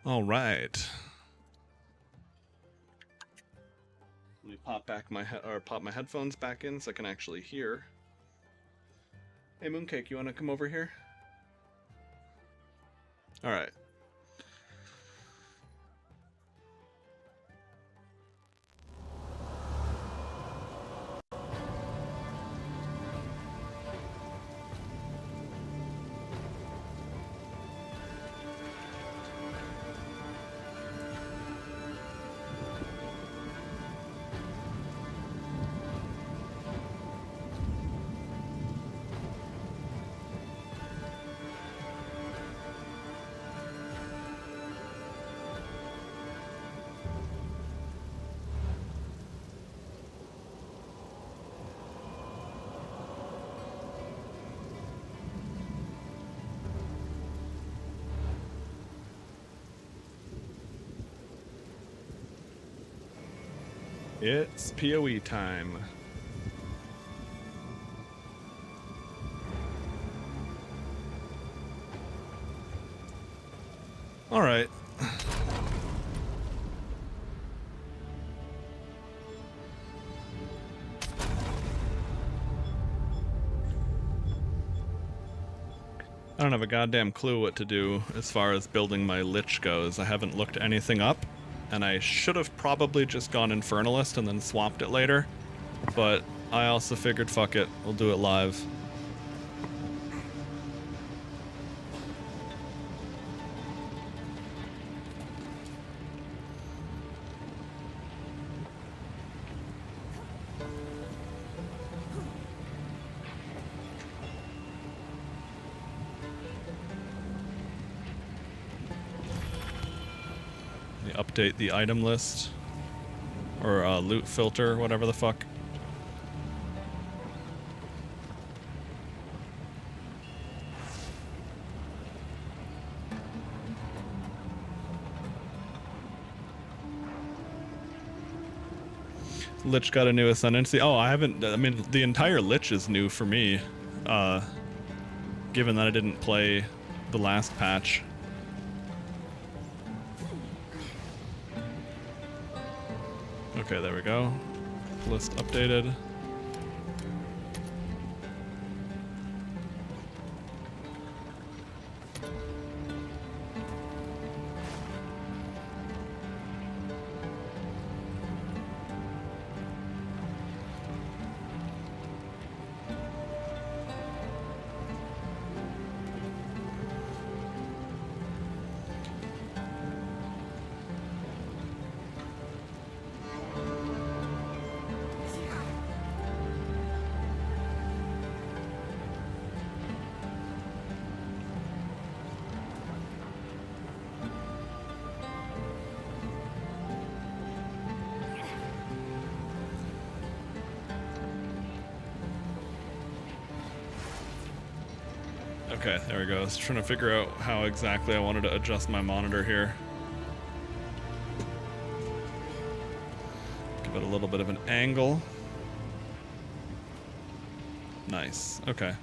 All right. Let me pop my headphones back in so I can actually hear. Hey, Mooncake, you want to come over here? All right. It's PoE time. All right. I don't have a goddamn clue what to do as far as building my lich goes. I haven't looked anything up, and I should have probably just gone Infernalist and then swapped it later, but I also figured fuck it, we'll do it live. Update the item list or loot filter, whatever the fuck. Lich got a new ascendancy. Oh, I mean, the entire Lich is new for me, given that I didn't play the last patch. Okay, there we go. List updated. Okay, there we go. I was trying to figure out how exactly I wanted to adjust my monitor here. Give it a little bit of an angle. Nice. Okay.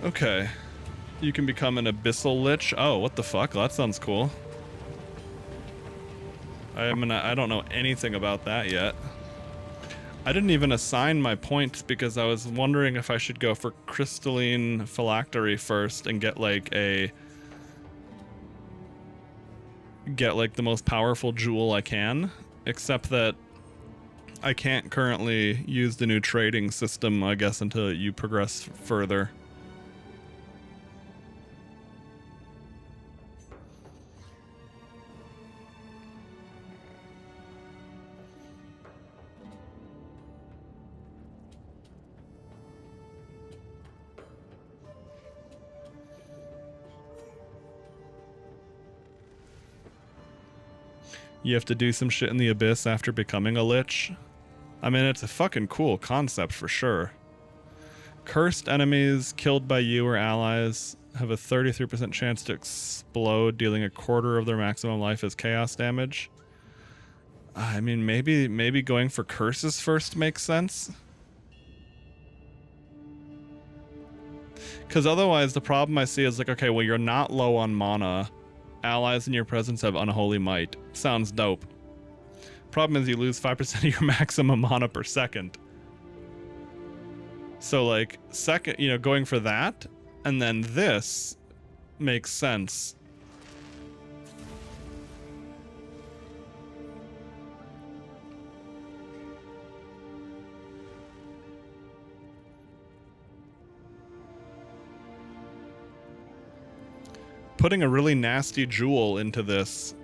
Okay. You can become an Abyssal Lich. Oh, what the fuck? That sounds cool. I don't know anything about that yet. I didn't even assign my points because I was wondering if I should go for Crystalline Phylactery first and get like the most powerful jewel I can, except that I can't currently use the new trading system, I guess, until you progress further. You have to do some shit in the Abyss after becoming a Lich. I mean, it's a fucking cool concept for sure. Cursed enemies killed by you or allies have a 33% chance to explode, dealing a quarter of their maximum life as chaos damage. I mean, maybe going for curses first makes sense. Because otherwise, the problem I see is like, okay, well, you're not low on mana. Allies in your presence have unholy might. Sounds dope. Problem is you lose 5% of your maximum mana per second. So like, second, you know, going for that, and then this makes sense. Putting a really nasty jewel into this,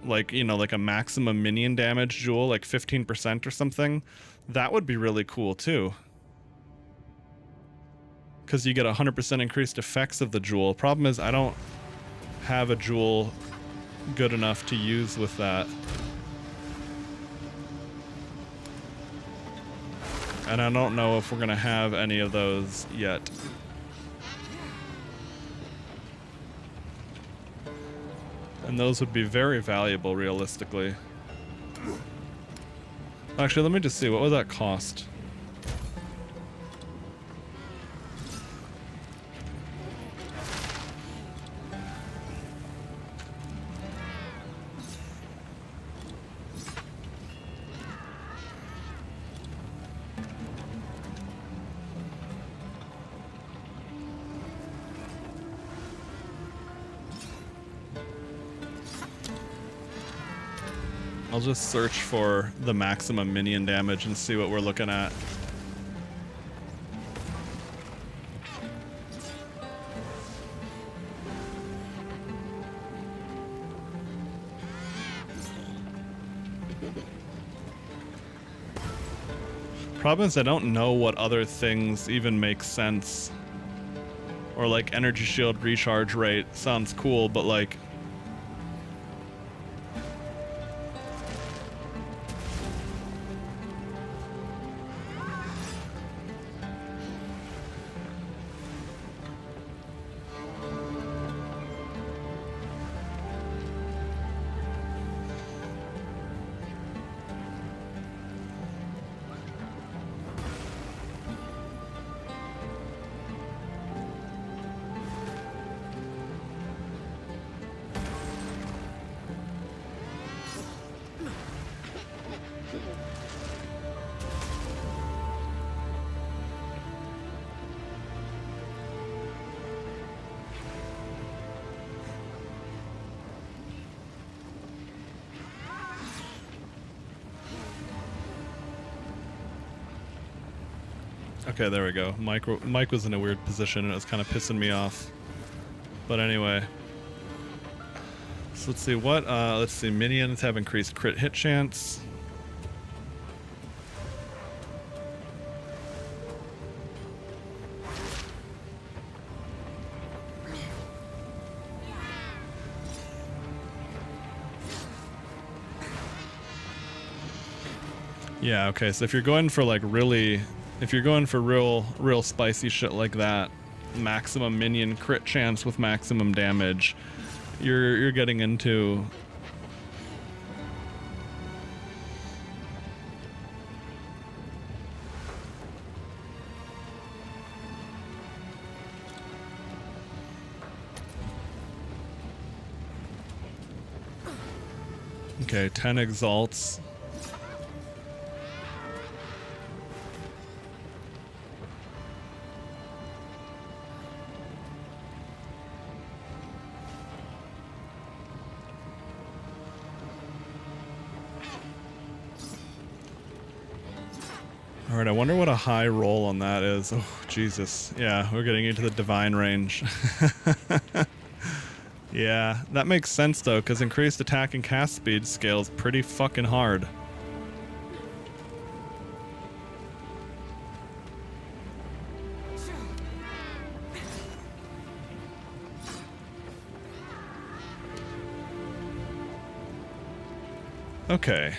like, you know, like a maximum minion damage jewel, like 15% or something, that would be really cool too. Because you get 100% increased effects of the jewel. Problem is, I don't have a jewel good enough to use with that. And I don't know if we're going to have any of those yet. And those would be very valuable, realistically. Actually, let me just see. What would that cost? I'll just search for the maximum minion damage and see what we're looking at. Problem is I don't know what other things even make sense. Or like energy shield recharge rate sounds cool, but like okay, there we go. Mike was in a weird position and it was kind of pissing me off. But anyway. So let's see what, let's see, minions have increased crit hit chance. Yeah, okay, so if you're going for like really, if you're going for real spicy shit like that, maximum minion crit chance with maximum damage, you're getting into okay, 10 exalts. Alright, I wonder what a high roll on that is. Oh, Jesus. Yeah, we're getting into the divine range. Yeah, that makes sense though, because increased attack and cast speed scales pretty fucking hard. Okay.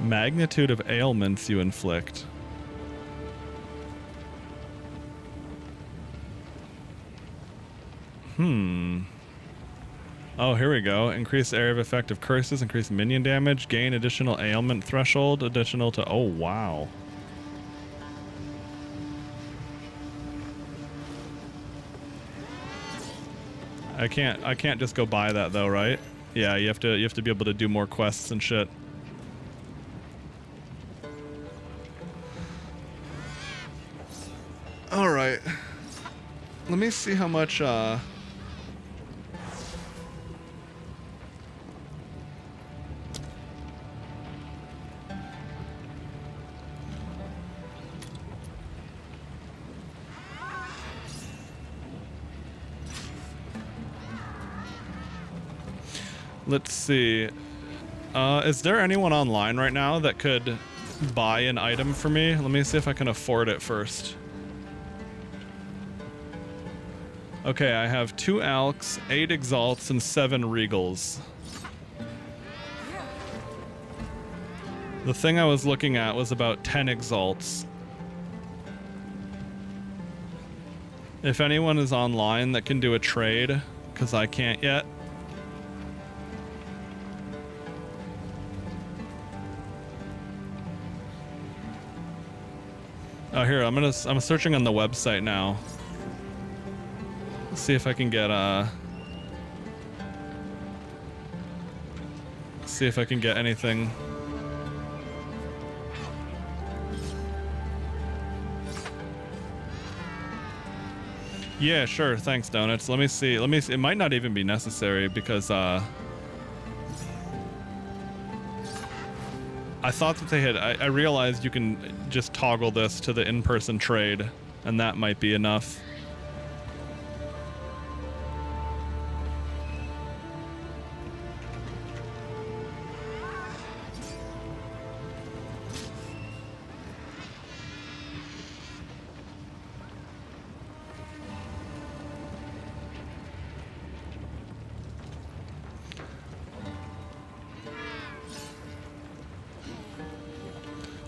Magnitude of ailments you inflict. Oh, here we go. Increase area of effect of curses, increase minion damage, gain additional ailment threshold, additional to... Oh, wow. I can't just go buy that though, right? Yeah, you have to be able to do more quests and shit. All right. Let me see how much let's see. Is there anyone online right now that could buy an item for me? Let me see if I can afford it first. Okay, I have 2 Alks, 8 Exalts, and 7 Regals. The thing I was looking at was about 10 Exalts. If anyone is online that can do a trade, because I can't yet. Oh, here, I'm searching on the website now. Let's see if I can get see if I can get anything. Yeah, sure. Thanks, Donuts. Let me see. It might not even be necessary because I thought that they had... I realized you can just toggle this to the in-person trade, and that might be enough.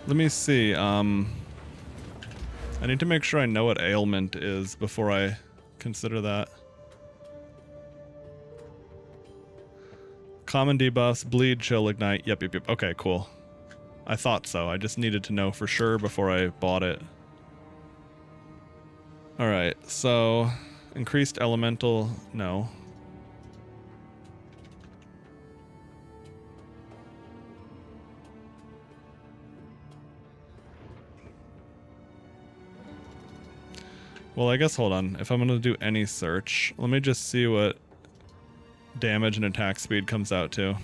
Let me see, I need to make sure I know what ailment is before I consider that. Common debuffs, bleed, chill, ignite. Yep. Okay, cool. I thought so. I just needed to know for sure before I bought it. Alright, so increased elemental, no. Well, I guess, hold on. If I'm going to do any search, let me just see what damage and attack speed comes out to.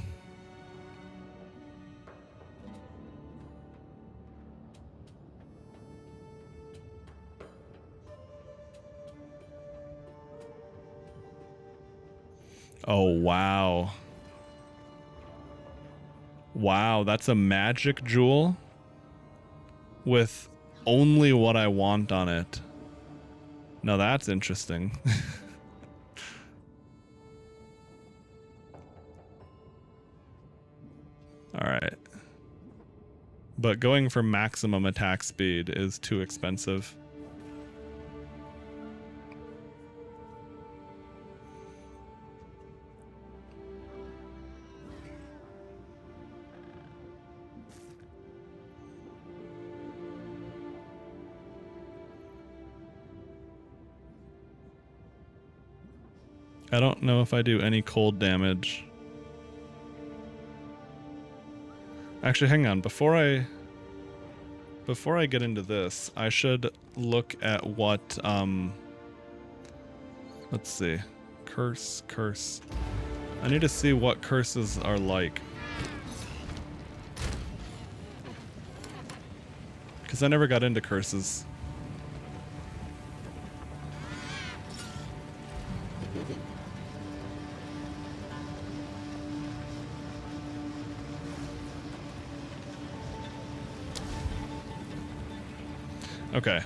Oh, wow. Wow, that's a magic jewel with only what I want on it. Now that's interesting. Alright. But going for maximum attack speed is too expensive. I don't know if I do any cold damage. Actually, hang on. Before I get into this, I should look at what, let's see. Curse. I need to see what curses are like. Because I never got into curses. Okay.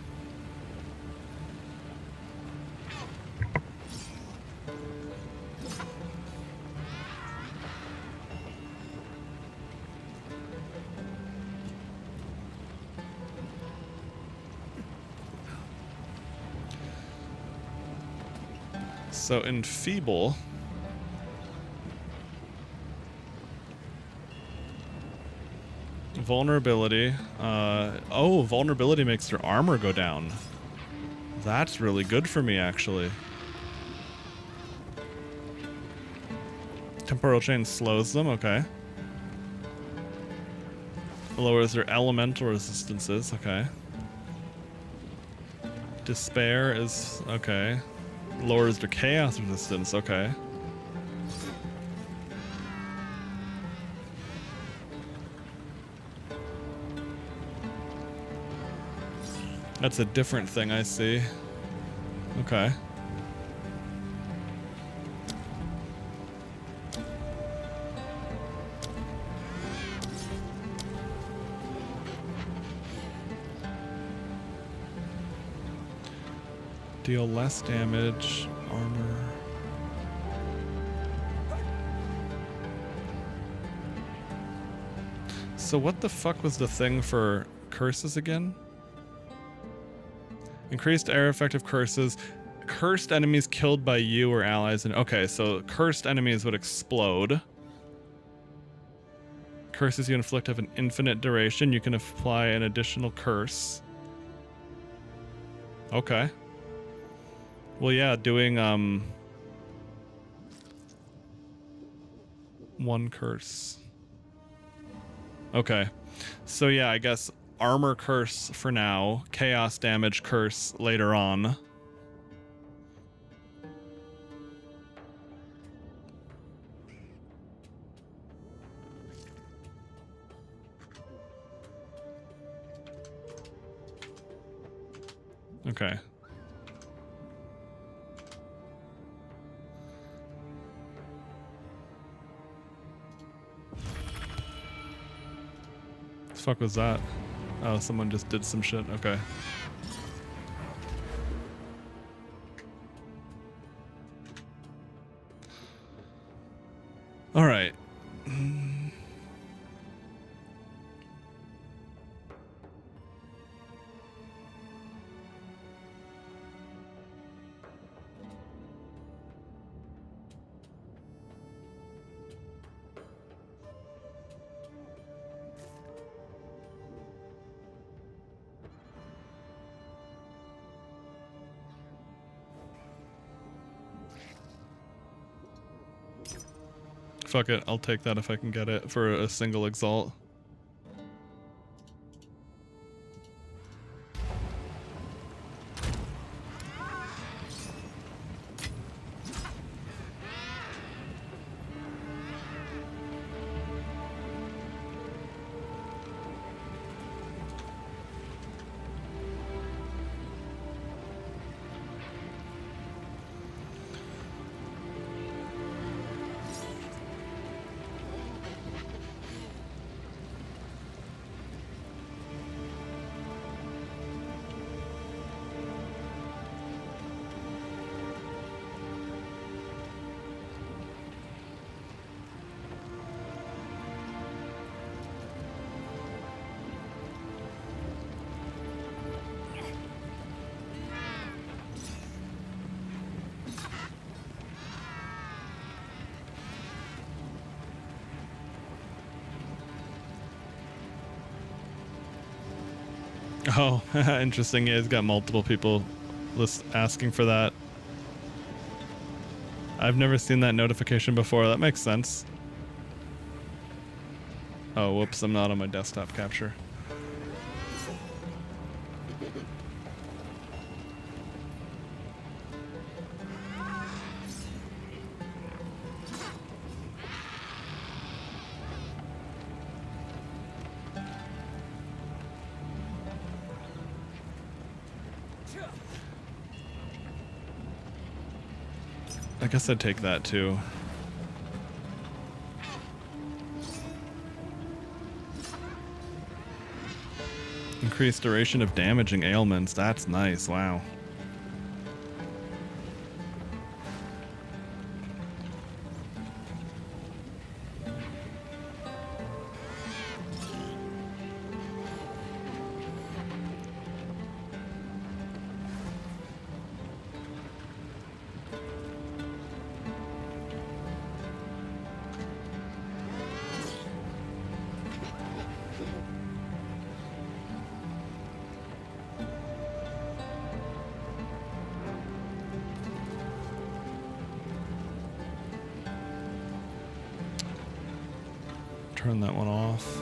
So enfeeble. Vulnerability. Oh, vulnerability makes their armor go down. That's really good for me, actually. Temporal chain slows them, okay. Lowers their elemental resistances, okay. Despair is, okay. Lowers their chaos resistance, okay. That's a different thing, I see. Okay. Deal less damage, armor. So what the fuck was the thing for curses again? Increased air effective curses. Cursed enemies killed by you or allies. And okay, so cursed enemies would explode. Curses you inflict have an infinite duration. You can apply an additional curse. Okay. Well, yeah, doing one curse. Okay. So yeah, I guess armor curse for now, chaos damage curse later on. Okay. What the fuck was that? Oh, someone just did some shit. Okay. All right. Fuck it, I'll take that if I can get it for a single exalt. Oh, interesting. Yeah, he's got multiple people asking for that. I've never seen that notification before. That makes sense. Oh, whoops, I'm not on my desktop capture. I guess I'd take that too. Increased duration of damaging ailments. That's nice. Wow. Turn that one off.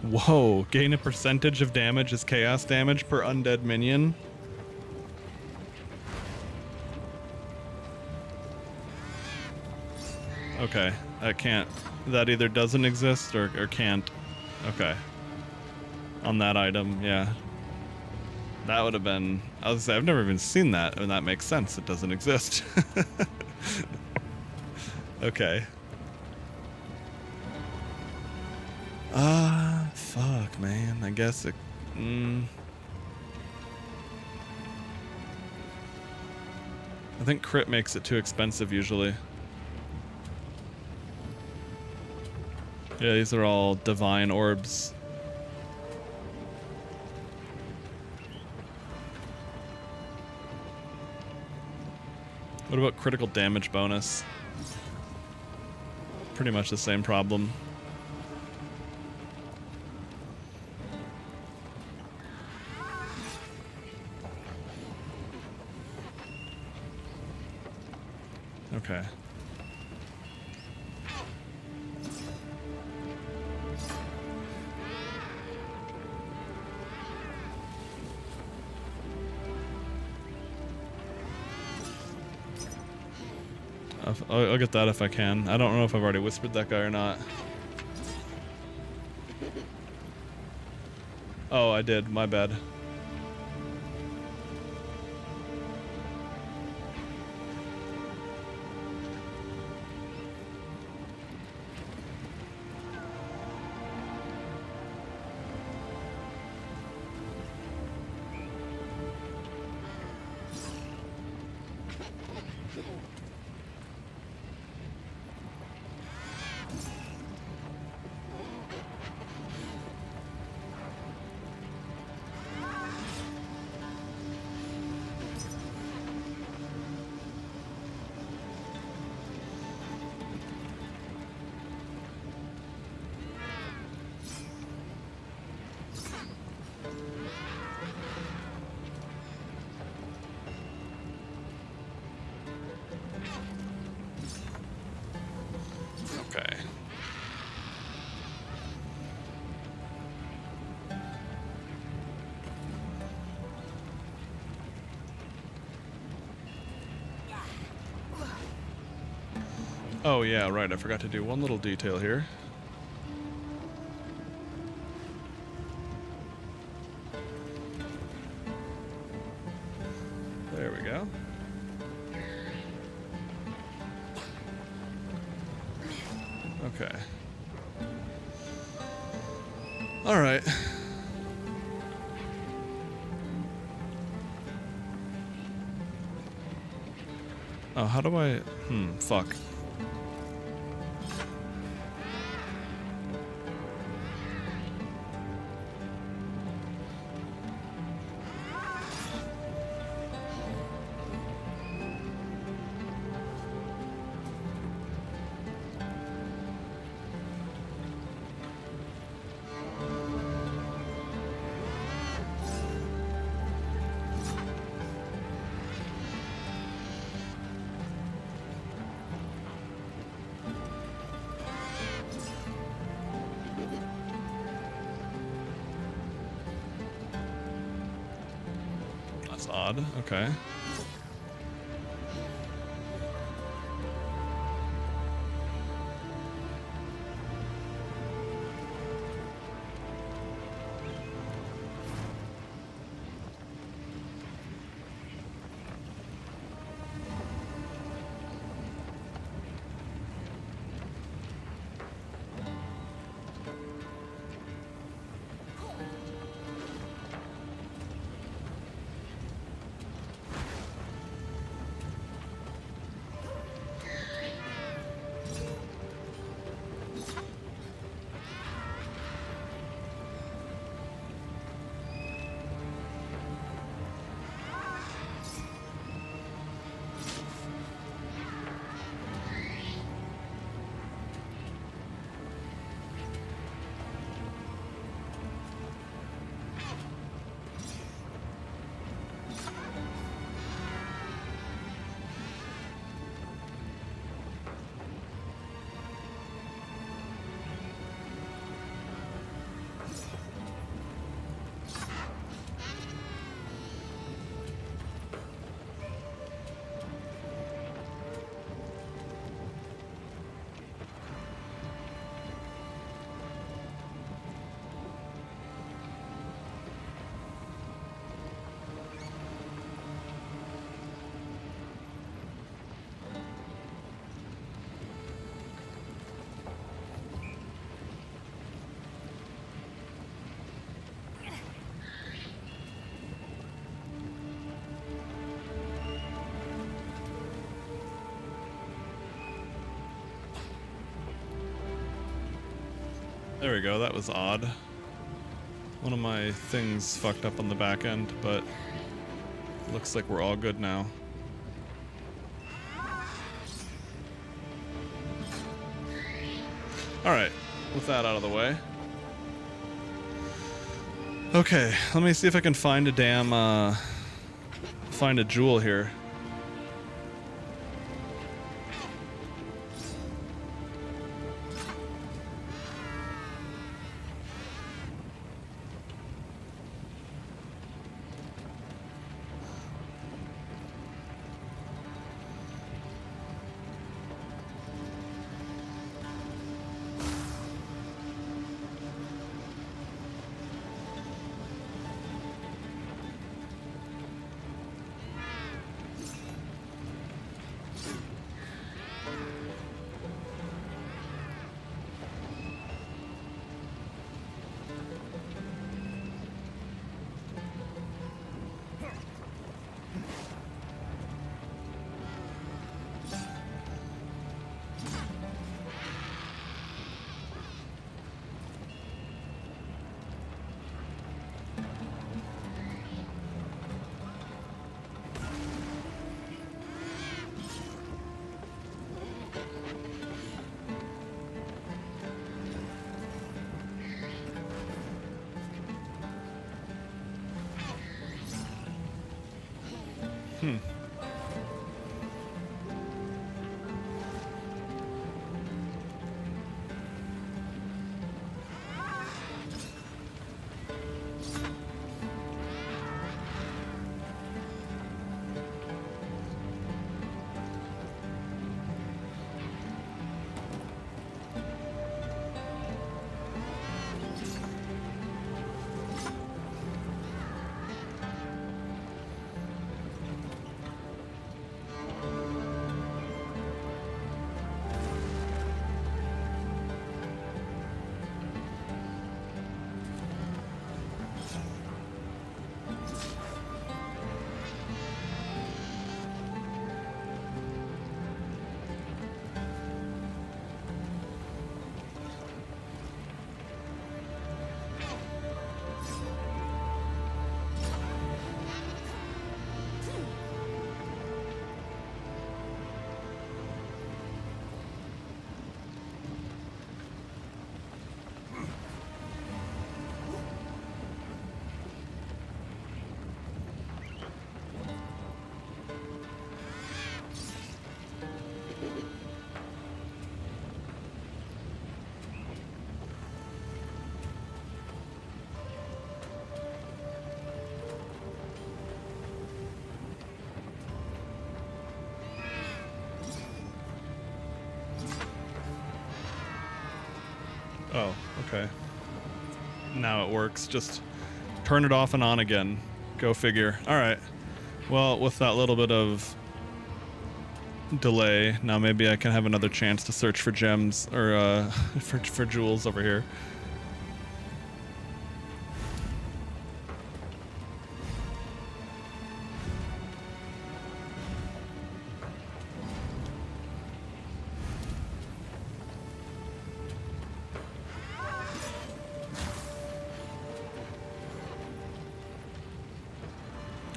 Whoa, gain a percentage of damage as chaos damage per undead minion. Okay, that can't. That either doesn't exist or can't. Okay. On that item, yeah. That would have been. I was I've never even seen that, and that makes sense. It doesn't exist. Okay. Fuck, man. I guess it. I think crit makes it too expensive usually. Yeah, these are all divine orbs. What about critical damage bonus? Pretty much the same problem. Okay. I'll get that if I can. I don't know if I've already whispered that guy or not. Oh, I did. My bad. Okay. Oh yeah, right, I forgot to do one little detail here. There we go. Okay. All right. Oh, how do I... fuck. That's odd. Okay. There we go, that was odd. One of my things fucked up on the back end, but looks like we're all good now. Alright, with that out of the way. Okay, let me see if I can find a damn, find a jewel here. Oh, okay. Now it works. Just turn it off and on again. Go figure. Alright. Well, with that little bit of delay, now maybe I can have another chance to search for gems, or for jewels over here.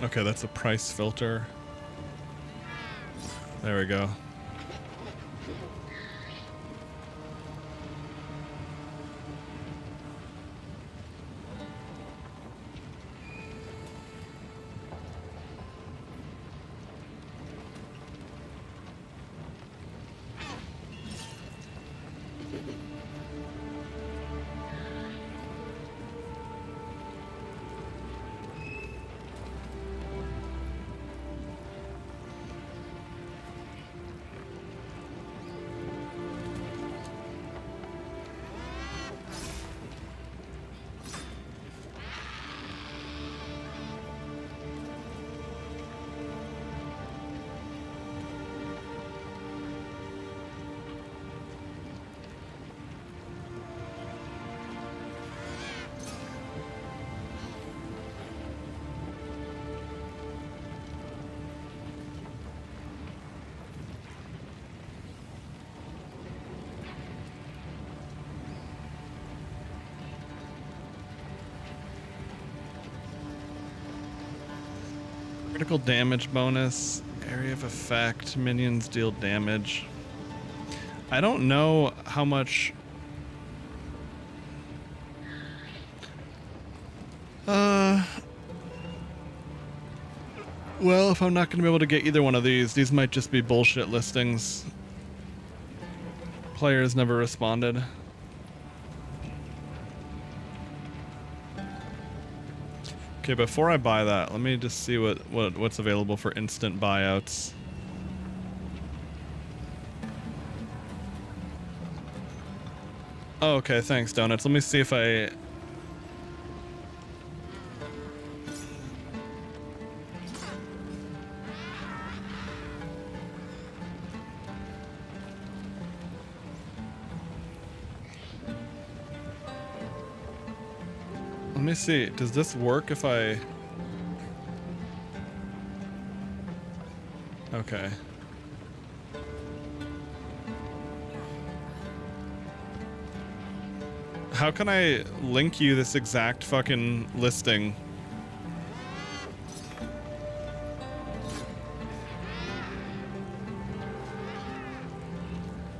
Okay, that's a price filter. There we go. Critical damage bonus, area of effect, minions deal damage. I don't know how much... Well, if I'm not going to be able to get either one of these might just be bullshit listings. Players never responded. Okay, before I buy that, let me just see what's available for instant buyouts. Oh, okay, thanks, Donuts. Let me see if I... Let me see. Does this work if I... Okay. How can I link you this exact fucking listing?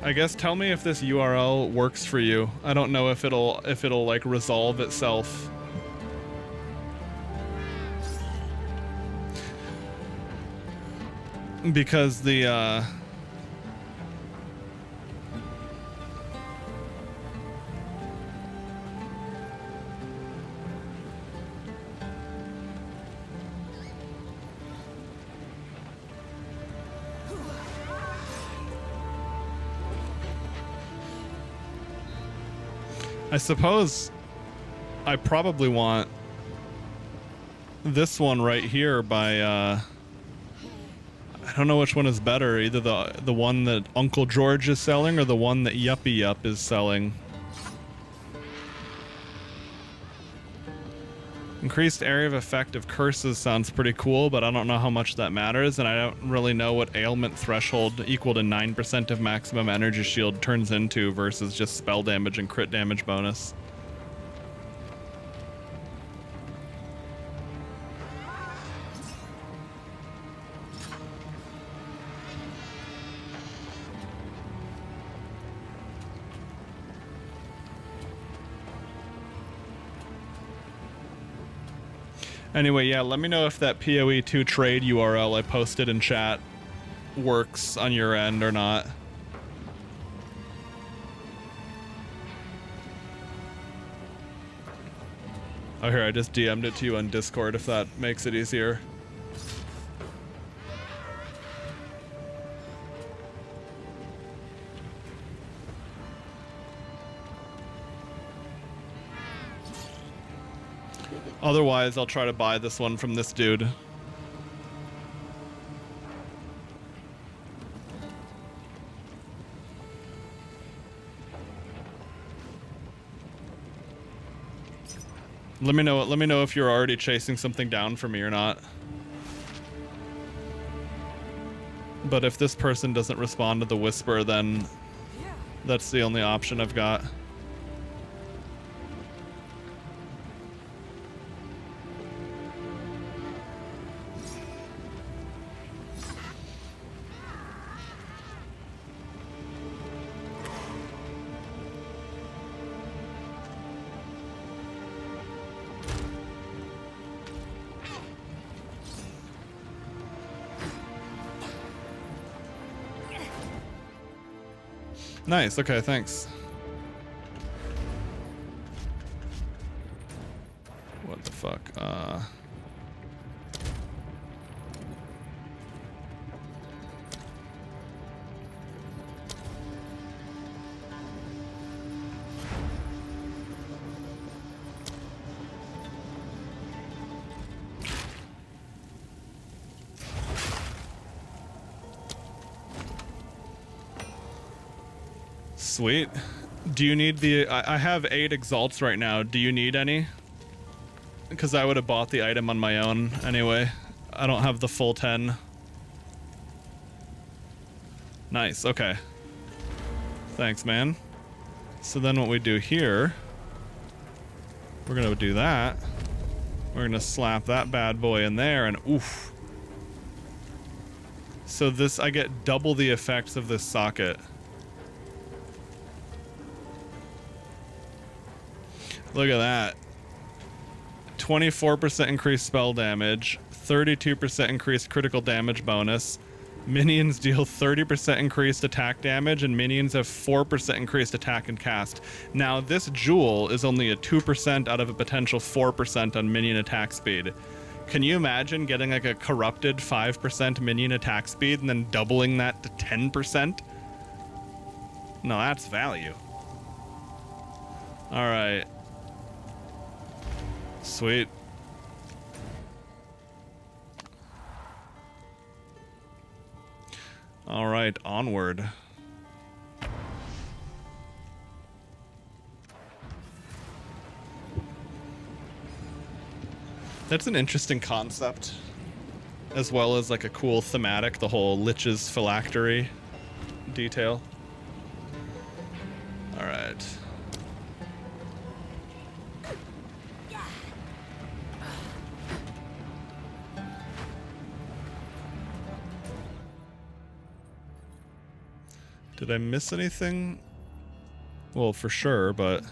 I guess tell me if this URL works for you. I don't know if it'll like resolve itself. Because the I suppose I probably want this one right here by I don't know which one is better, either the one that Uncle George is selling or the one that Yuppie Yup is selling. Increased area of effect of curses sounds pretty cool, but I don't know how much that matters, and I don't really know what ailment threshold equal to 9% of maximum energy shield turns into versus just spell damage and crit damage bonus. Anyway, yeah, let me know if that PoE2 trade URL I posted in chat works on your end or not. Oh, here, I just DM'd it to you on Discord if that makes it easier. Otherwise, I'll try to buy this one from this dude. Let me know if you're already chasing something down for me or not. But if this person doesn't respond to the whisper, then that's the only option I've got. Nice, okay, thanks. What the fuck? Sweet. Do you need the... I have 8 exalts right now. Do you need any? Because I would have bought the item on my own anyway. I don't have the full 10. Nice, okay. Thanks, man. So then what we do here... We're gonna do that. We're gonna slap that bad boy in there and oof. So this, I get double the effects of this socket. Look at that. 24% increased spell damage, 32% increased critical damage bonus. Minions deal 30% increased attack damage, and minions have 4% increased attack and cast. Now, this jewel is only a 2% out of a potential 4% on minion attack speed. Can you imagine getting like a corrupted 5% minion attack speed and then doubling that to 10%? No, that's value. Alright. Sweet. Alright, onward. That's an interesting concept, as well as like a cool thematic, the whole lich's phylactery detail. Alright. Did I miss anything? Well, for sure, but...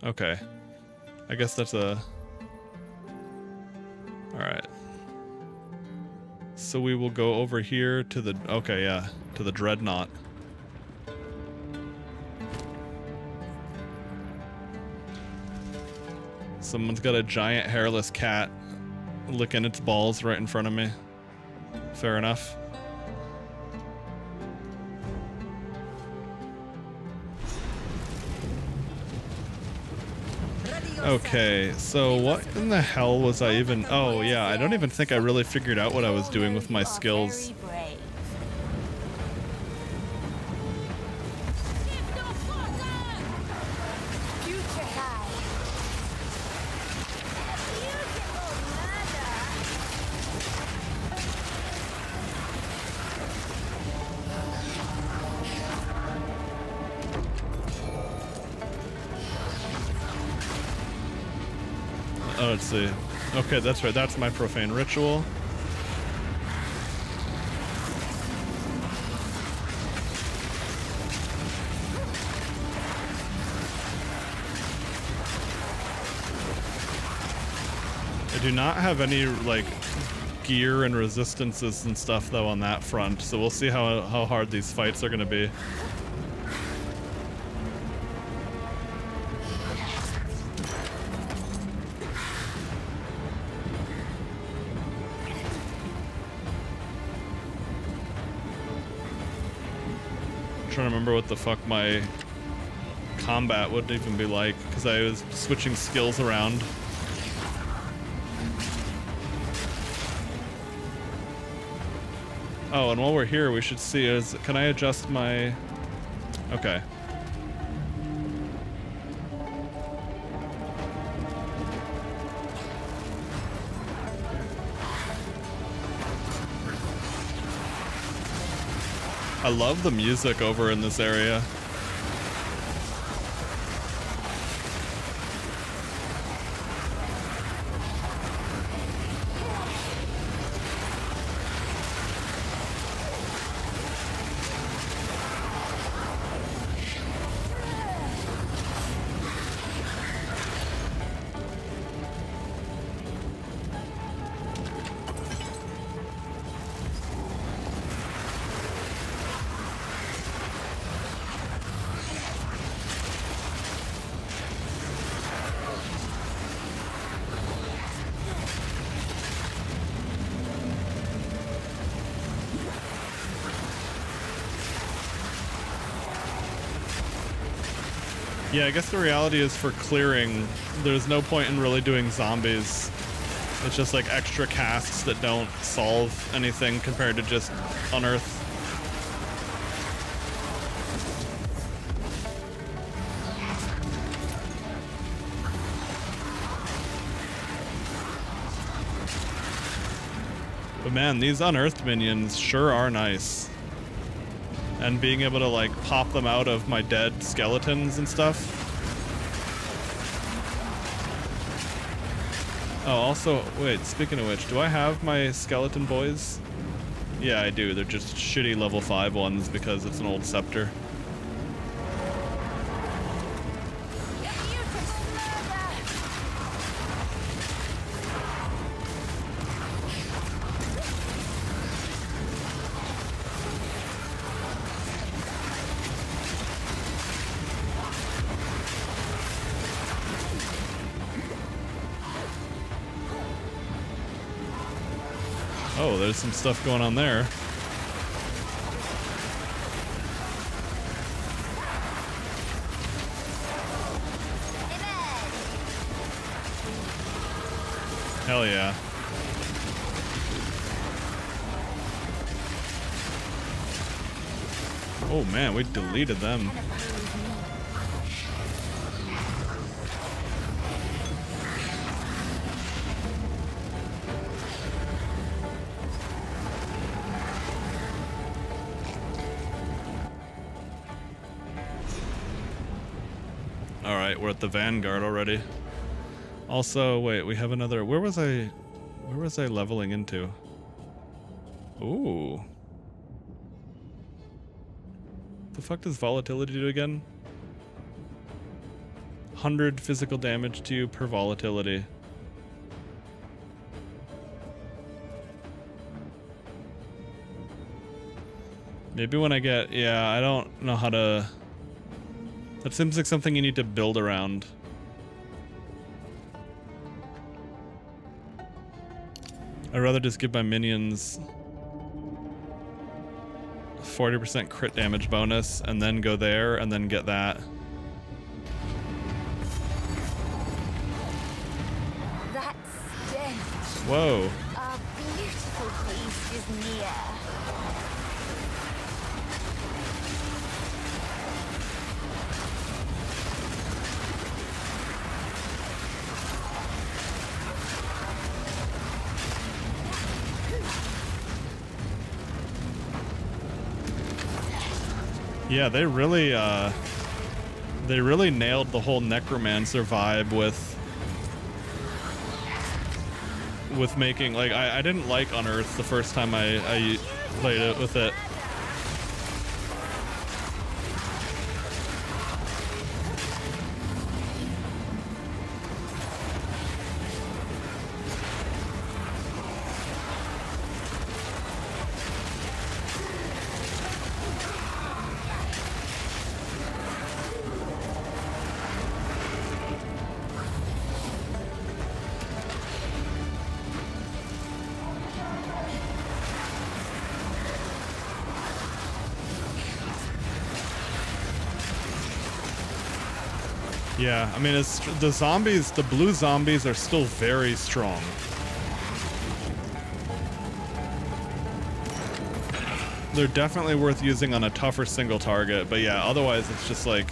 Okay. I guess that's a... Alright. So we will go over here to the... Okay, yeah. To the Dreadnought. Someone's got a giant hairless cat licking its balls right in front of me. Fair enough. Okay, so what in the hell was I even... Oh, yeah, I don't even think I really figured out what I was doing with my skills. Oh, let's see. Okay, that's right. That's my profane ritual. I do not have any, like, gear and resistances and stuff, though, on that front, so we'll see how hard these fights are going to be. Trying to remember what the fuck my combat would even be like, because I was switching skills around. Oh, and while we're here, we should see is, can I adjust my... Okay. I love the music over in this area. Yeah, I guess the reality is for clearing, there's no point in really doing zombies. It's just like extra casts that don't solve anything compared to just unearth. But But man, these unearthed minions sure are nice. And being able to like pop them out of my dead skeletons and stuff. Oh, also, wait, speaking of which, do I have my skeleton boys? Yeah, I do. They're just shitty level 5 ones because it's an old scepter. Oh, there's some stuff going on there. Hell yeah. Oh man, we deleted them. Alright, we're at the Vanguard already. Also, wait, we have another... Where was I leveling into? Ooh. The fuck does volatility do again? 100 physical damage to you per volatility. Maybe when I get... Yeah, I don't know how to... That seems like something you need to build around. I'd rather just give my minions 40% crit damage bonus and then go there and then get that. That stench. Whoa. Our beautiful feast is near. Yeah, they really nailed the whole necromancer vibe with making, like, I didn't like Unearth the first time I played it with it. Yeah, I mean, it's the zombies, the blue zombies are still very strong. They're definitely worth using on a tougher single target, but yeah, otherwise it's just like...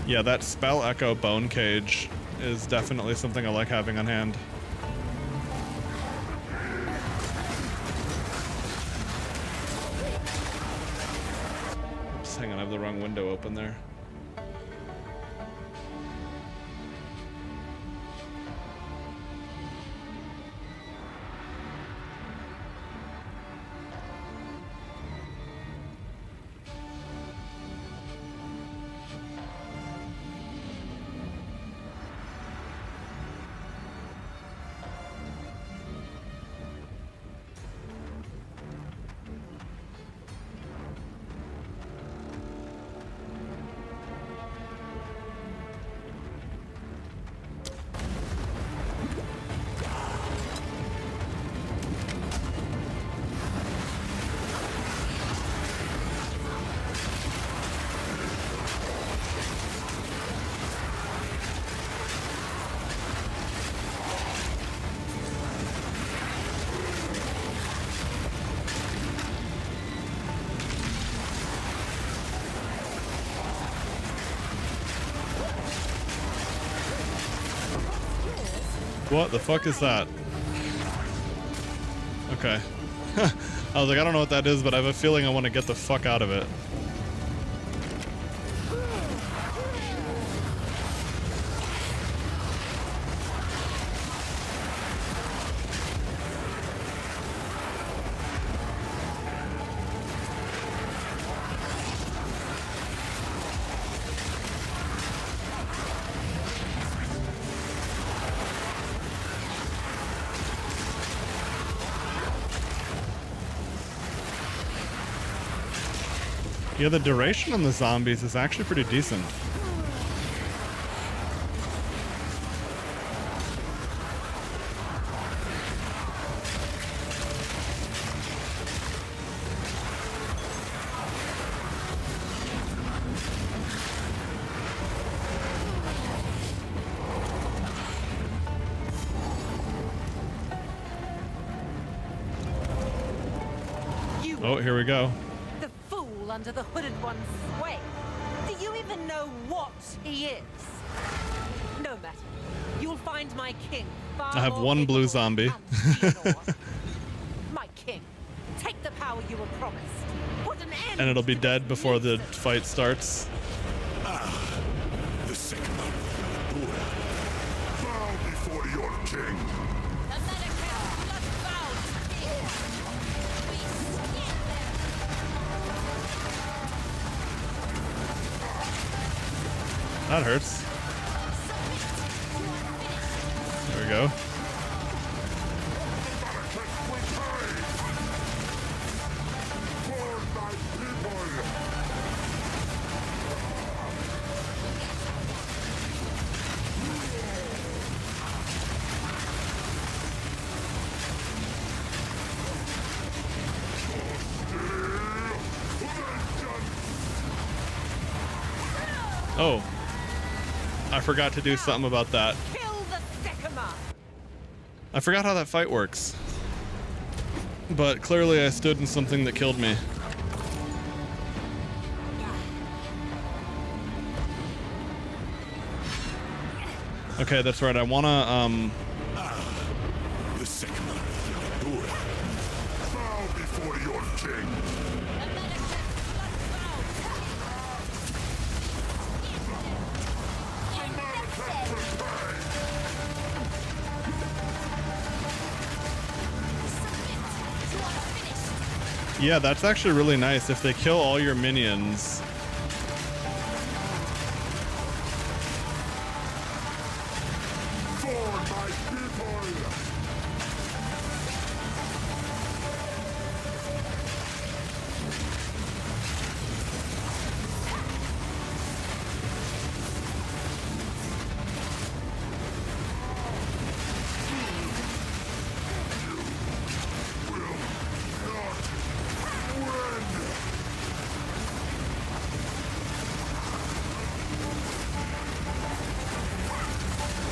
Yeah, that Spell Echo Bone Cage is definitely something I like having on hand. Oops, hang on, I have the wrong window open there. What the fuck is that? Okay. I was like, I don't know what that is, but I have a feeling I want to get the fuck out of it. Yeah, the duration on the zombies is actually pretty decent. Oh, here we go. The fool under the hooded one's sway. Do you even know what he is? No matter. You'll find my king far I have more one blue capable zombie. and Theodore. My king, take the power you were promised. Put an end And it'll be to dead this before the nuisance. fight starts. The second bow before your king. That hurts. There we go. Oh. I forgot to do something about that. Kill the Sycamore! I forgot how that fight works. But clearly I stood in something that killed me. Okay, that's right. I wanna, The second bow before your king. yeah, that's actually really nice. If they kill all your minions, For my people.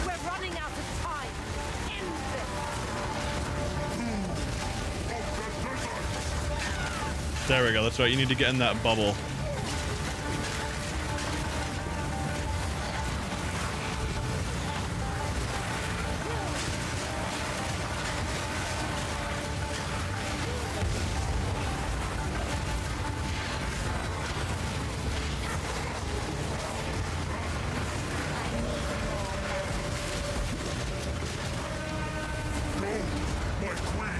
We're running out of time. End this. there we go. That's right. You need to get in that bubble. My queen.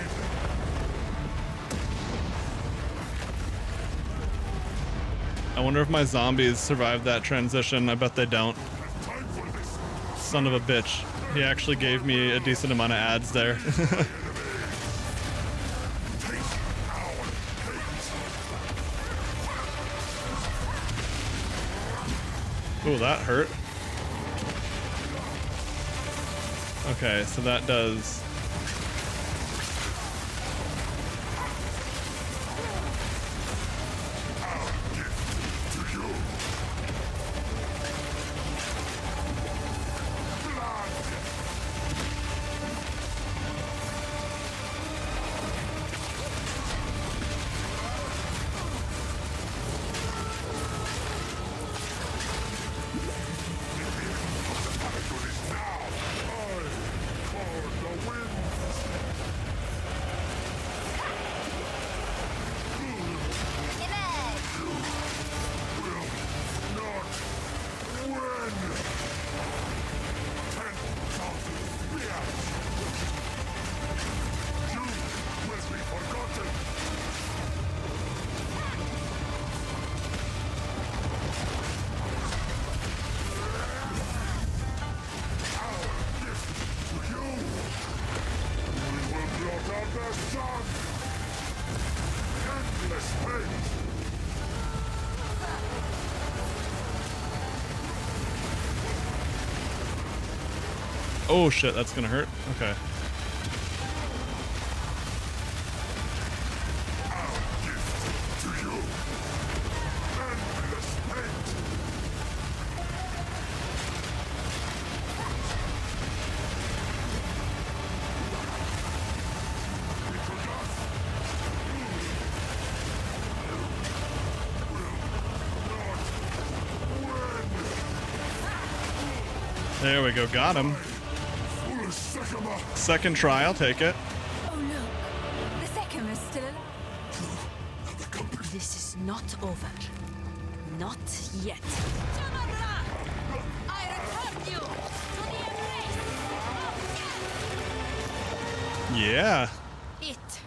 I wonder if my zombies survived that transition. I bet they don't. Time for this. Son of a bitch. He actually gave me a decent amount of ads there. Take our hate. Ooh, that hurt. Okay, so that does... To you. Oh shit, that's gonna hurt. Okay. To you. Endless hate. There we go, got him. Full of sycamore. Second try, I'll take it. Oh no. The second is still alive. And the company. This is not over. Not yet. I return you to the embrace. Yeah. It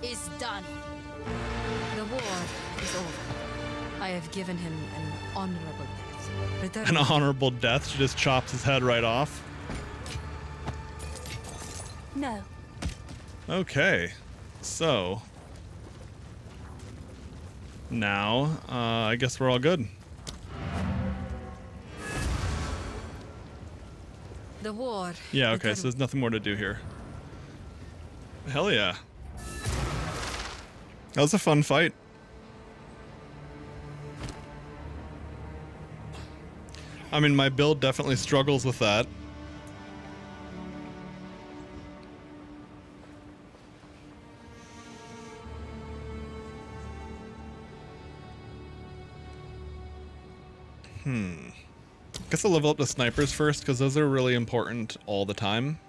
is done. The war is over. I have given him an honorable death. Return. An honorable death. She just chops his head right off. No. Okay. So. Now, I guess we're all good. The war. Yeah, okay, so there's nothing more to do here. Hell yeah. That was a fun fight. I mean, my build definitely struggles with that. Guess I'll level up the snipers first, because those are really important all the time.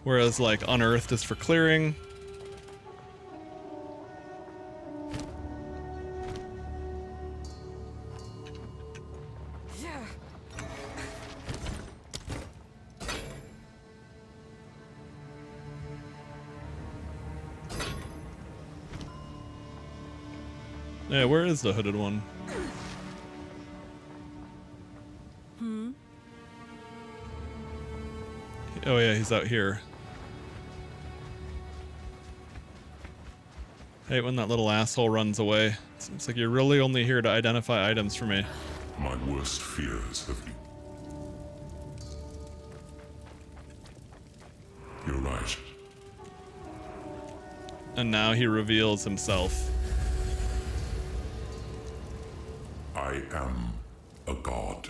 Whereas, like, Unearthed is for clearing. Yeah, where is the hooded one? Oh yeah, he's out here. Hate when that little asshole runs away. It's like you're really only here to identify items for me. My worst fears have you. You're right. And now he reveals himself. I am a god.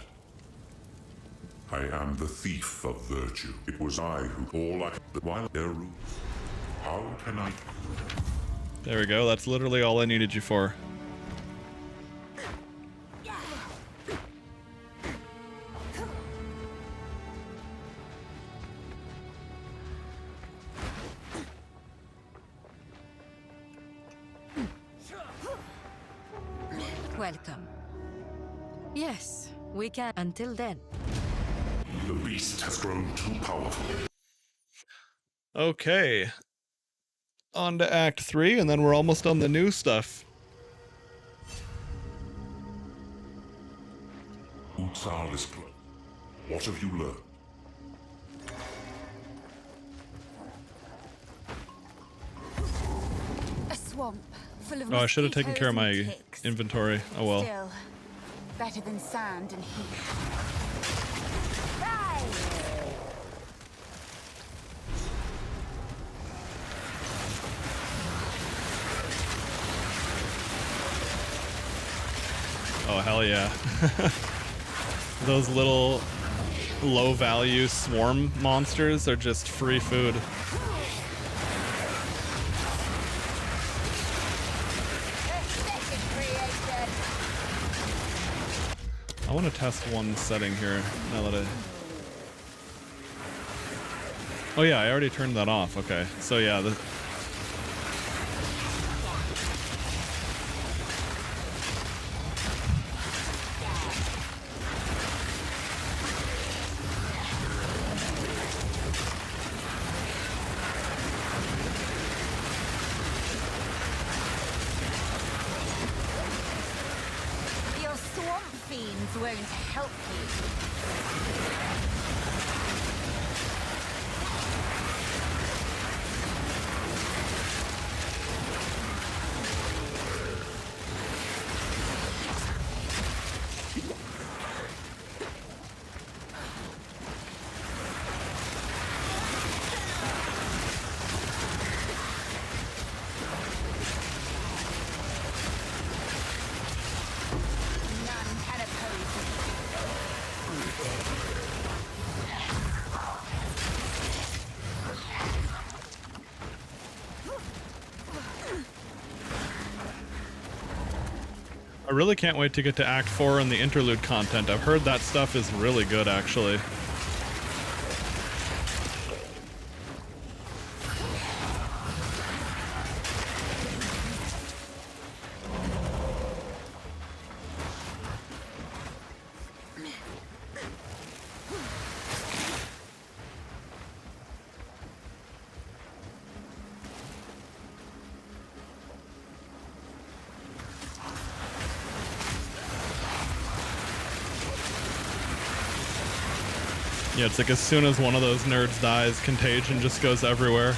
I am the thief of virtue. It was I who all I while Eru. How can I? There we go, that's literally all I needed you for. Welcome. Yes, we can. Until then. The beast has grown too powerful. Okay. On to Act 3, and then we're almost on the new stuff. Utsal is close. What have you learned? A swamp full of Oh, I should have taken mosquitoes care of my and ticks. inventory. Oh well. Still, better than sand and heat. Oh, hell yeah. Those little low-value swarm monsters are just free food. I want to test one setting here, now that I... Oh yeah, I already turned that off, okay. So yeah, Your swamp fiends won't help you. I really can't wait to get to Act 4 and the interlude content. I've heard that stuff is really good, actually. Yeah, it's like as soon as one of those nerds dies, contagion just goes everywhere.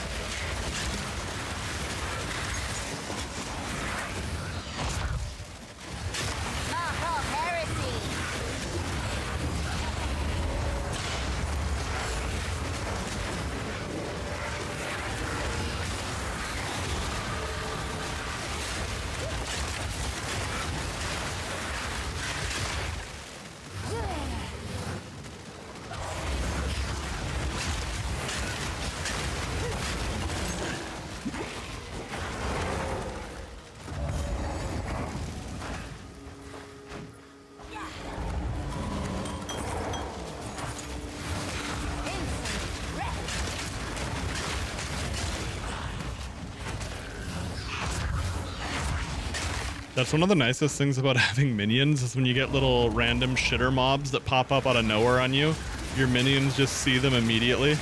That's one of the nicest things about having minions is when you get little random shitter mobs that pop up out of nowhere on you, your minions just see them immediately.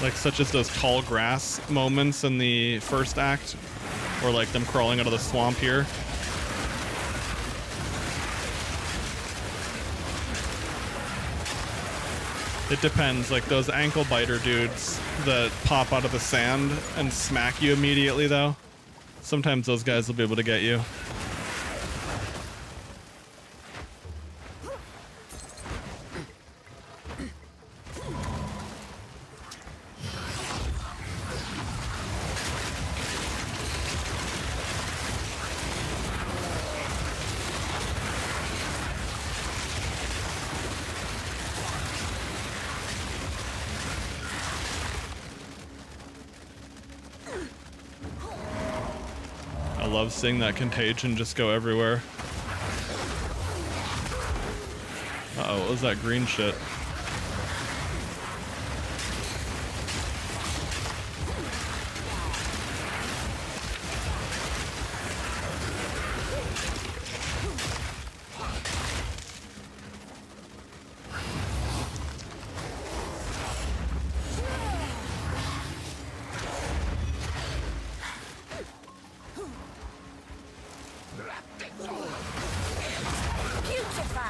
Like such as those tall grass moments in the first act, or like them crawling out of the swamp here. It depends, like those ankle biter dudes that pop out of the sand and smack you immediately though. Sometimes those guys will be able to get you. I love seeing that contagion just go everywhere. Uh-oh, what was that green shit?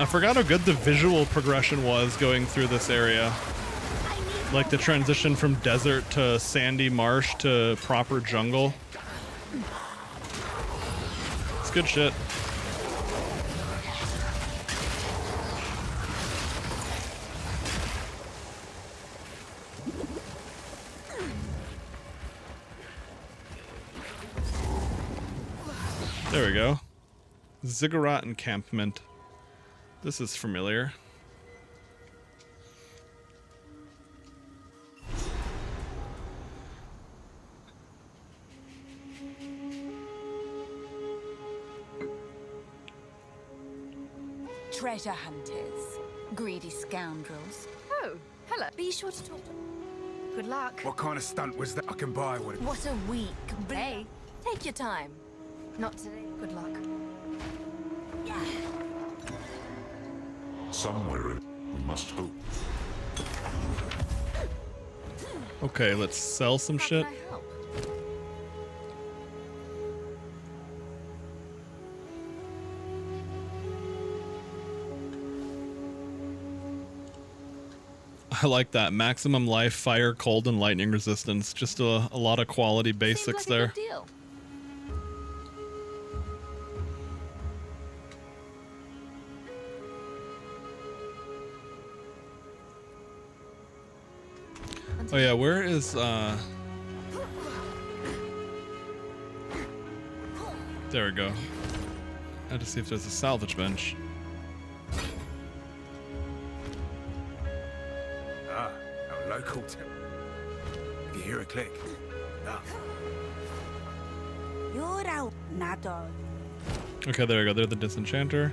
I forgot how good the visual progression was going through this area. Like the transition from desert to sandy marsh to proper jungle. It's good shit. There we go. Ziggurat encampment. This is familiar. Treasure hunters, greedy scoundrels. Oh, hello. Be sure to talk to Good luck. What kind of stunt was that? I can buy one. What a week. Hey, take your time. Not today. Good luck. Somewhere we must hope. Okay, let's sell some shit. How can I help? I like that. Maximum life, fire, cold, and lightning resistance. Just a lot of quality basics Seems like a there. good deal. Oh yeah, where is there we go. I had to see if there's a salvage bench. Ah, our local If you hear a click. Ah. You're out, Nado. Okay, there we go. They're the disenchanter.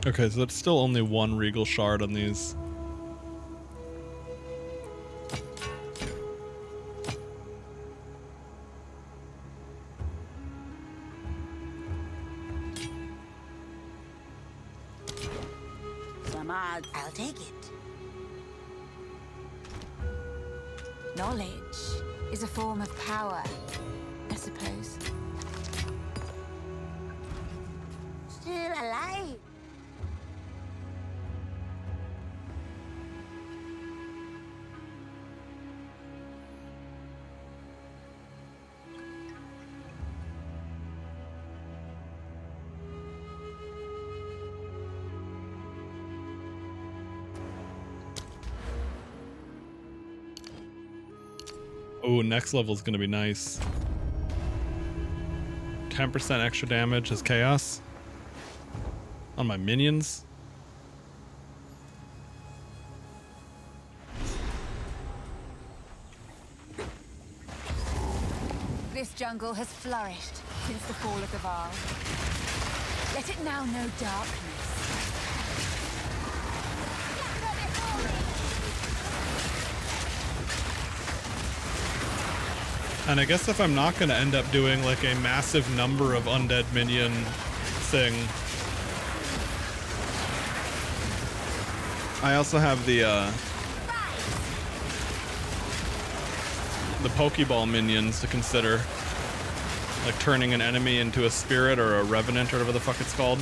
Okay, so that's still only one regal shard on these. I'll take it. Knowledge is a form of power, I suppose. Still alive. Oh, next level is going to be nice. 10% extra damage as chaos on my minions. This jungle has flourished since the fall of the Varl. Let it now know darkness. And I guess if I'm not going to end up doing like a massive number of undead minion thing, I also have the Pokeball minions to consider. Like turning an enemy into a spirit or a revenant or whatever the fuck it's called.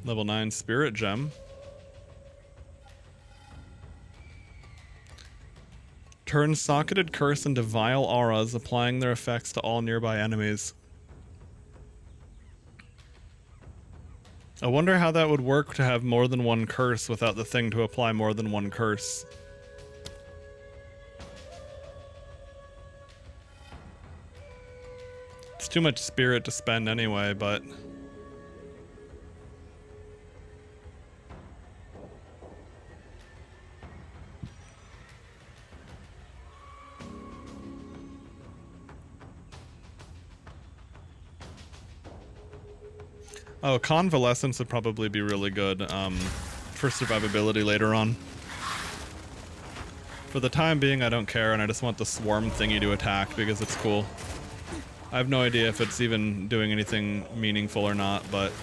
Level 9 Spirit Gem. Turn Socketed Curse into vile auras, applying their effects to all nearby enemies. I wonder how that would work to have more than one curse without the thing to apply more than one curse. It's too much spirit to spend anyway, but... Oh, Convalescence would probably be really good for survivability later on. For the time being, I don't care, and I just want the swarm thingy to attack because it's cool. I have no idea if it's even doing anything meaningful or not, but...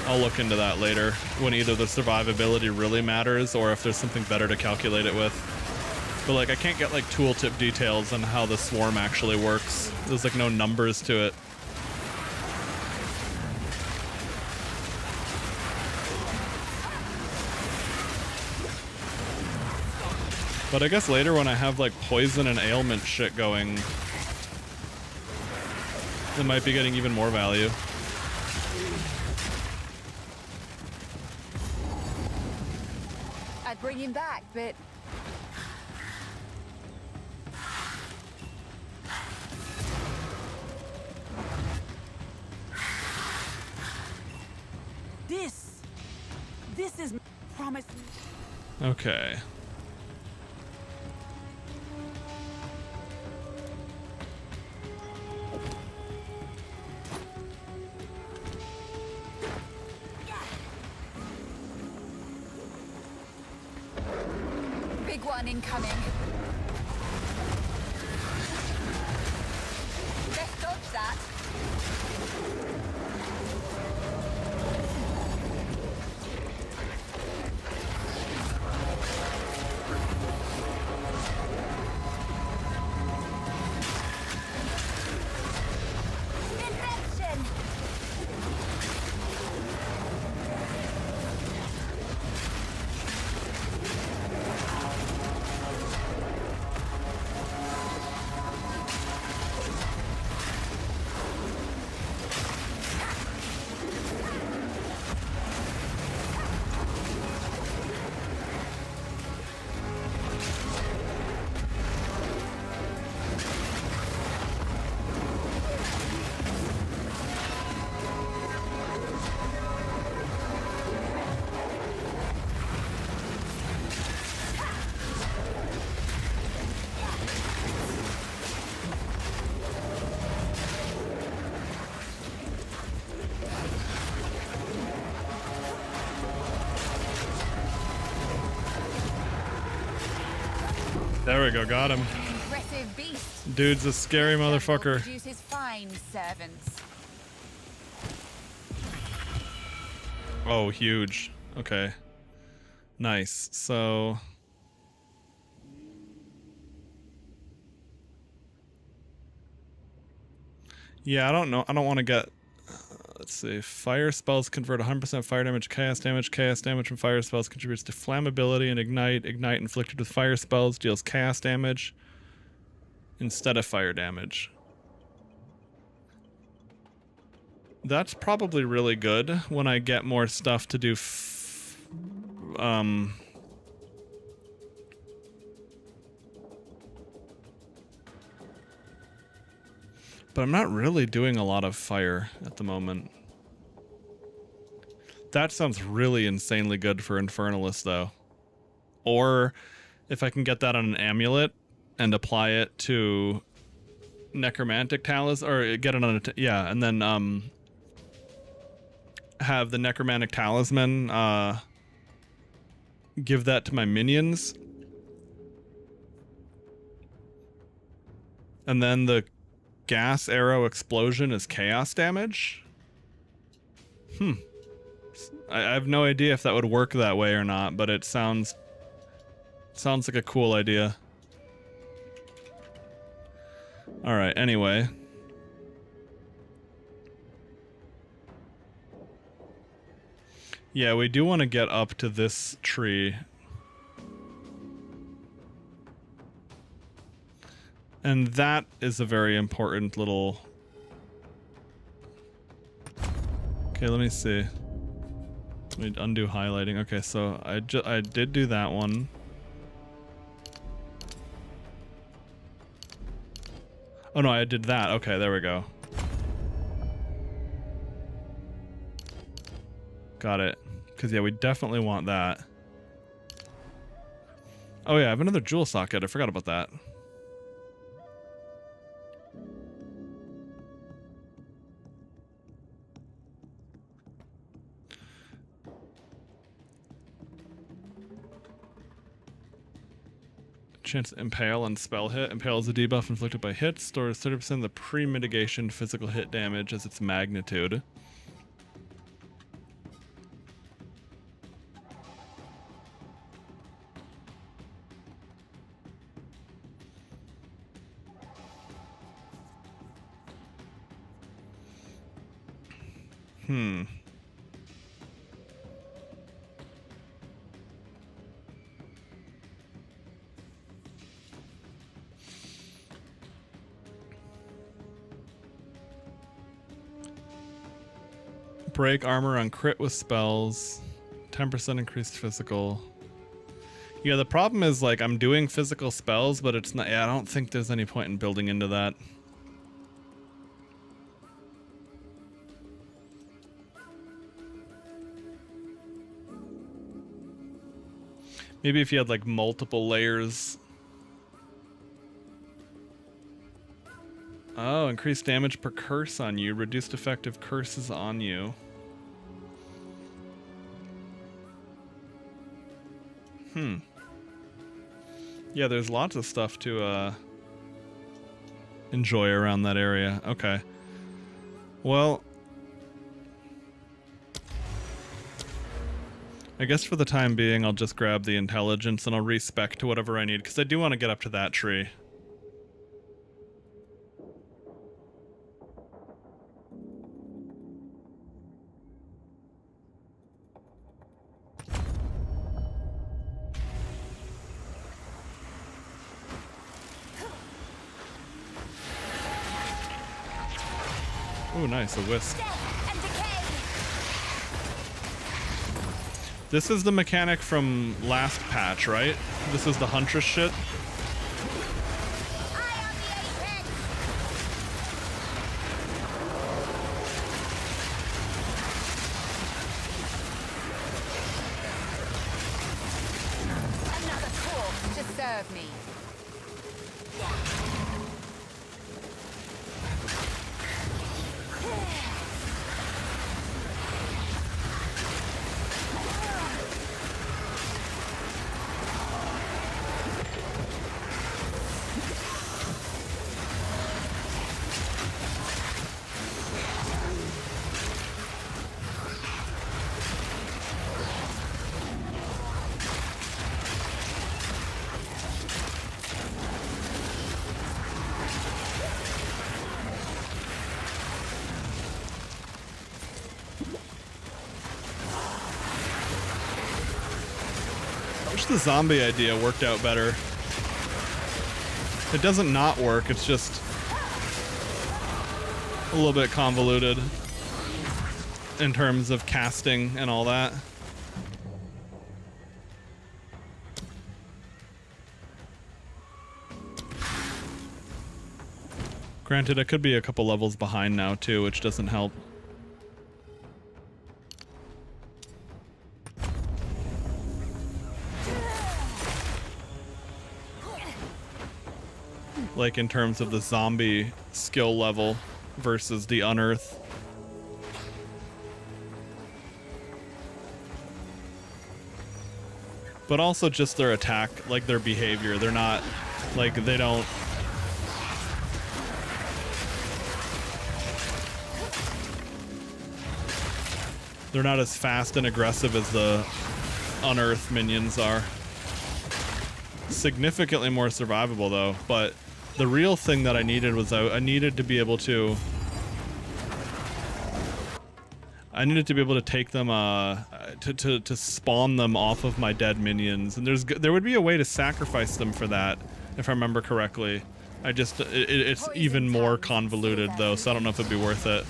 I'll look into that later, when either the survivability really matters or if there's something better to calculate it with. But like, I can't get like tooltip details on how the swarm actually works. There's like no numbers to it. But I guess later when I have like poison and ailment shit going, it might be getting even more value. I'd bring him back, but... This is promise. Okay. Big one incoming. Let's dodge that. go, got him. Impressive beast. Dude's a scary Jungle motherfucker. produces fine servants. Oh, huge. Okay. Nice. So... yeah, I don't know. I don't want to get... let's see. Fire spells convert 100% fire damage, chaos damage. Chaos damage from fire spells contributes to flammability and ignite. Ignite inflicted with fire spells deals chaos damage instead of fire damage. That's probably really good when I get more stuff to do. But I'm not really doing a lot of fire at the moment. That sounds really insanely good for Infernalist, though. Or if I can get that on an amulet and apply it to Necromantic Talisman, or get it on a... yeah, and then have the Necromantic Talisman give that to my minions. And then the gas arrow explosion is chaos damage? I have no idea if that would work that way or not, but it sounds like a cool idea. Alright, anyway. Yeah, we do want to get up to this tree. And that is a very important little... okay, let me see. Let me undo highlighting. Okay, so I did do that one. Oh no, I did that. Okay, there we go. Got it. Because yeah, we definitely want that. Oh yeah, I have another jewel socket. I forgot about that. Chance to impale and spell hit. Impale is a debuff inflicted by hits. Stores 30% of the pre-mitigation physical hit damage as its magnitude. Break armor on crit with spells. 10% increased physical. Yeah, the problem is, like, I'm doing physical spells, but it's not... yeah, I don't think there's any point in building into that. Maybe if you had, like, multiple layers. Oh, increased damage per curse on you. Reduced effective curses on you. Yeah, there's lots of stuff to enjoy around that area. Okay. Well, I guess for the time being, I'll just grab the intelligence and I'll respec to whatever I need, because I do want to get up to that tree. Ooh, nice, a wisp. This is the mechanic from last patch, right? This is the Huntress shit? Another corpse to serve me. wish the zombie idea worked out better. It doesn't not work, it's just a little bit convoluted in terms of casting and all that. Granted, I could be a couple levels behind now too, which doesn't help. Like in terms of the zombie skill level versus the unearth. But also just their attack, like their behavior. They're not, like, they don't... They're not as fast and aggressive as the unearthed minions are. Significantly more survivable though, but the real thing that I needed was I needed to be able to... I needed to be able to take them, to spawn them off of my dead minions, and there would be a way to sacrifice them for that, if I remember correctly. It's even more convoluted though, so I don't know if it'd be worth it.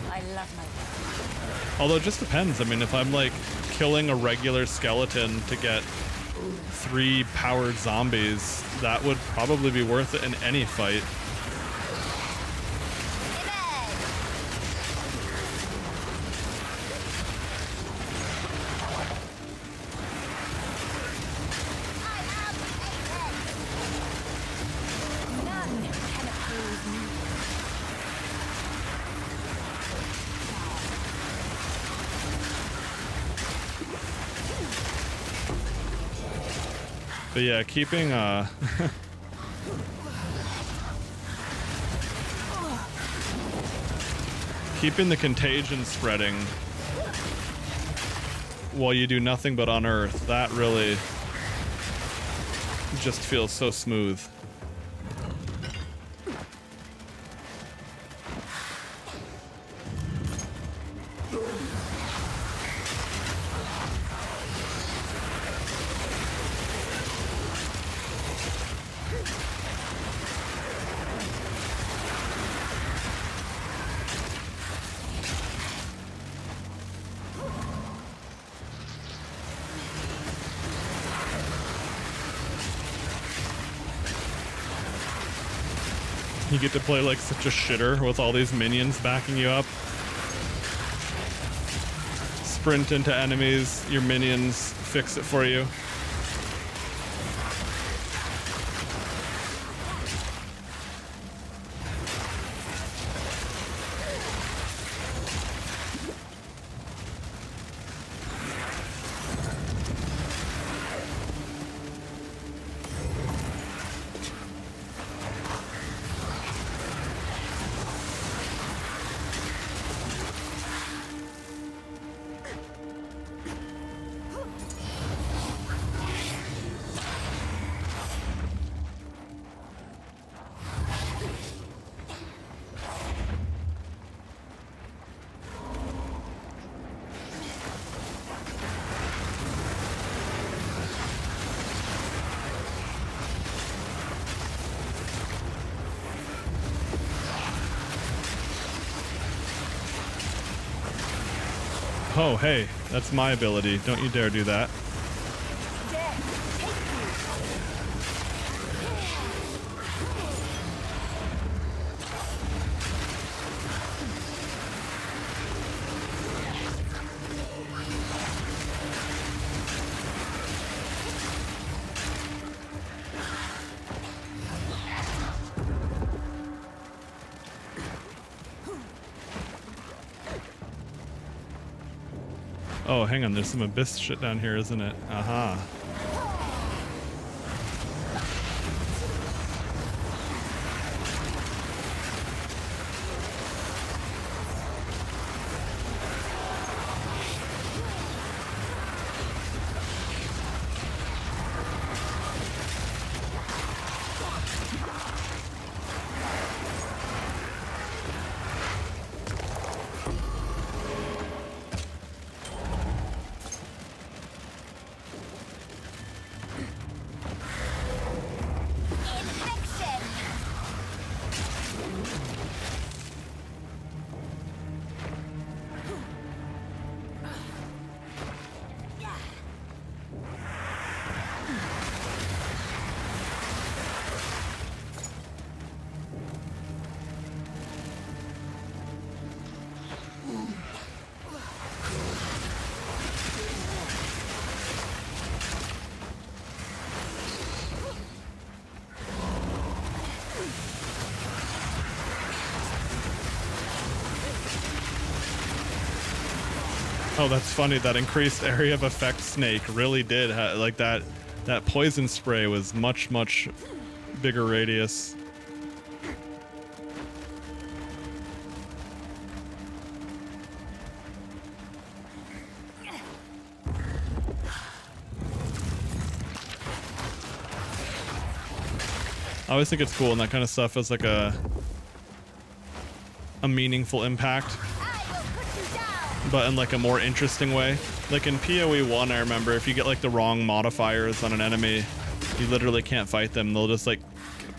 I love my Although it just depends. I mean, if I'm like killing a regular skeleton to get 3 powered zombies, that would probably be worth it in any fight. But yeah, keeping keeping the contagion spreading while you do nothing but unearth, that really just feels so smooth. You get to play like such a shitter with all these minions backing you up. Sprint into enemies, your minions fix it for you. Oh, hey, that's my ability. Don't you dare do that. Oh, hang on, there's some abyss shit down here, isn't it? Aha. Oh, that's funny. That increased area of effect snake really did like that. That poison spray was much bigger radius. I always think it's cool when that kind of stuff is like a meaningful impact, but in like a more interesting way. Like in PoE 1, I remember if you get like the wrong modifiers on an enemy, you literally can't fight them. They'll just like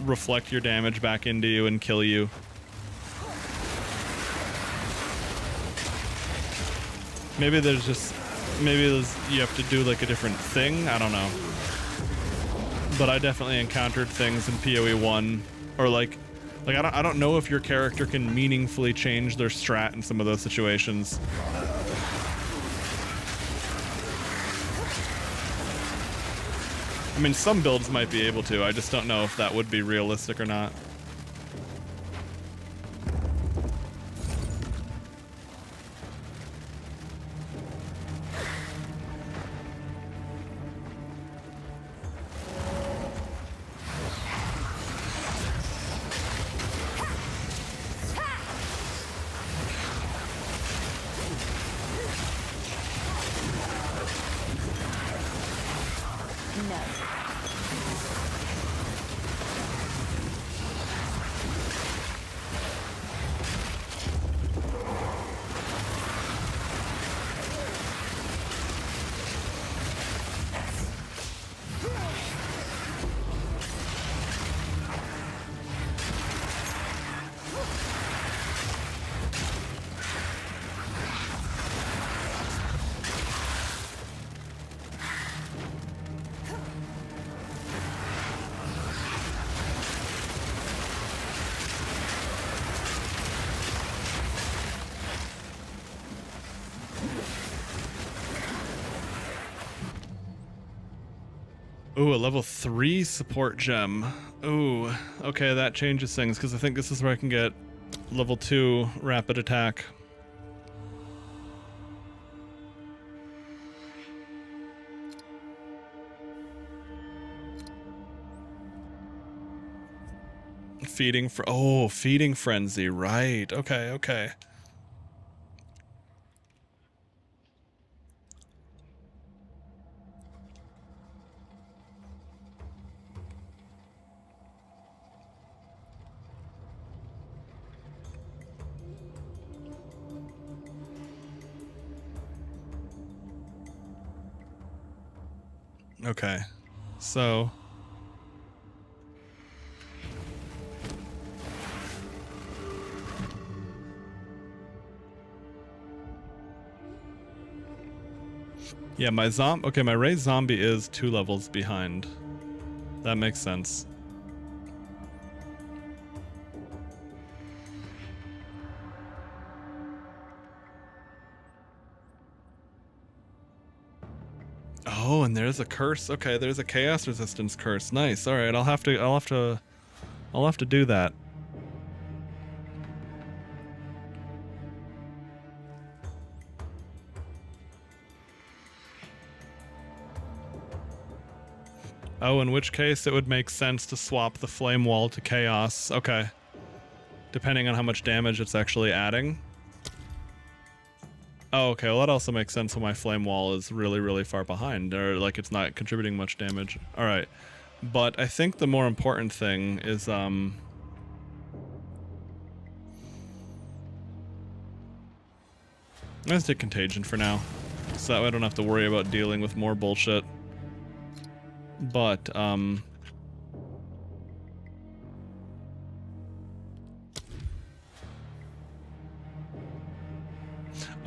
reflect your damage back into you and kill you. Maybe there's you have to do like a different thing. I don't know. But I definitely encountered things in PoE 1, or like I don't know if your character can meaningfully change their strat in some of those situations. I mean, some builds might be able to. I just don't know if that would be realistic or not. Ooh, a level 3 support gem. Ooh, okay, that changes things, because I think this is where I can get level 2 rapid attack. Feeding frenzy, right. Okay. Okay, so yeah, my raised zombie is 2 levels behind. That makes sense. Oh, and there's a curse. Okay, there's a chaos resistance curse. Nice. All right, I'll have to do that. Oh, in which case it would make sense to swap the flame wall to chaos. Okay. Depending on how much damage it's actually adding. Oh, okay, well that also makes sense when my flame wall is really far behind, or like it's not contributing much damage. Alright. But I think the more important thing is, let's take Contagion for now. So that way I don't have to worry about dealing with more bullshit. But, oh,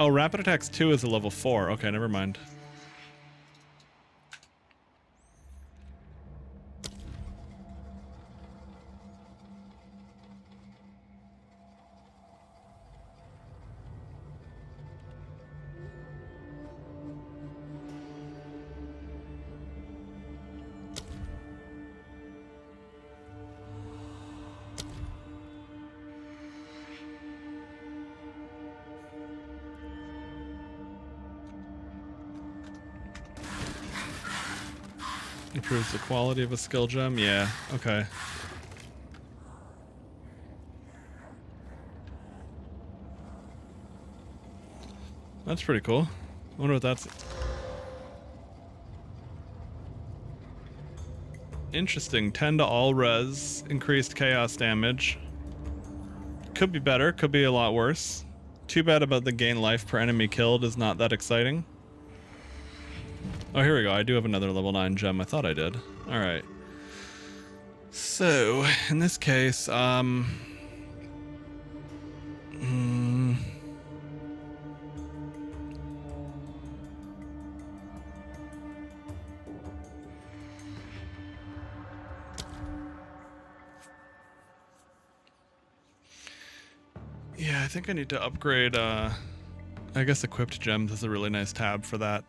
Rapid Attacks 2 is a level 4. Okay, never mind. Improves the quality of a skill gem. Yeah, okay. That's pretty cool. I wonder what that's... Interesting. 10 to all res. Increased chaos damage. Could be better. Could be a lot worse. Too bad about the gain life per enemy killed is not that exciting. Oh, here we go. I do have another level 9 gem. I thought I did. Alright. So, in this case, yeah, I think I need to upgrade, I guess equipped gems is a really nice tab for that.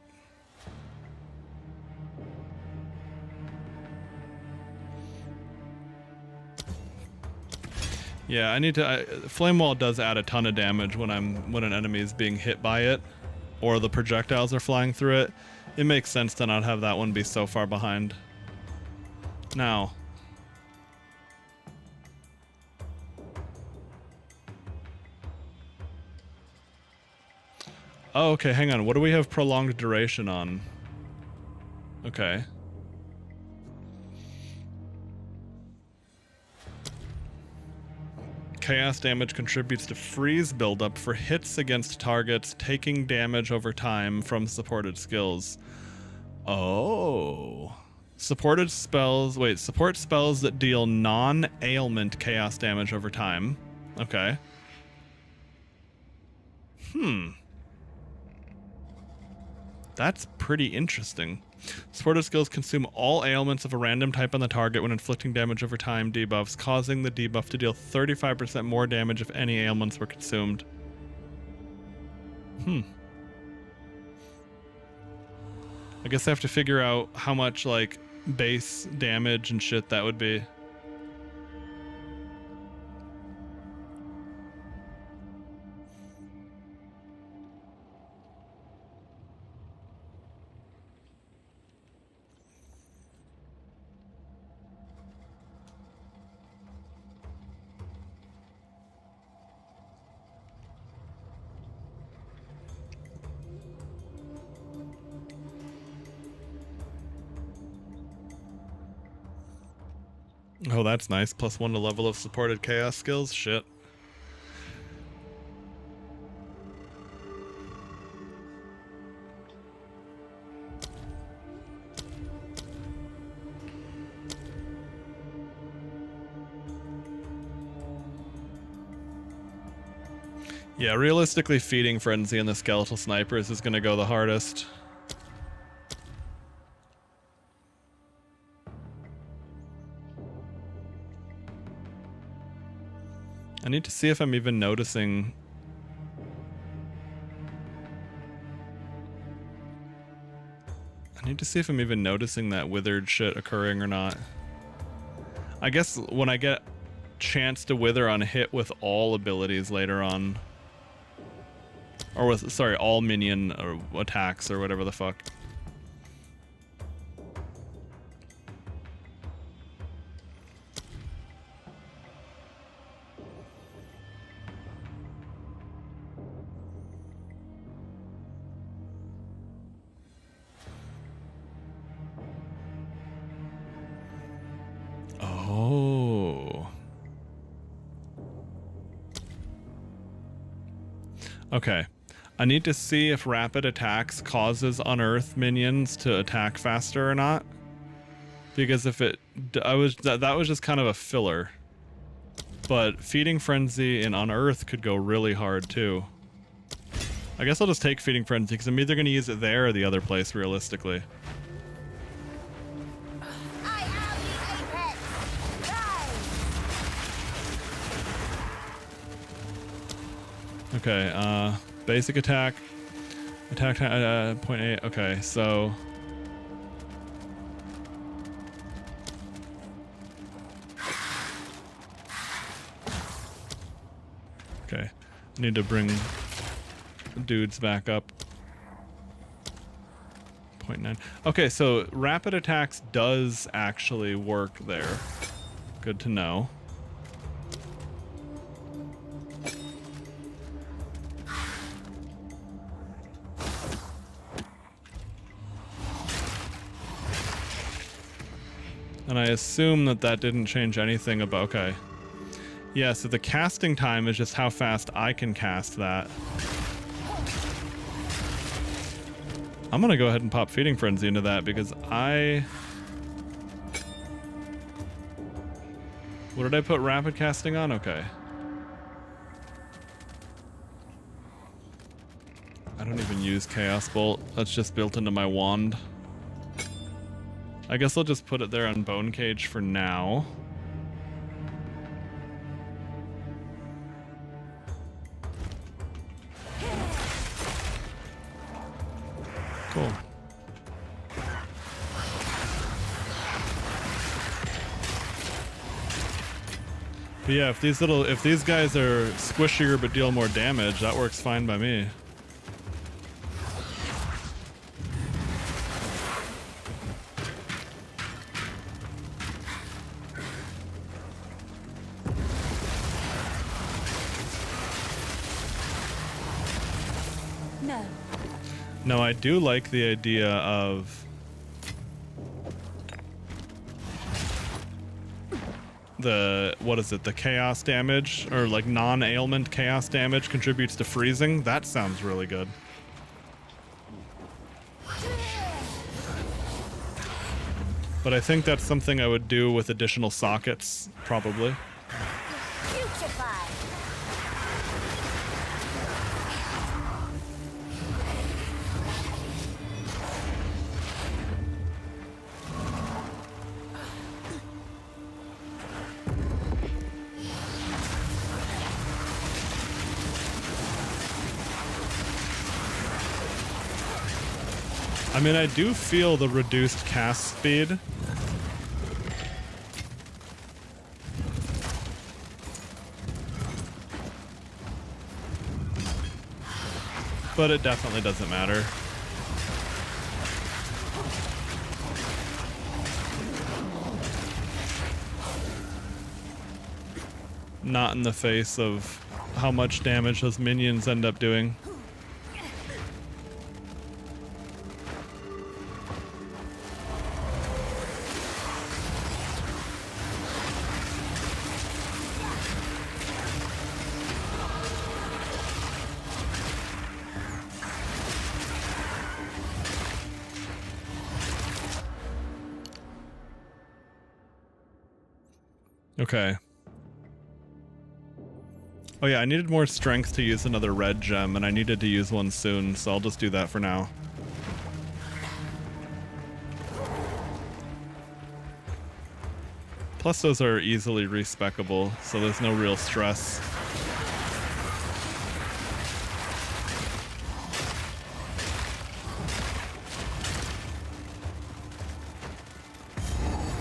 Yeah, I need to. Flame Wall does add a ton of damage when an enemy is being hit by it, or the projectiles are flying through it. It makes sense to not have that one be so far behind. Now. Oh, okay, hang on. What do we have prolonged duration on? Okay. Chaos damage contributes to freeze buildup for hits against targets taking damage over time from supported skills. Oh. Supported spells... Wait, support spells that deal non-ailment chaos damage over time. Okay. That's pretty interesting. Supported skills consume all ailments of a random type on the target when inflicting damage over time debuffs, causing the debuff to deal 35% more damage if any ailments were consumed. I guess I have to figure out how much, like, base damage and shit that would be. Oh, that's nice. +1 to level of supported chaos skills. Shit. Yeah, realistically, feeding Frenzy and the Skeletal Snipers is going to go the hardest. I need to see if I'm even noticing. I need to see if I'm even noticing that withered shit occurring or not. I guess when I get chance to wither on hit with all abilities later on. Or with, sorry, all minion or attacks or whatever the fuck. Oh. Okay. I need to see if rapid attacks causes unearth minions to attack faster or not. Because if it... that was just kind of a filler. But Feeding Frenzy and Unearth could go really hard too. I guess I'll just take Feeding Frenzy because I'm either going to use it there or the other place realistically. Okay, basic attack. Attack 0.8. Okay, so... Okay, need to bring dudes back up. 0.9 49. Okay, so rapid attacks does actually work there. Good to know. And I assume that that didn't change anything about... Okay. Yeah, so the casting time is just how fast I can cast that. I'm gonna go ahead and pop Feeding Frenzy into that because I... What did I put rapid casting on? Okay. I don't even use Chaos Bolt. That's just built into my wand. I guess I'll just put it there on Bone Cage for now. Cool. But yeah, if these guys are squishier but deal more damage, that works fine by me. No. No, I do like the idea of the, what is it, the chaos damage, or like non-ailment chaos damage contributes to freezing. That sounds really good. But I think that's something I would do with additional sockets, probably. I mean, I do feel the reduced cast speed. But it definitely doesn't matter. Not in the face of how much damage those minions end up doing. Okay. Oh yeah, I needed more strength to use another red gem, and I needed to use one soon, so I'll just do that for now. Plus those are easily respecable, so there's no real stress.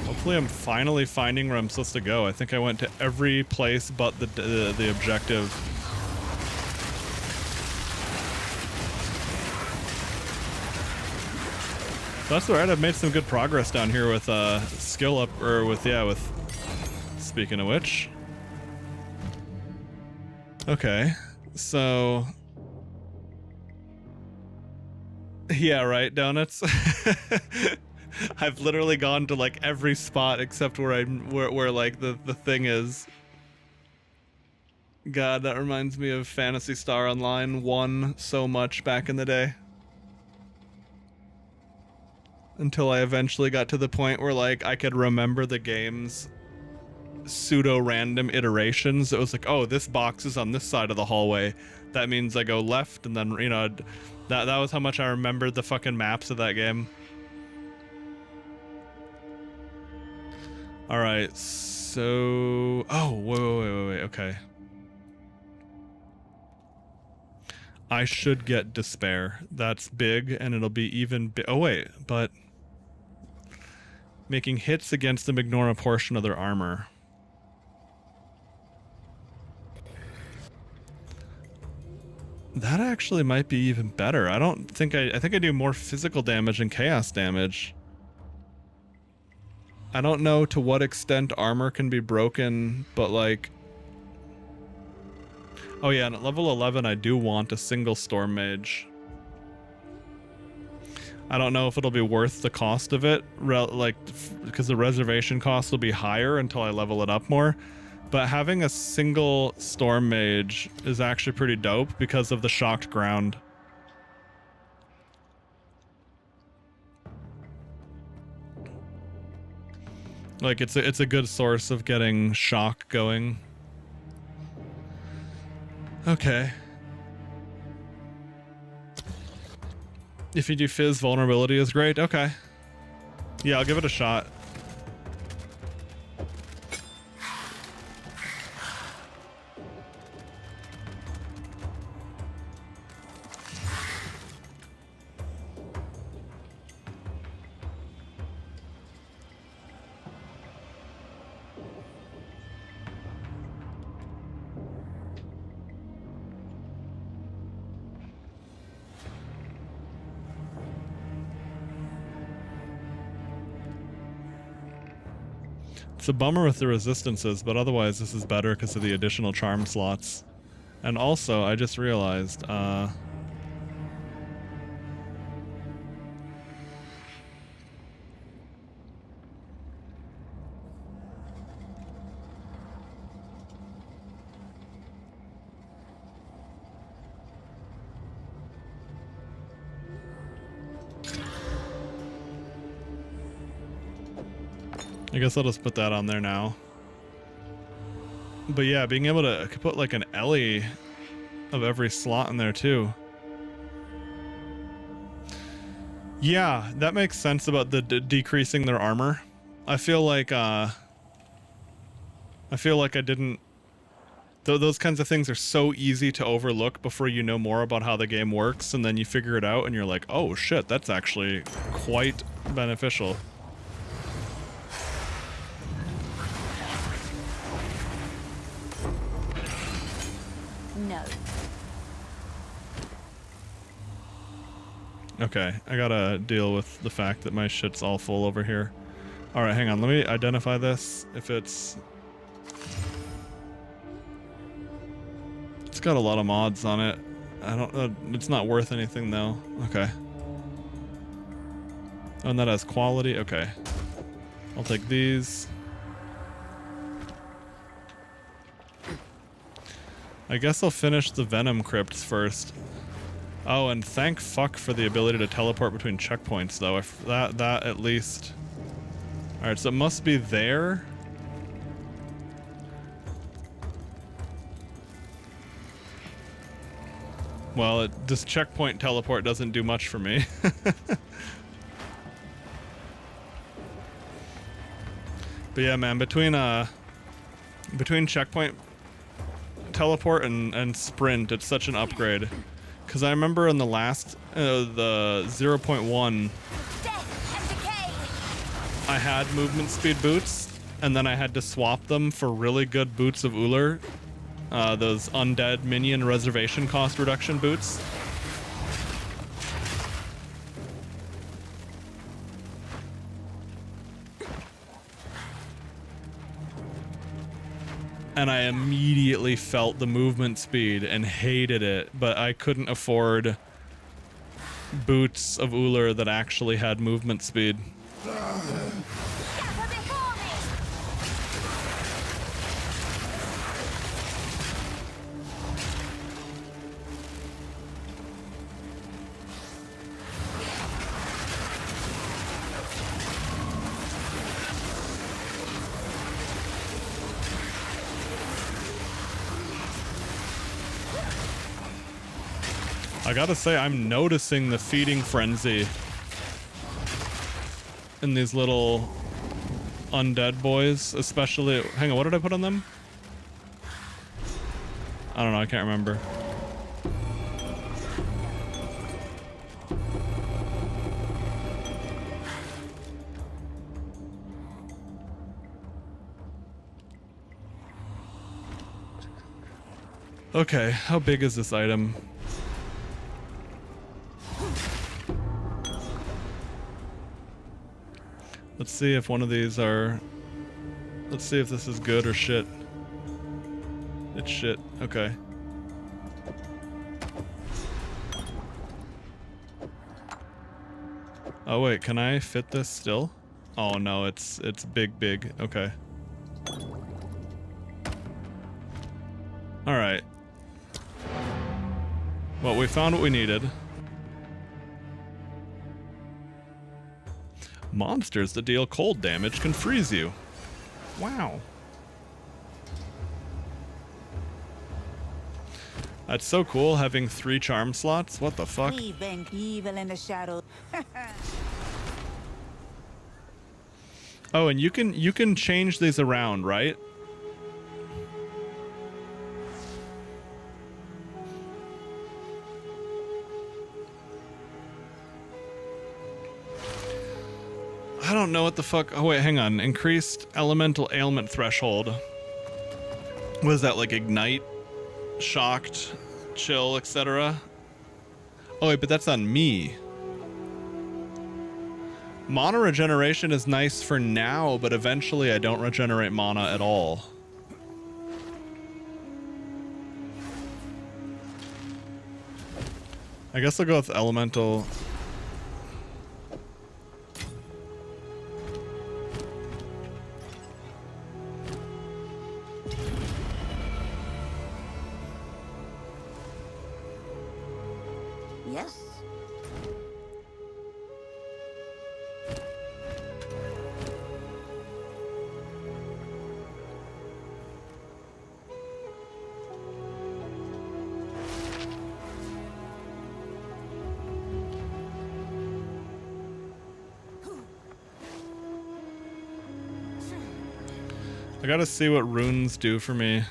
Hopefully I'm finally finding where I'm supposed to go. I think I went to every place but the objective. So that's alright, I've made some good progress down here with skill up, or with, yeah, with, speaking of which. Okay, so... Yeah, right, donuts? I've literally gone to like every spot except where where like the thing is. God, that reminds me of Phantasy Star Online 1 so much back in the day. Until I eventually got to the point where like I could remember the game's pseudo-random iterations. It was like, oh, this box is on this side of the hallway. That means I go left, and then, you know, that was how much I remembered the fucking maps of that game. Alright, so... Oh, wait, okay. I should get Despair. That's big, and it'll be even oh wait, but... Making hits against them ignore a portion of their armor. That actually might be even better. I don't think I think I do more physical damage and chaos damage. I don't know to what extent armor can be broken, but like... Oh yeah, and at level 11 I do want a single Storm Mage. I don't know if it'll be worth the cost of it, because the reservation cost will be higher until I level it up more. But having a single Storm Mage is actually pretty dope because of the shocked ground. Like it's a good source of getting shock going. Okay. If you do Fizz, vulnerability is great. Okay. Yeah, I'll give it a shot. It's a bummer with the resistances, but otherwise this is better because of the additional charm slots. And also, I just realized, I guess I'll just put that on there now. But yeah, being able to put like an Ellie of every slot in there too. Yeah, that makes sense about the decreasing their armor. I feel like I didn't... Those kinds of things are so easy to overlook before you know more about how the game works, and then you figure it out and you're like, oh shit, that's actually quite beneficial. No. Okay, I gotta deal with the fact that my shit's all full over here. Alright, hang on, let me identify this. If it's got a lot of mods on it. I don't it's not worth anything though. Okay. Oh, and that has quality. Okay. I'll take these. I guess I'll finish the Venom Crypts first. Oh, and thank fuck for the ability to teleport between checkpoints, though. If that at least... Alright, so it must be there. Well, this checkpoint teleport doesn't do much for me. But yeah, man, between checkpoint teleport and sprint, it's such an upgrade. Because I remember in the last, the 0.1, I had movement speed boots, and then I had to swap them for really good boots of Uller. Those undead minion reservation cost reduction boots. And I immediately felt the movement speed and hated it, but I couldn't afford boots of Uller that actually had movement speed. I gotta say, I'm noticing the feeding frenzy in these little undead boys, especially... Hang on, what did I put on them? I don't know, I can't remember. Okay, how big is this item? Let's see if one of these are... Let's see if this is good or shit. It's shit. Okay. Oh wait, can I fit this still? Oh no, it's big. Okay. Alright. Well, we found what we needed. Monsters that deal cold damage can freeze you. Wow. That's so cool having 3 charm slots. What the fuck? We've been evil in the shadow. Oh, and you can change these around, right? I don't know what the fuck. Oh wait, hang on. Increased elemental ailment threshold. What is that, like ignite, shocked, chill, etc.? Oh wait, but that's on me. Mana regeneration is nice for now, but eventually I don't regenerate mana at all. I guess I'll go with elemental. Yes. I gotta see what runes do for me.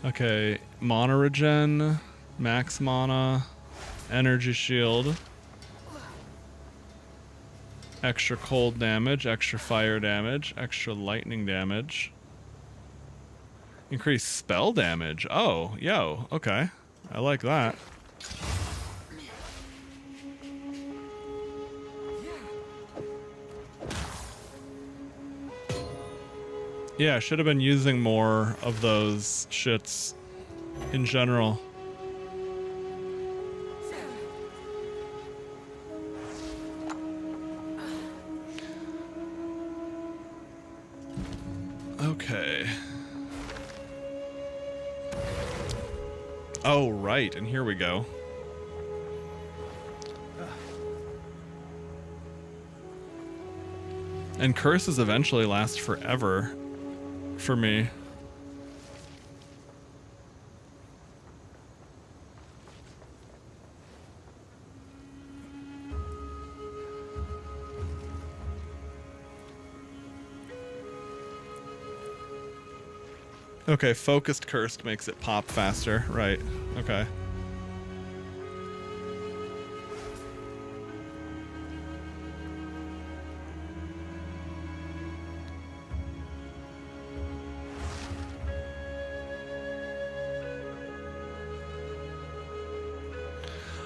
Okay, mana regen, max mana, energy shield, extra cold damage, extra fire damage, extra lightning damage, increase spell damage. Oh, yo, okay. I like that. Yeah, I should have been using more of those shits in general. Okay. Oh, right, and here we go. And curses eventually last forever. For me. Okay, focused cursed makes it pop faster. Right. Okay.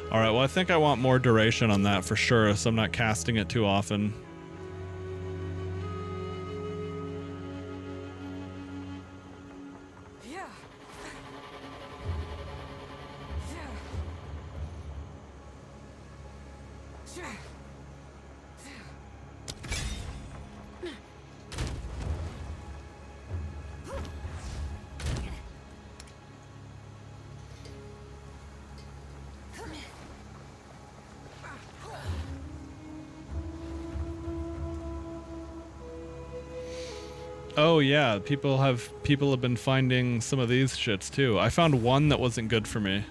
Alright, well I think I want more duration on that for sure, so I'm not casting it too often. Oh yeah, people have been finding some of these shits too. I found one that wasn't good for me.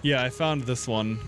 Yeah, I found this one.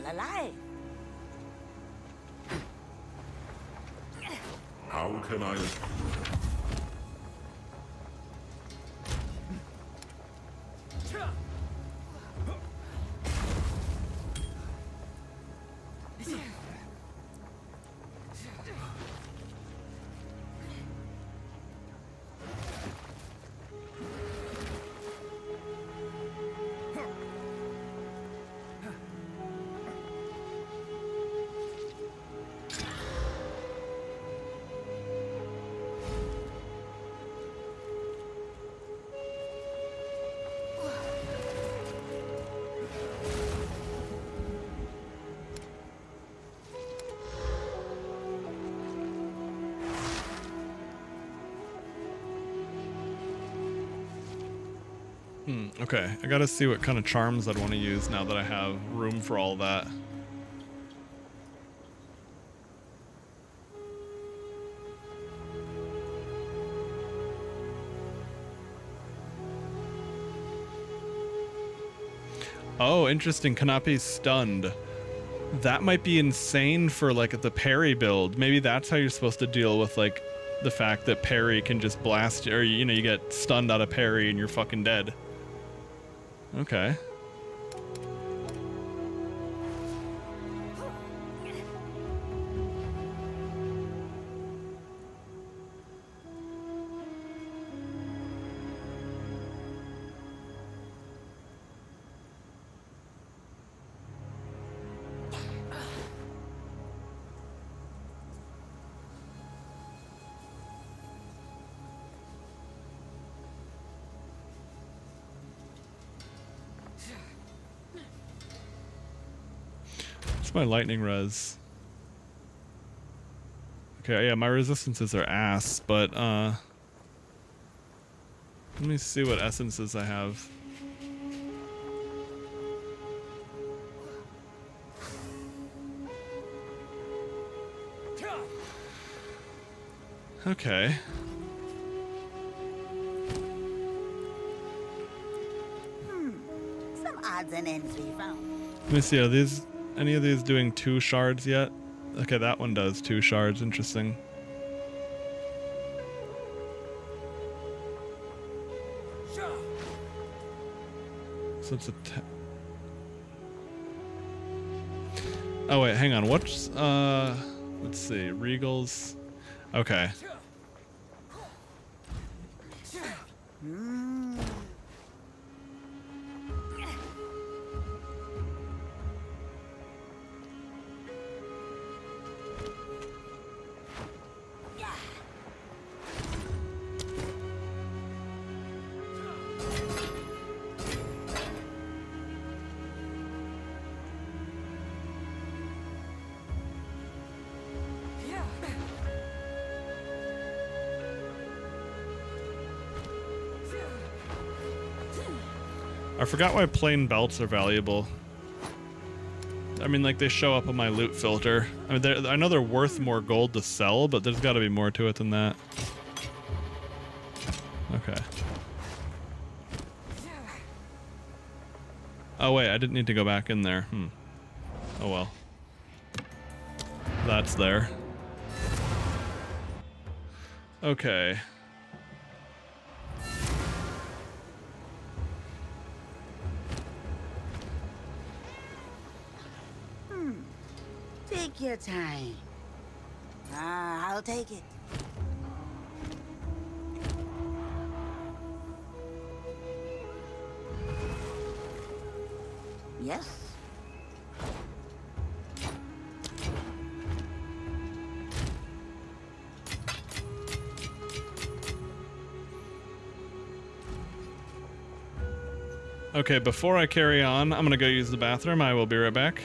still alive. How can I... Okay, I gotta see what kind of charms I'd want to use now that I have room for all that. Oh, interesting. Cannot be stunned. That might be insane for like the parry build. Maybe that's how you're supposed to deal with like the fact that parry can just blast you, or you know, you get stunned out of parry and you're fucking dead. Okay. My lightning res. Okay, yeah, my resistances are ass, but let me see what essences I have. Okay. Some odds and ends we found. Let me see, are these any of these doing 2 shards yet? Okay, that one does 2 shards. Interesting. So it's a... Oh, wait, hang on. What's... Let's see. Regals... Okay. I forgot why plain belts are valuable. I mean, like, they show up on my loot filter. I mean, I know they're worth more gold to sell, but there's got to be more to it than that. Okay. Oh, wait, I didn't need to go back in there. Oh, well. That's there. Okay. Take your time. I'll take it. Yes. Okay, before I carry on, I'm gonna go use the bathroom. I will be right back.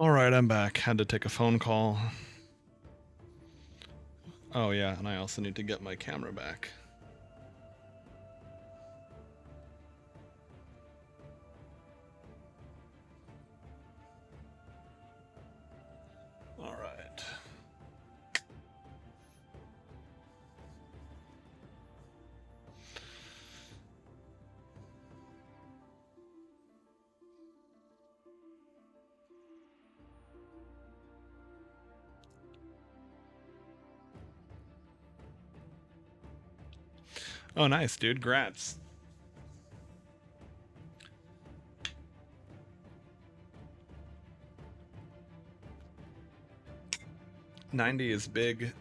Alright, I'm back. Had to take a phone call. Oh yeah, and I also need to get my camera back. Alright. Oh, nice, dude. Grats. $90 is big.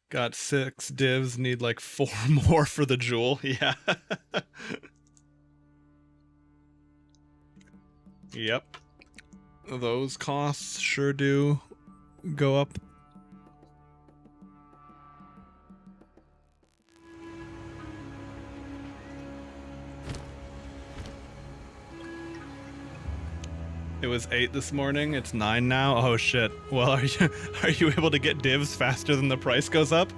Got 6 divs, need like 4 more for the jewel. Yeah. Yep. Those costs sure do go up. It was 8 this morning. It's 9 now. Oh shit. Well, are you able to get divs faster than the price goes up?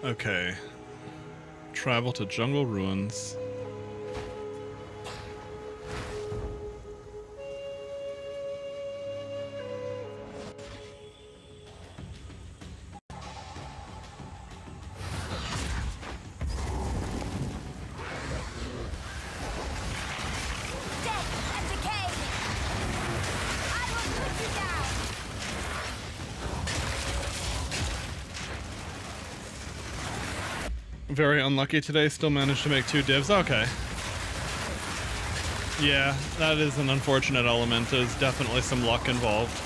Okay. Travel to jungle ruins. Death and decay! I will put you down! Very unlucky today. Still managed to make 2 divs. Okay. Yeah, that is an unfortunate element. There's definitely some luck involved.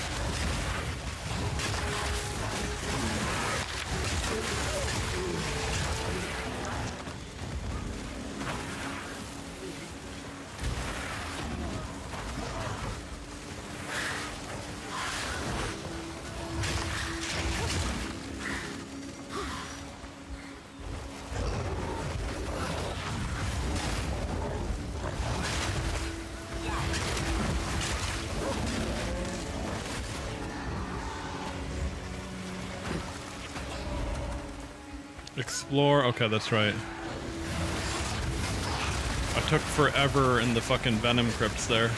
Explore. Okay, that's right. I took forever in the fucking Venom crypts there.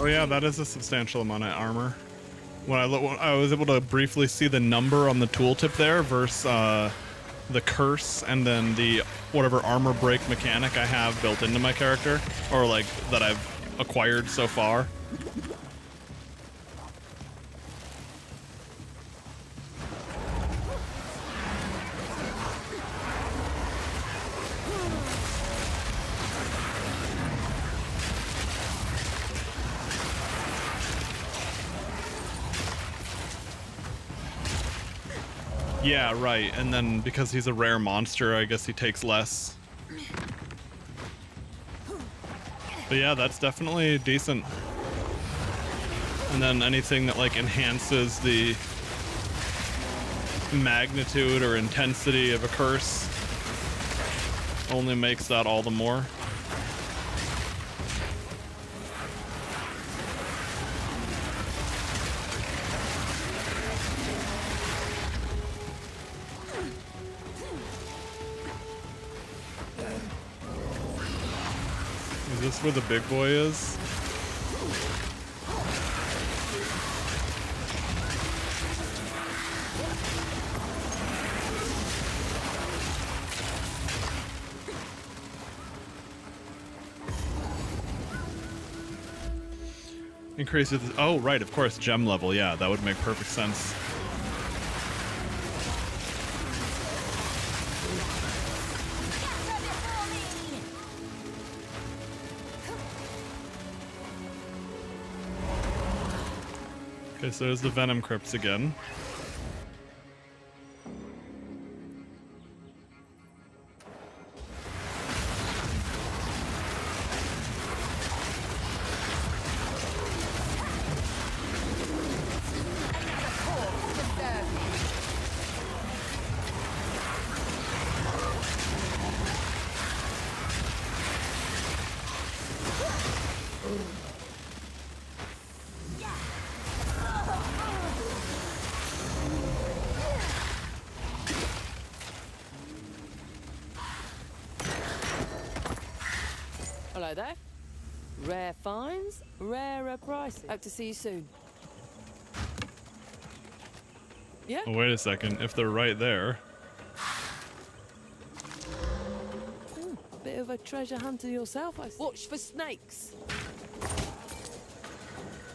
Oh yeah, that is a substantial amount of armor. When I was able to briefly see the number on the tooltip there versus the curse and then the whatever armor break mechanic I have built into my character, or like that I've acquired so far. Yeah, right. And then because he's a rare monster, I guess he takes less. But yeah, that's definitely decent. And then anything that like enhances the magnitude or intensity of a curse only makes that all the more. Is this where the big boy is? Increases. Oh, right, of course, gem level. Yeah, that would make perfect sense. Okay, so there's the Venom Crypts again. Hello there. Rare finds, rarer prices. Hope to see you soon. Yeah? Oh, wait a second. If they're right there. Bit of a treasure hunter yourself, I see. Watch for snakes.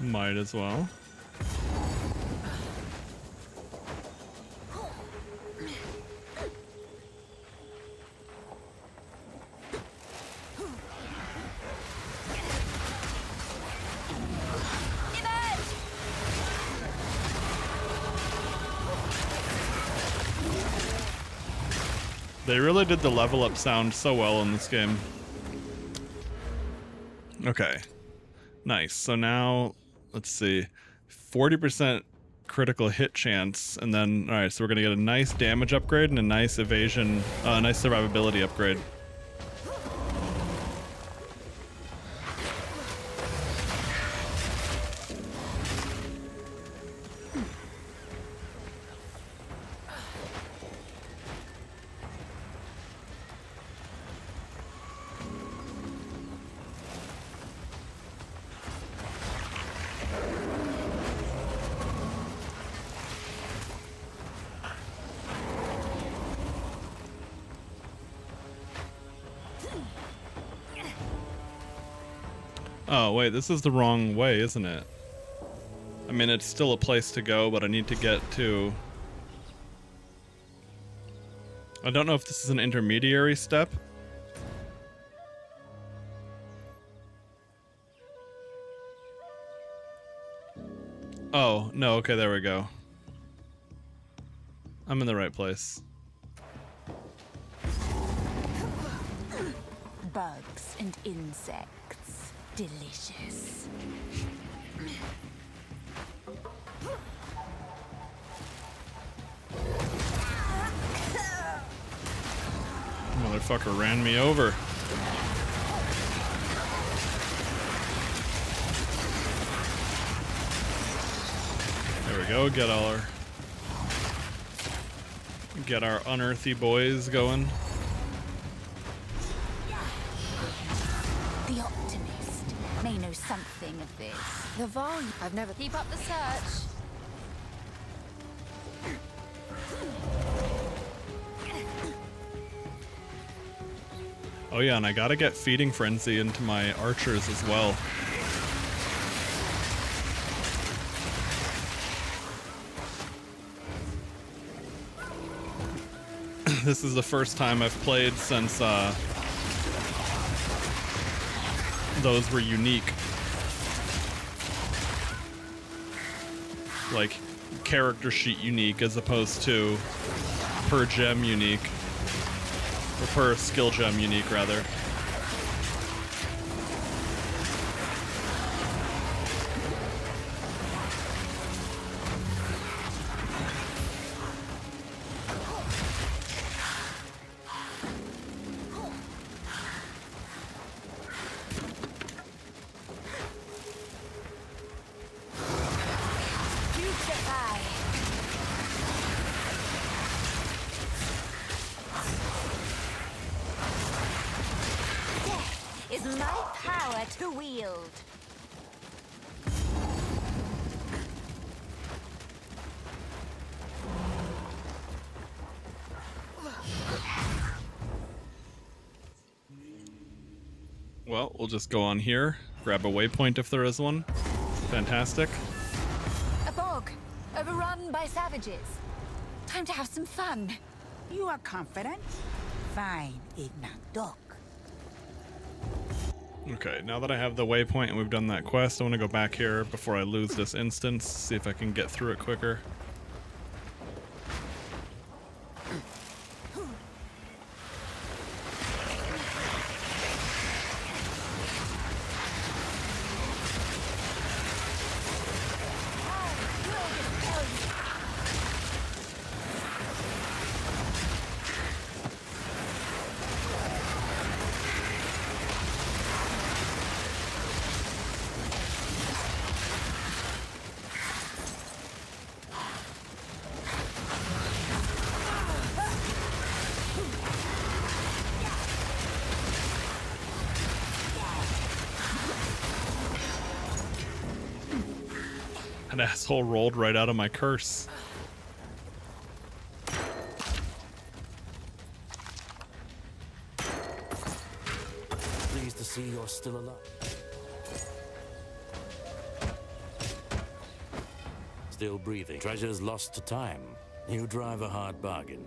Might as well. They really did the level up sound so well in this game. Okay. Nice. So now, let's see. 40% critical hit chance, and then, alright, so we're gonna get a nice damage upgrade and a nice evasion, nice survivability upgrade. Oh, wait, this is the wrong way, isn't it? I mean, it's still a place to go, but I need to get to... I don't know if this is an intermediary step. Oh, no, okay, there we go. I'm in the right place. Bugs and insects. Delicious. Motherfucker ran me over. There we go, get our unearthly boys going. The optimist may know something of this. The volume. I've never. Keep up the search. Oh yeah, and I gotta get Feeding Frenzy into my archers as well. This is the first time I've played since those were unique. Like, character sheet unique as opposed to per gem unique. Or per skill gem unique, rather. Is my power to wield. Well, we'll just go on here, grab a waypoint if there is one. Fantastic. A bog, overrun by savages. Time to have some fun. You are confident? Fine, Ignandok. Okay, now that I have the waypoint and we've done that quest, I want to go back here before I lose this instance, see if I can get through it quicker. An asshole rolled right out of my curse. Pleased to see you're still alive. Still breathing. Treasures lost to time. You drive a hard bargain.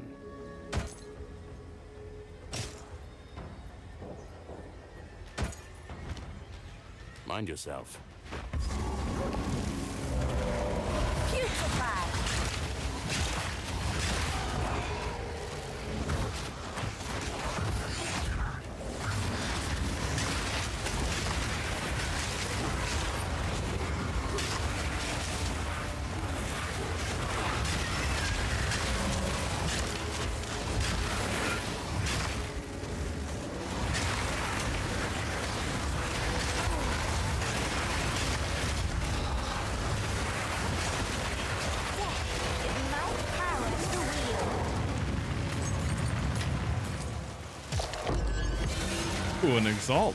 Mind yourself. Ooh, an exalt.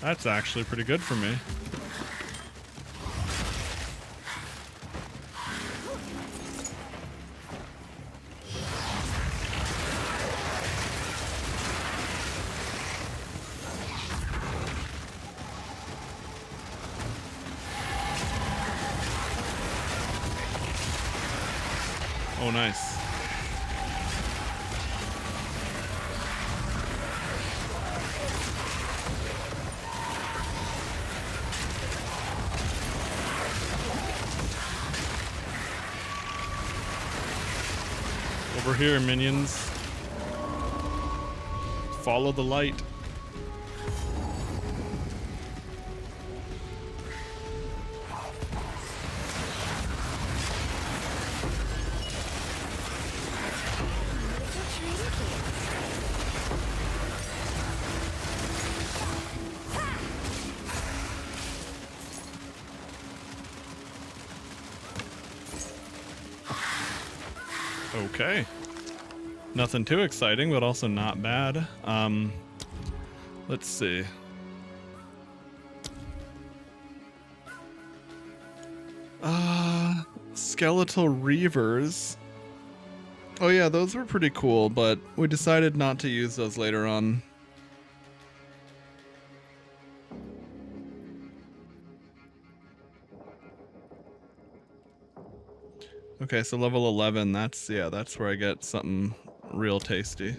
That's actually pretty good for me. Oh, nice. Over here, minions. Follow the light. Okay. Nothing too exciting, but also not bad. Let's see. Skeletal Reavers. Oh yeah, those were pretty cool, but we decided not to use those later on. Okay, so level 11, that's where I get something real tasty.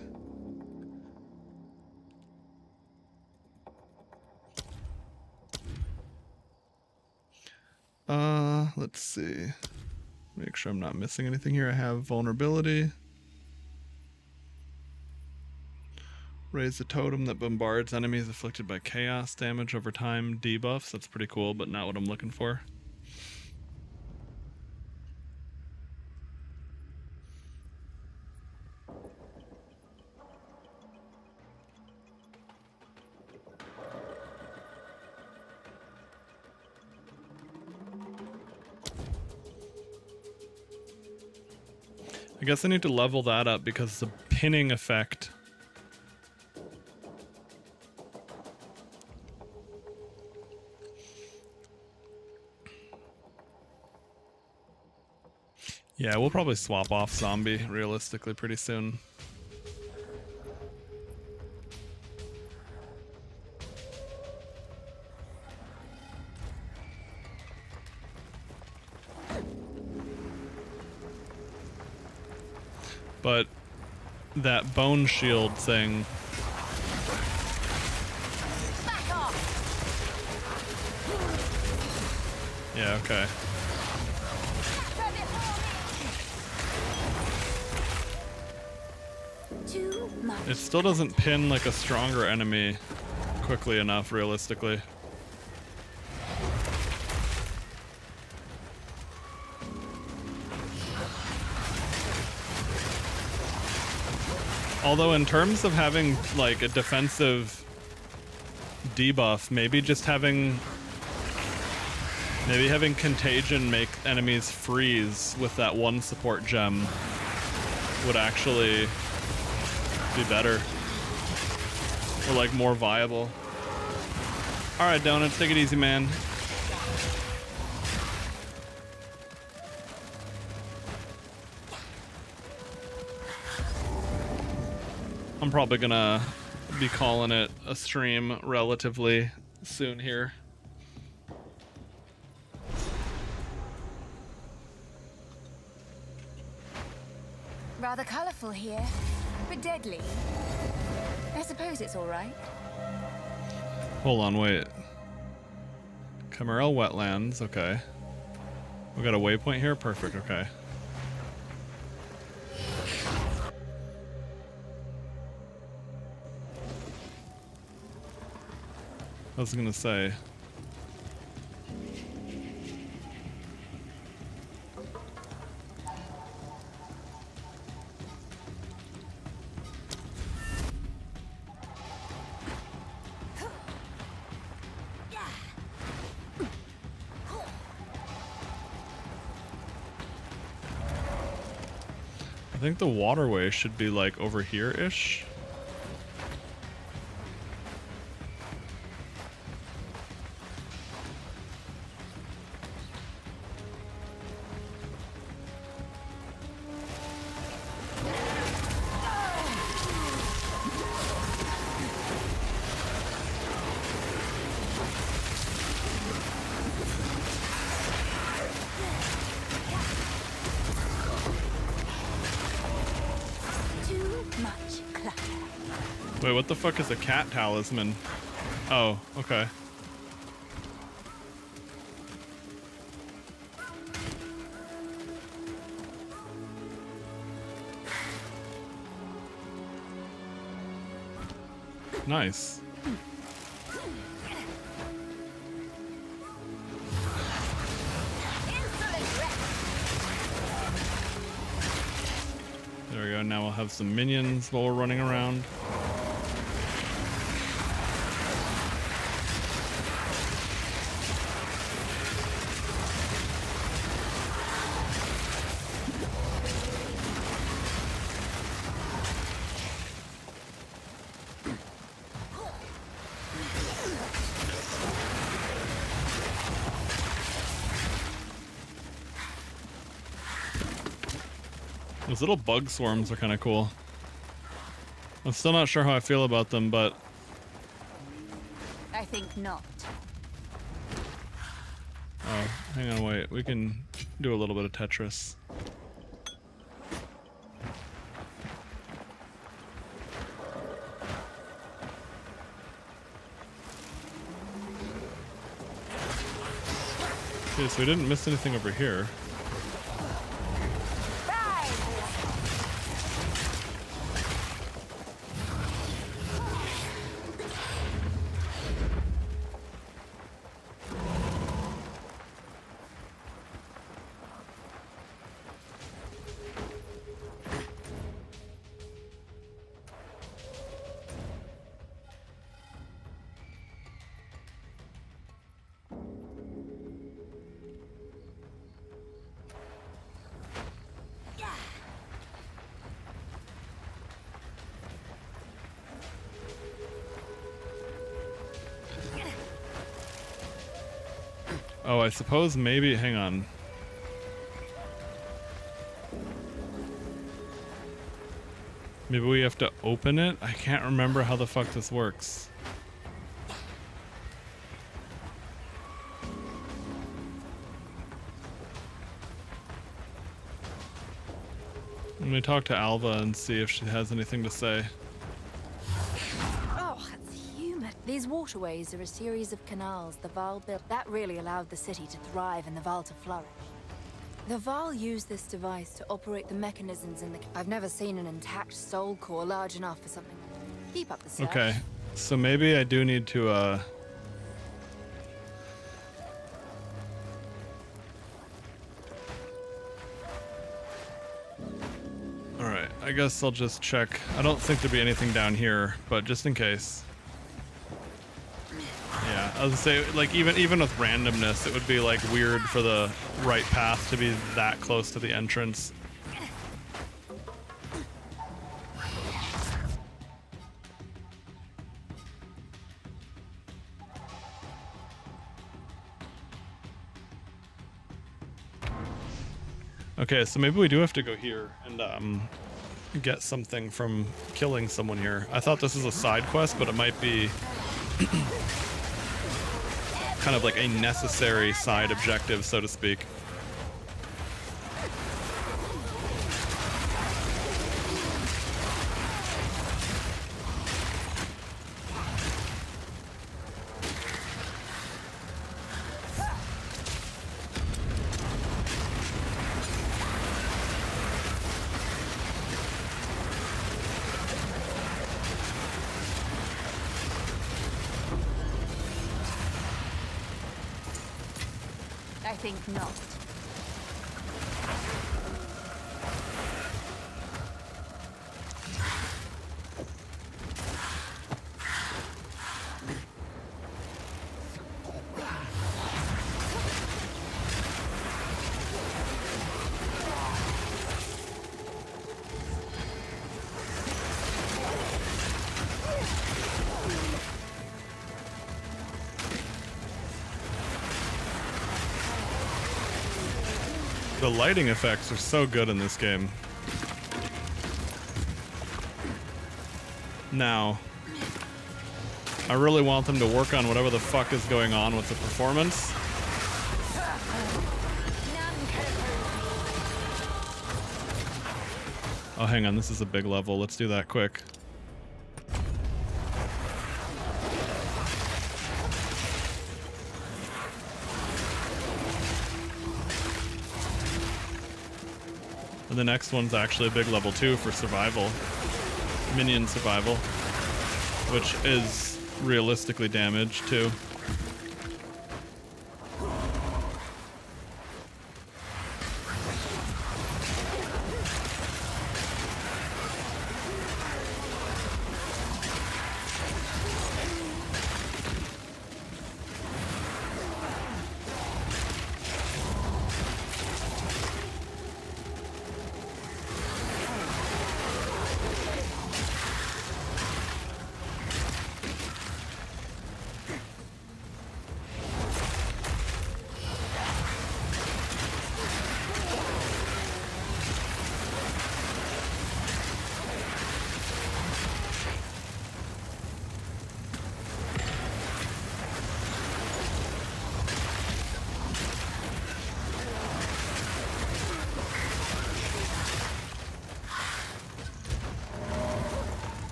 Let's see. Make sure I'm not missing anything here. I have vulnerability. Raise the totem that bombards enemies afflicted by chaos damage over time. Debuffs, that's pretty cool, but not what I'm looking for. I guess I need to level that up because the pinning effect. Yeah, we'll probably swap off zombie realistically pretty soon. But that bone shield thing. Back off. Yeah, okay. Too much. It still doesn't pin like a stronger enemy quickly enough, realistically. Although in terms of having like a defensive debuff, maybe having contagion make enemies freeze with that one support gem would actually be better. Or like more viable. Alright, Donuts, take it easy, man. I'm probably gonna be calling it a stream relatively soon here. Rather colourful here, but deadly. I suppose it's all right. Hold on, wait. Camarel Wetlands, okay. We got a waypoint here? Perfect, okay. I was gonna say. I think the waterway should be like over here-ish. Wait, what the fuck is a cat talisman? Oh, okay. Nice. There we go, now we'll have some minions while we're running around. Those little bug swarms are kind of cool. I'm still not sure how I feel about them, but I think not. oh, hang on, wait. We can do a little bit of Tetris. Okay, so we didn't miss anything over here. Oh, I suppose maybe, hang on. Maybe we have to open it? I can't remember how the fuck this works. Let me talk to Alva and see if she has anything to say. Oh, that's humid. These waterways are a series of canals the Val built. That really allowed the city to thrive and the Val to flourish. The Val used this device to operate the mechanisms in the... I've never seen an intact soul core large enough for something. Keep up the search. Okay, so maybe I do need to, Alright, I guess I'll just check. I don't think there'd be anything down here, but just in case. Yeah, I was gonna say, like, even with randomness, it would be, like, weird for the right path to be that close to the entrance. Okay, so maybe we do have to go here and get something from killing someone here. I thought this was a side quest, but it might be kind of like a necessary side objective, so to speak. I think not. The lighting effects are so good in this game. Now, I really want them to work on whatever the fuck is going on with the performance. Oh, hang on, this is a big level. Let's do that quick. And the next one's actually a big level 2 for survival. Minion survival. Which is realistically damaged too.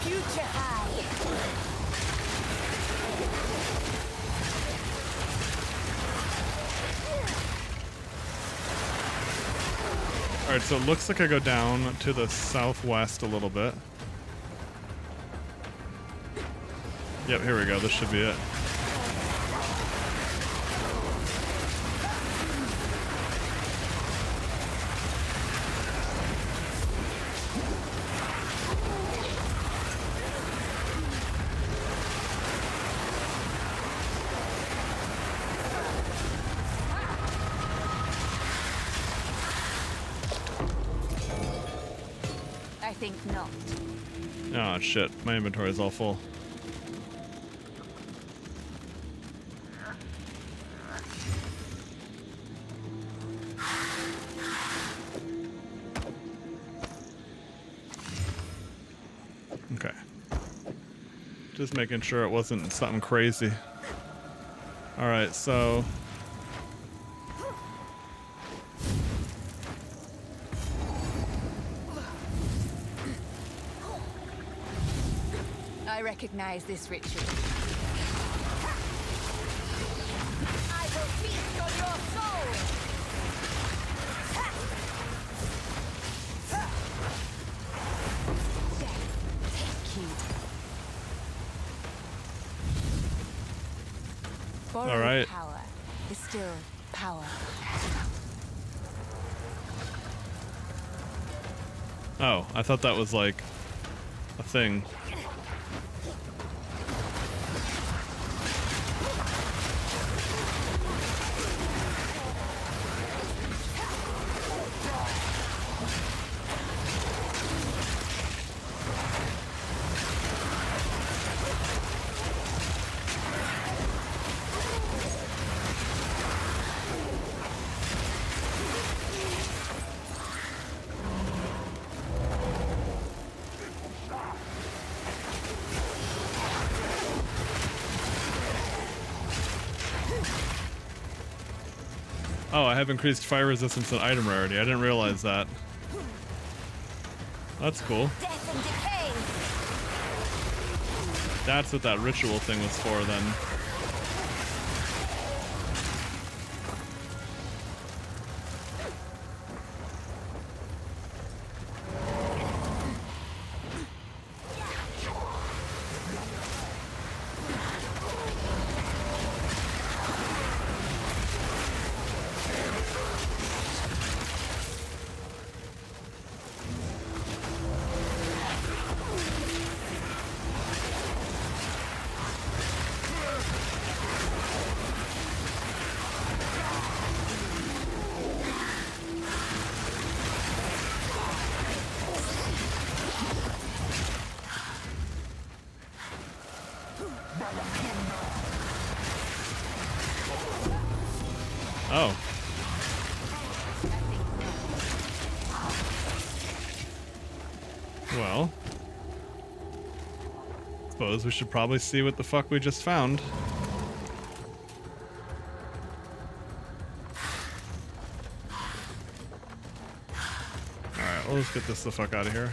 Future high. Alright, so it looks like I go down to the southwest a little bit. Yep, here we go. This should be it. I think not. Oh shit, my inventory is all full. Okay. Just making sure it wasn't something crazy. Alright, so... I recognize this ritual. I will feast on your soul! Death, take you. Borrowed All right. power is still power. Oh, I thought that was like a thing. Oh, I have increased fire resistance and item rarity. I didn't realize that. That's cool. Death and decay! That's what that ritual thing was for then. Oh. Well. Suppose we should probably see what the fuck we just found. Alright, well, let's get this the fuck out of here.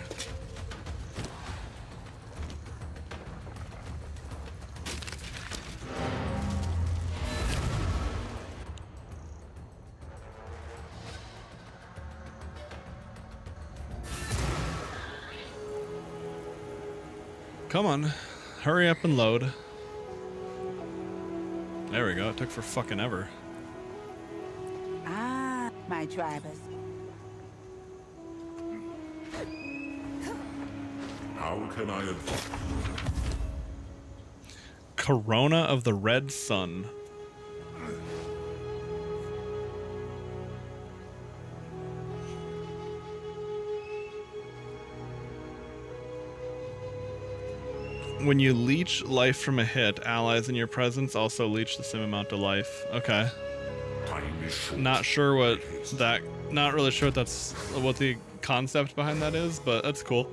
Come on, hurry up and load. There we go, it took for fucking ever. Ah, my drivers. How can I advise? Corona of the Red Sun. When you leech life from a hit, allies in your presence also leech the same amount of life. Okay. Time is short. Not sure what that, not really sure what the concept behind that is, but that's cool.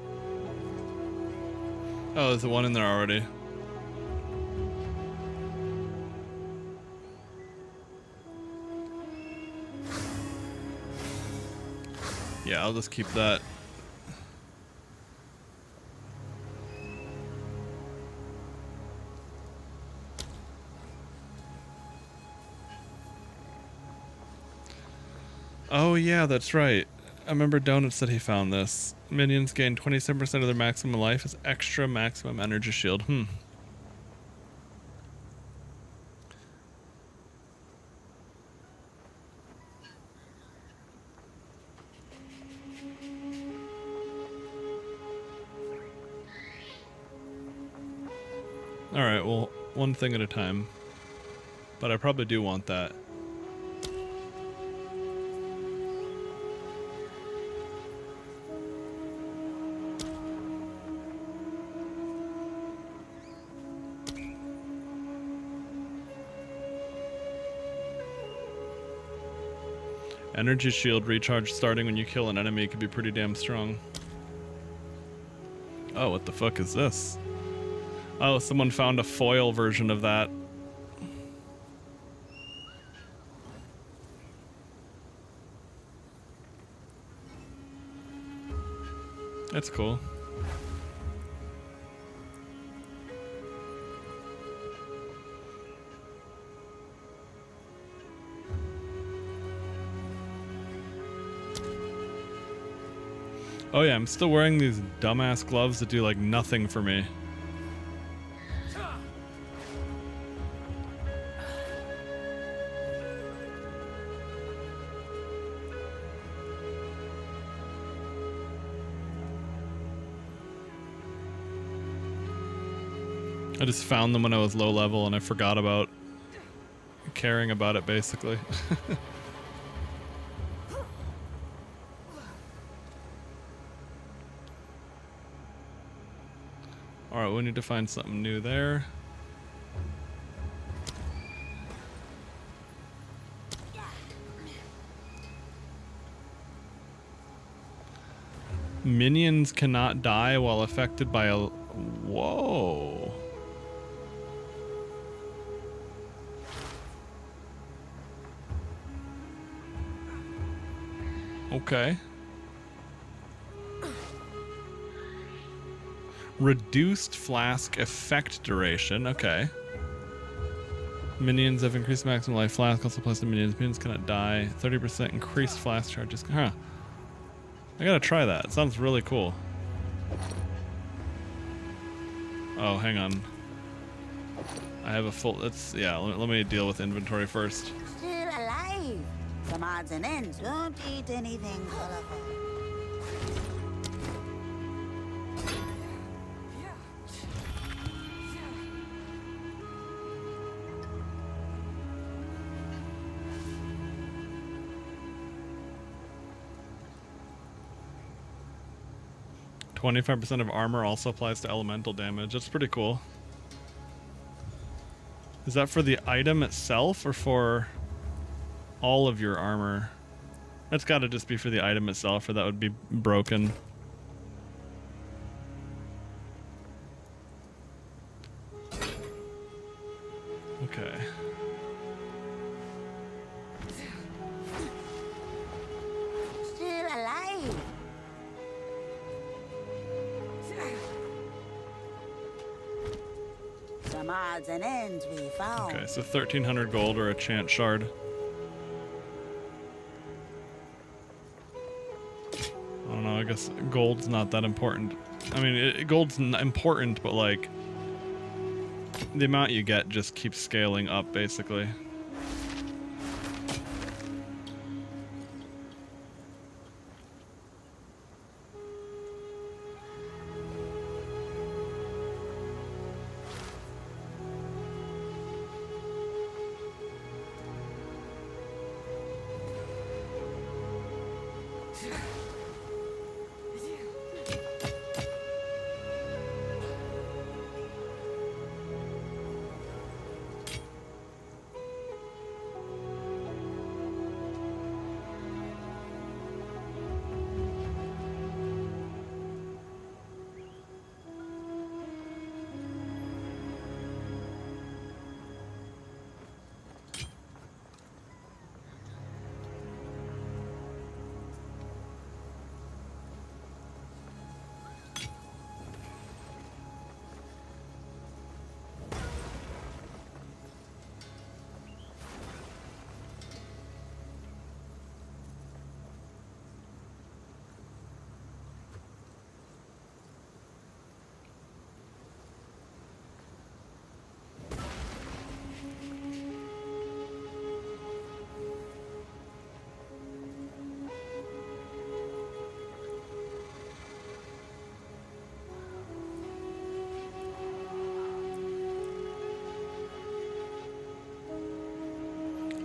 Oh, there's one in there already. Yeah, I'll just keep that. Oh yeah, that's right. I remember Donut said he found this. Minions gain 27% of their maximum life as extra maximum energy shield. Alright, well, one thing at a time. But I probably do want that. Energy shield recharge starting when you kill an enemy could be pretty damn strong. Oh, what the fuck is this? Oh, someone found a foil version of that. That's cool. Oh yeah, I'm still wearing these dumbass gloves that do like nothing for me. I just found them when I was low level and I forgot about caring about it basically. Alright, we need to find something new there. Minions cannot die while affected by a... Whoa. Okay. Reduced flask effect duration. Okay. Minions have increased maximum life. Flask also applies to minions. Minions cannot die. 30% increased flask charges. Huh. I gotta try that. It sounds really cool. Oh, hang on. I have a full... Let's... Yeah, let me deal with inventory first. Still alive. Some odds and ends won't eat anything colorful. 25% of armor also applies to elemental damage. That's pretty cool. Is that for the item itself or for all of your armor? That's gotta just be for the item itself, or that would be broken. Okay. Still alive. Some odds and ends we found. Okay, so 1,300 gold or a chant shard. I don't know, I guess gold's not that important. I mean, gold's important, but like, the amount you get just keeps scaling up, basically.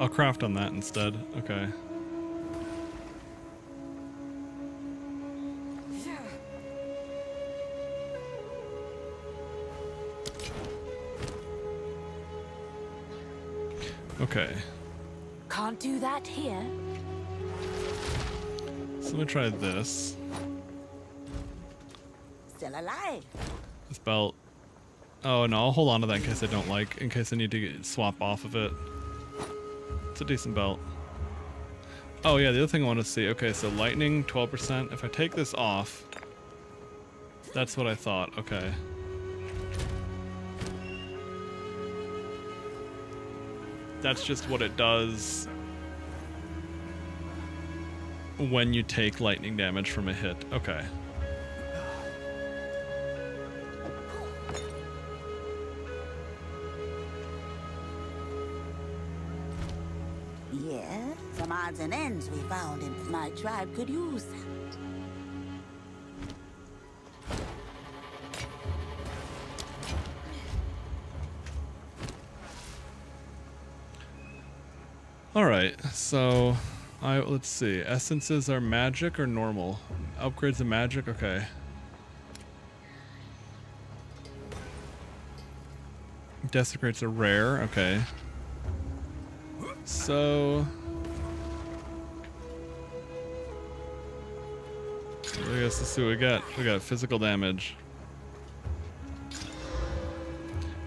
I'll craft on that instead. Okay. Okay. Can't do that here. So let me try this. Still alive. This belt. Oh no, I'll hold on to that in case I don't in case I need to swap off of it. It's a decent belt. Oh yeah, the other thing I want to see. Okay, so lightning, 12%. If I take this off, that's what I thought. Okay. That's just what it does when you take lightning damage from a hit. Okay. Yeah, some odds and ends we found in my tribe could use that. All right, so let's see. Essences are magic or normal? Upgrades of magic. Okay. Desecrates are rare. Okay. So I guess let's see what we got. We got physical damage.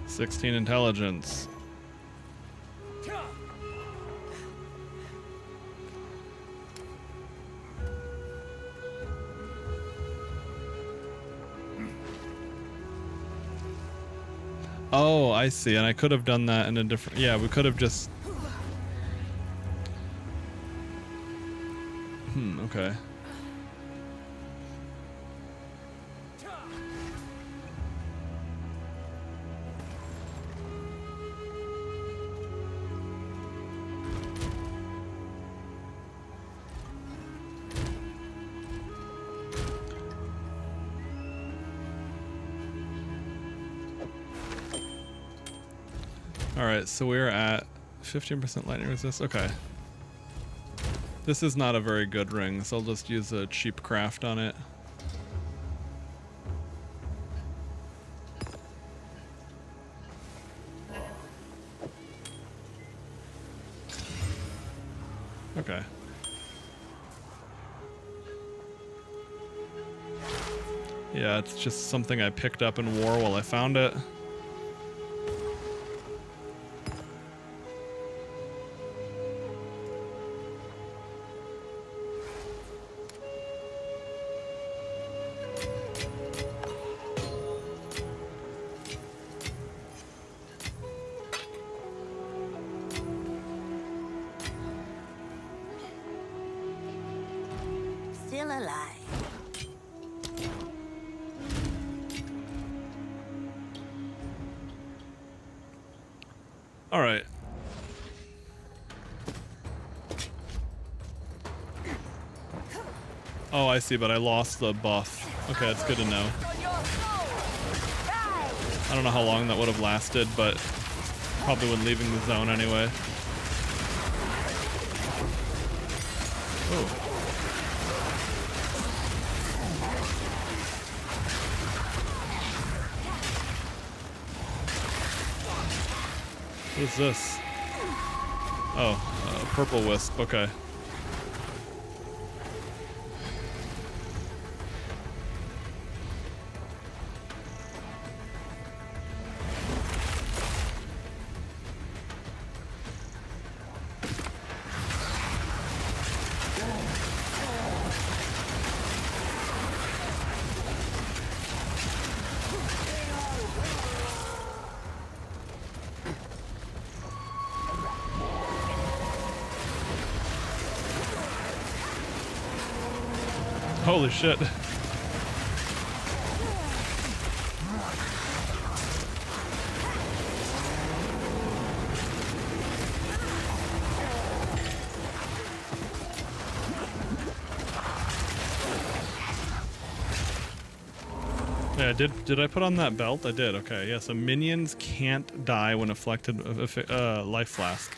16 intelligence. Oh, I see. And I could have done that in a different... Yeah, we could have just... Okay. Alright, so we're at 15% lightning resist. Okay. This is not a very good ring, so I'll just use a cheap craft on it. Okay. Yeah, it's just something I picked up and wore while I found it. Still alive. All right. Oh, I see, but I lost the buff. Okay, that's good to know. I don't know how long that would have lasted, but probably when leaving the zone anyway. Oh. What is this? Oh, purple wisp. Okay. Holy shit. Yeah, did I put on that belt? I did. Okay, yeah, so minions can't die when afflicted life flask.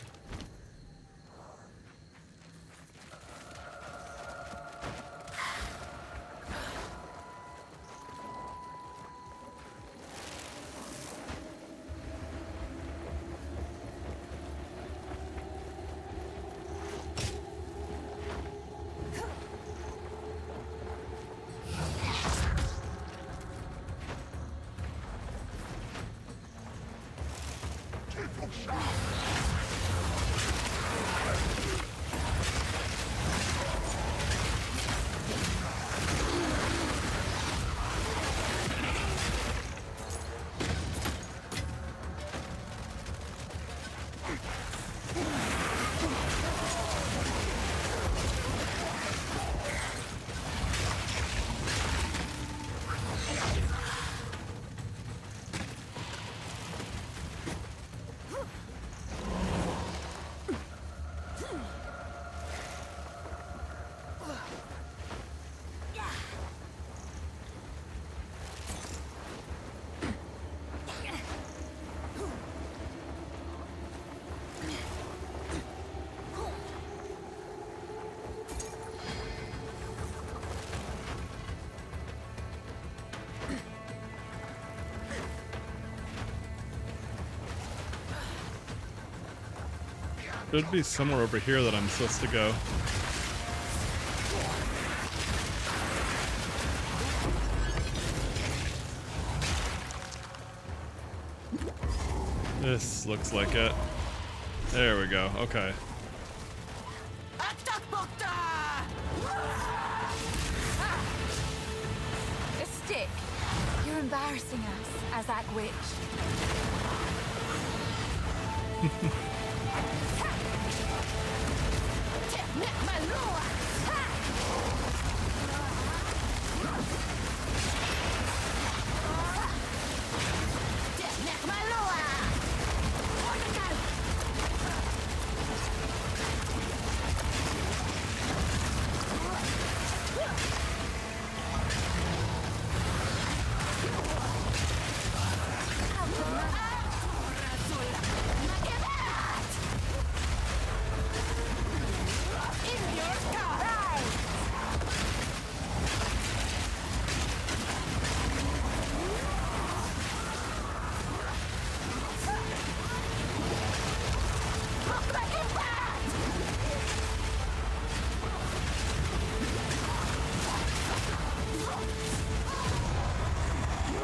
Should be somewhere over here that I'm supposed to go. This looks like it. There we go. Okay. A stick. You're embarrassing us, Azak Witch.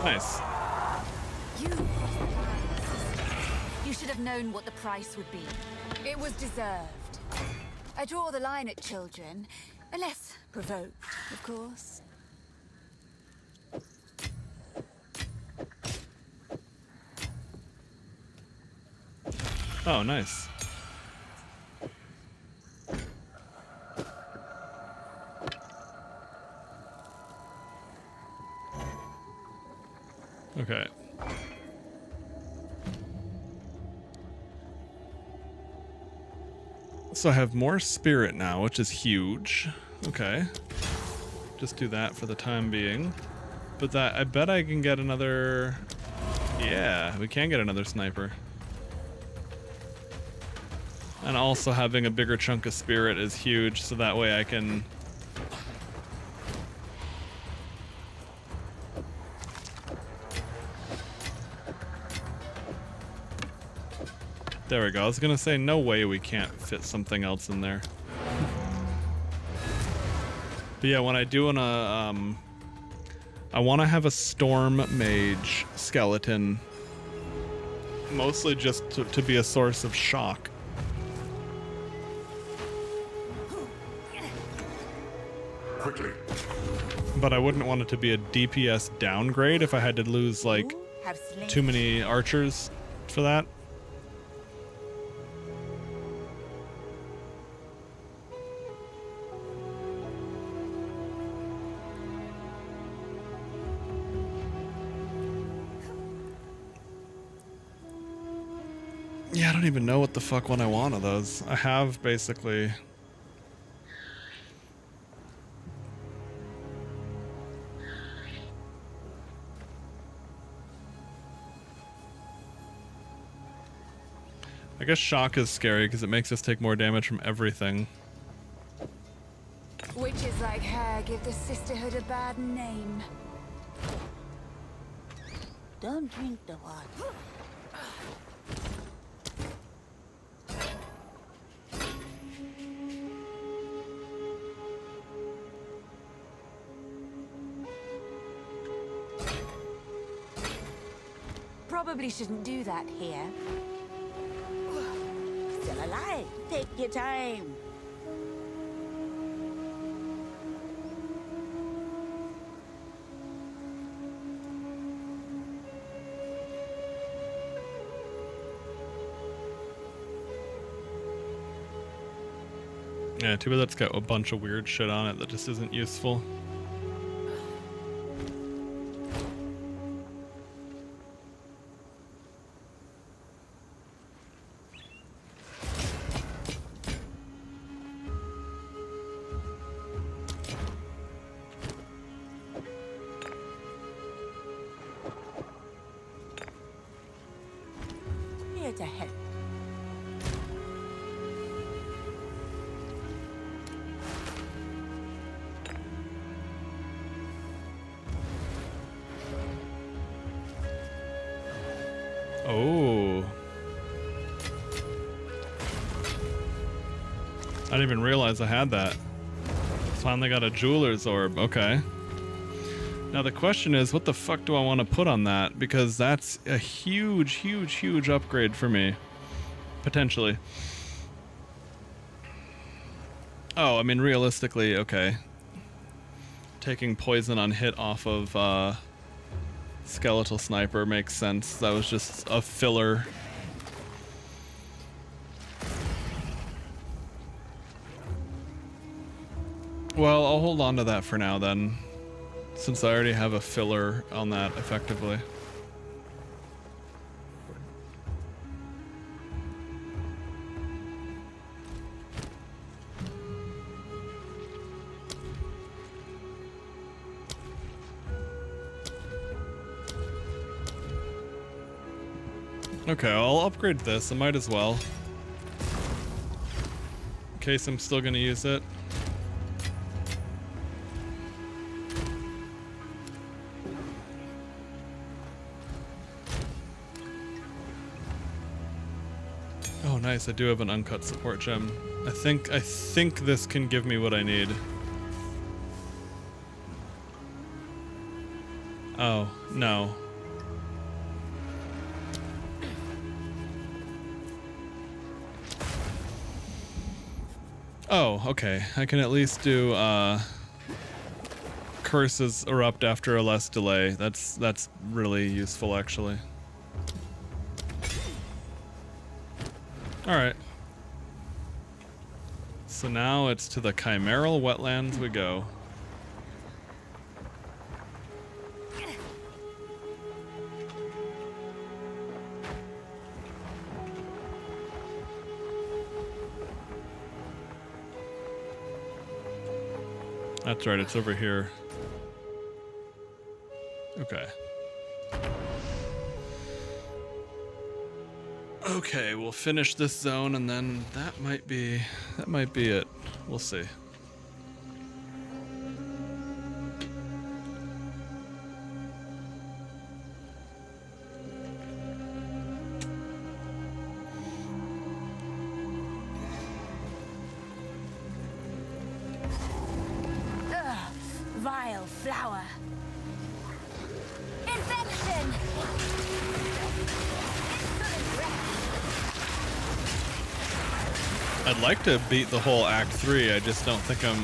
Nice. You should have known what the price would be. It was deserved. I draw the line at children, unless provoked, of course. Oh, nice. Okay. So I have more spirit now, which is huge. Okay. Just do that for the time being. But that, I bet I can get another... Yeah, we can get another sniper. And also having a bigger chunk of spirit is huge, so that way I can... There we go. I was gonna say, no way we can't fit something else in there. But yeah, when I do I want to have a storm mage skeleton, mostly just to be a source of shock. Quickly. But I wouldn't want it to be a DPS downgrade if I had to lose like too many archers for that. Yeah, I don't even know what the fuck one I want of those. I have basically... I guess shock is scary because it makes us take more damage from everything. Witches like her give the sisterhood a bad name. Don't drink the water. Probably shouldn't do that here. still alive. Take your time. Yeah, too bad that's got a bunch of weird shit on it that just isn't useful. Here to help. Oh. I didn't even realize I had that. Finally got a jeweler's orb. Okay. Now the question is, what the fuck do I want to put on that? Because that's a huge, huge, huge upgrade for me. Potentially. Oh, I mean, realistically, okay. Taking poison on hit off of, Skeletal Sniper makes sense. That was just a filler. Well, I'll hold on to that for now then, since I already have a filler on that effectively. Okay, I'll upgrade this. I might as well. In case I'm still gonna use it. Oh, nice. I do have an uncut support gem. I think this can give me what I need. Oh, no. Oh, okay. I can at least do curses erupt after a less delay. That's really useful, actually. All right. So now it's to the chimeral wetlands we go. That's right, it's over here. Okay. Okay, we'll finish this zone and then that might be it. We'll see. Vile flower. Infection! I'd like to beat the whole Act 3, I just don't think I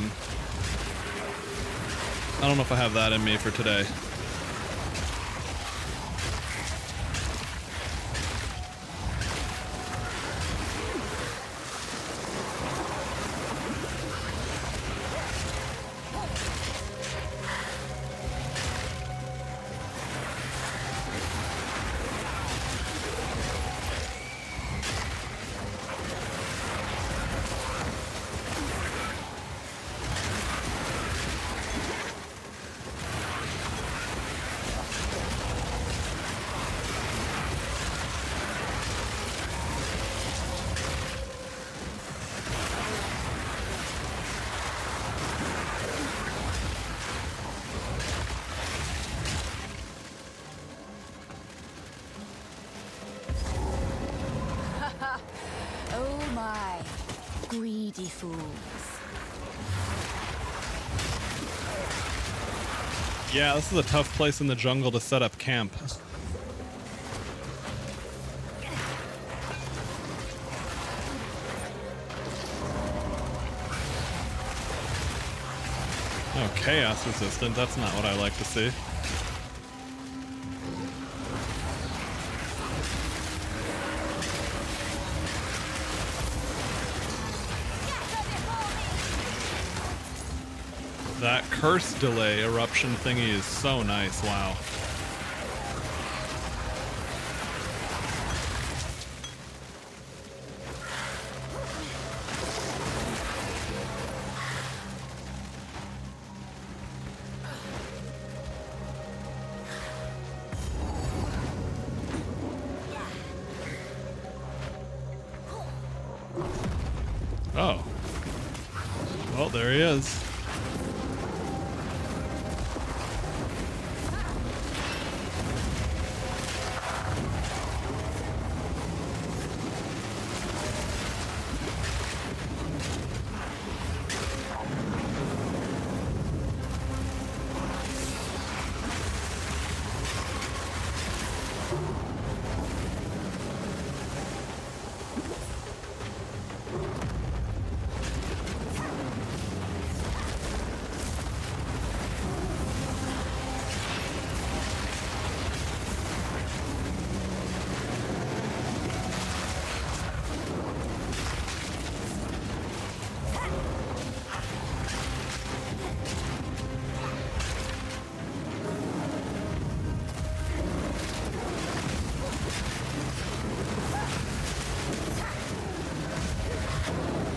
don't know if I have that in me for today. Oh my. Greedy fools. Yeah, this is a tough place in the jungle to set up camp. Oh, chaos resistant. That's not what I like to see. That curse delay eruption thingy is so nice. Wow. Oh. Well, there he is.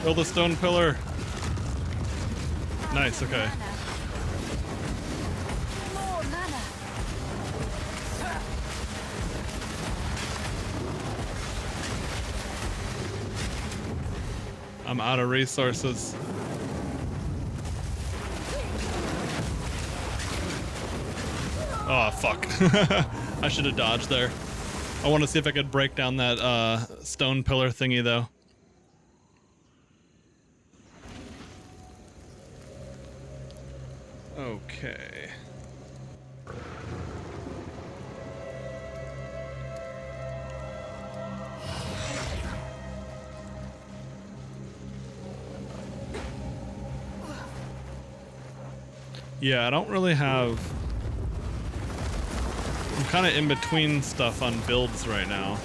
Build a stone pillar. Nice, okay. More mana. I'm out of resources. Oh, fuck. I should have dodged there. I want to see if I could break down that stone pillar thingy, though. Okay. Yeah, I don't really have... I'm kind of in between stuff on builds right now.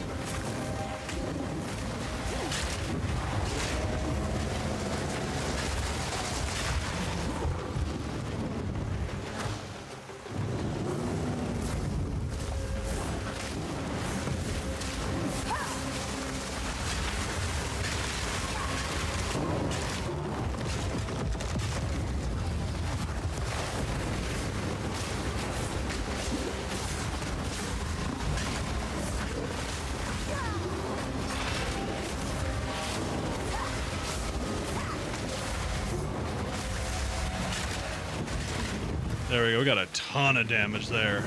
There we go, we got a ton of damage there.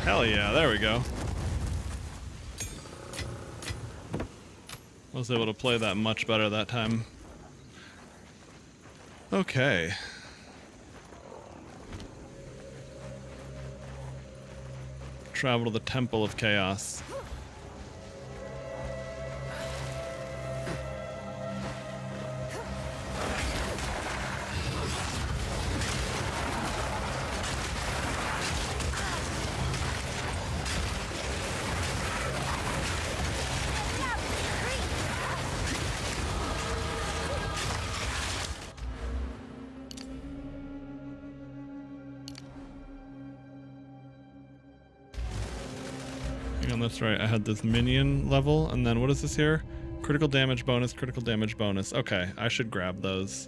Hell yeah, there we go. I was able to play that much better that time. Okay. Travel to the Temple of Chaos. That's right, I had this minion level, and then what is this here? Critical damage bonus, critical damage bonus. Okay, I should grab those.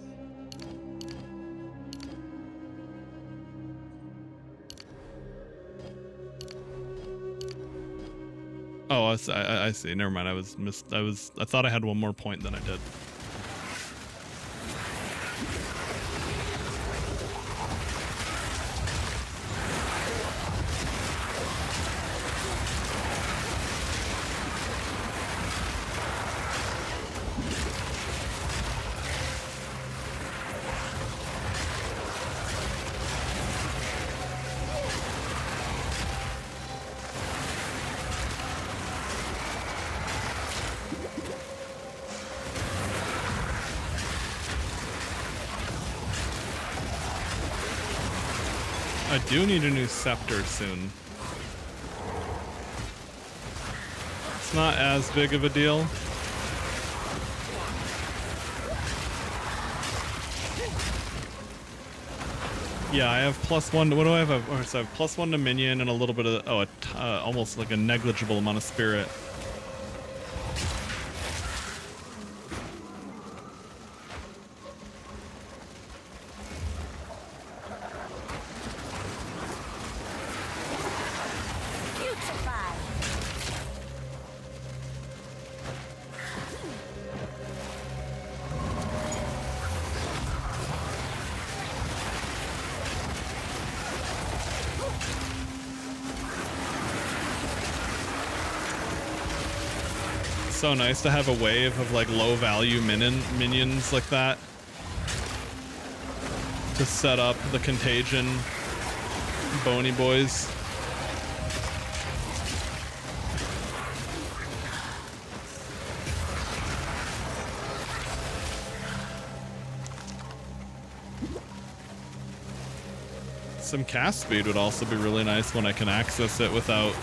Oh, I see. Never mind. I thought I had one more point than I did. I do need a new scepter soon. It's not as big of a deal. Yeah, I have +1 to, what do I have? So I have +1 to minion and a little bit of, almost like a negligible amount of spirit. So nice to have a wave of like low value minions like that to set up the contagion bony boys. Some cast speed would also be really nice when I can access it without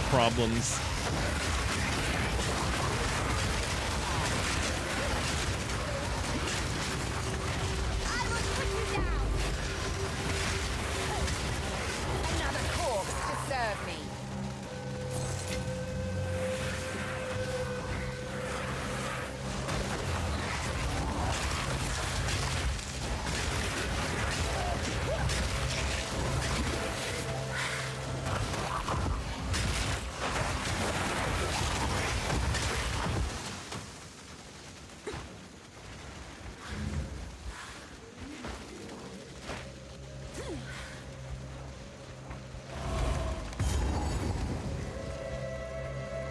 problems. Another corpse to serve me.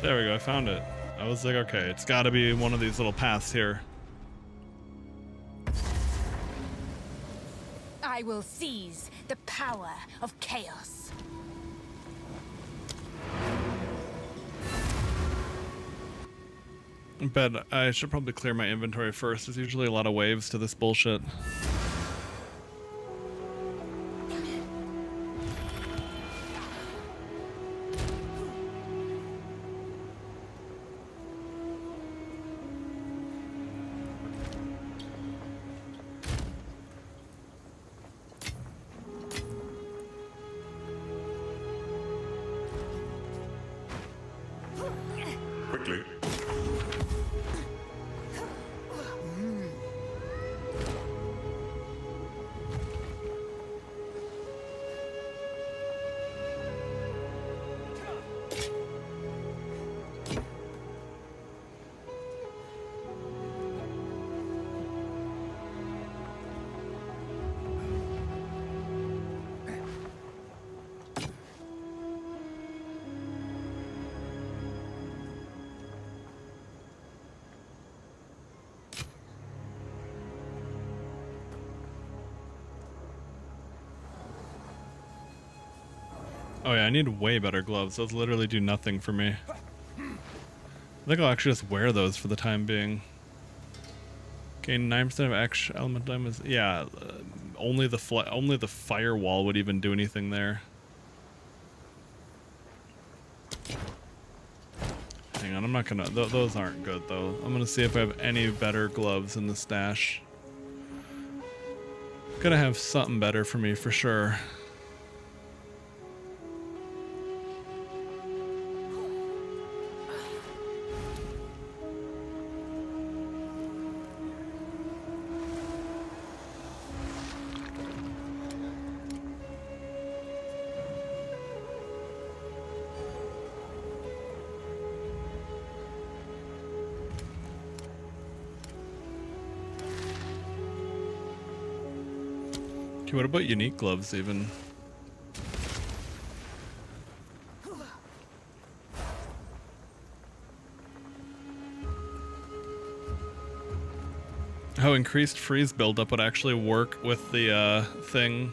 There we go, I found it. I was like, okay, it's gotta be one of these little paths here. I will seize the power of chaos. But I should probably clear my inventory first. There's usually a lot of waves to this bullshit. Quickly. Oh yeah, I need way better gloves. Those literally do nothing for me. I think I'll actually just wear those for the time being. Gain 9% of extra element damage. Yeah, only the firewall would even do anything there. Hang on, I'm not gonna. Those aren't good though. I'm gonna see if I have any better gloves in the stash. Gonna have something better for me for sure. What about unique gloves even? How increased freeze buildup would actually work with the thing.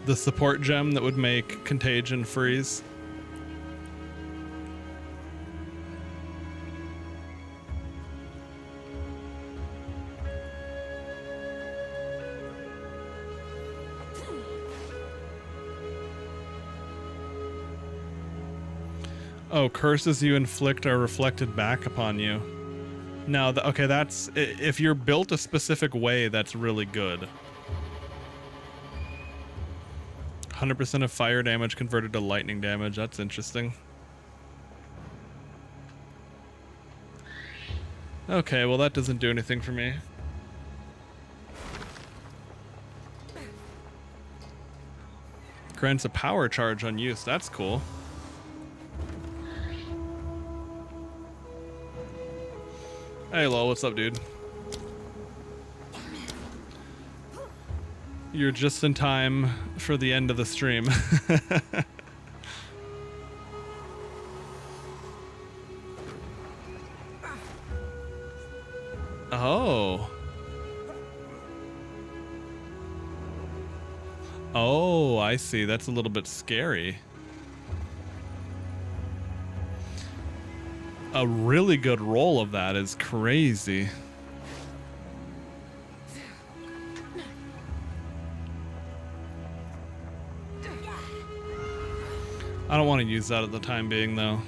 The support gem that would make contagion freeze. Oh, curses you inflict are reflected back upon you. No, okay, that's... If you're built a specific way, that's really good. 100% of fire damage converted to lightning damage. That's interesting. Okay, well that doesn't do anything for me. Grants a power charge on use. That's cool. Hey, lol, what's up, dude? You're just in time for the end of the stream. Oh. Oh, I see. That's a little bit scary. A really good roll of that is crazy. I don't want to use that at the time being, though.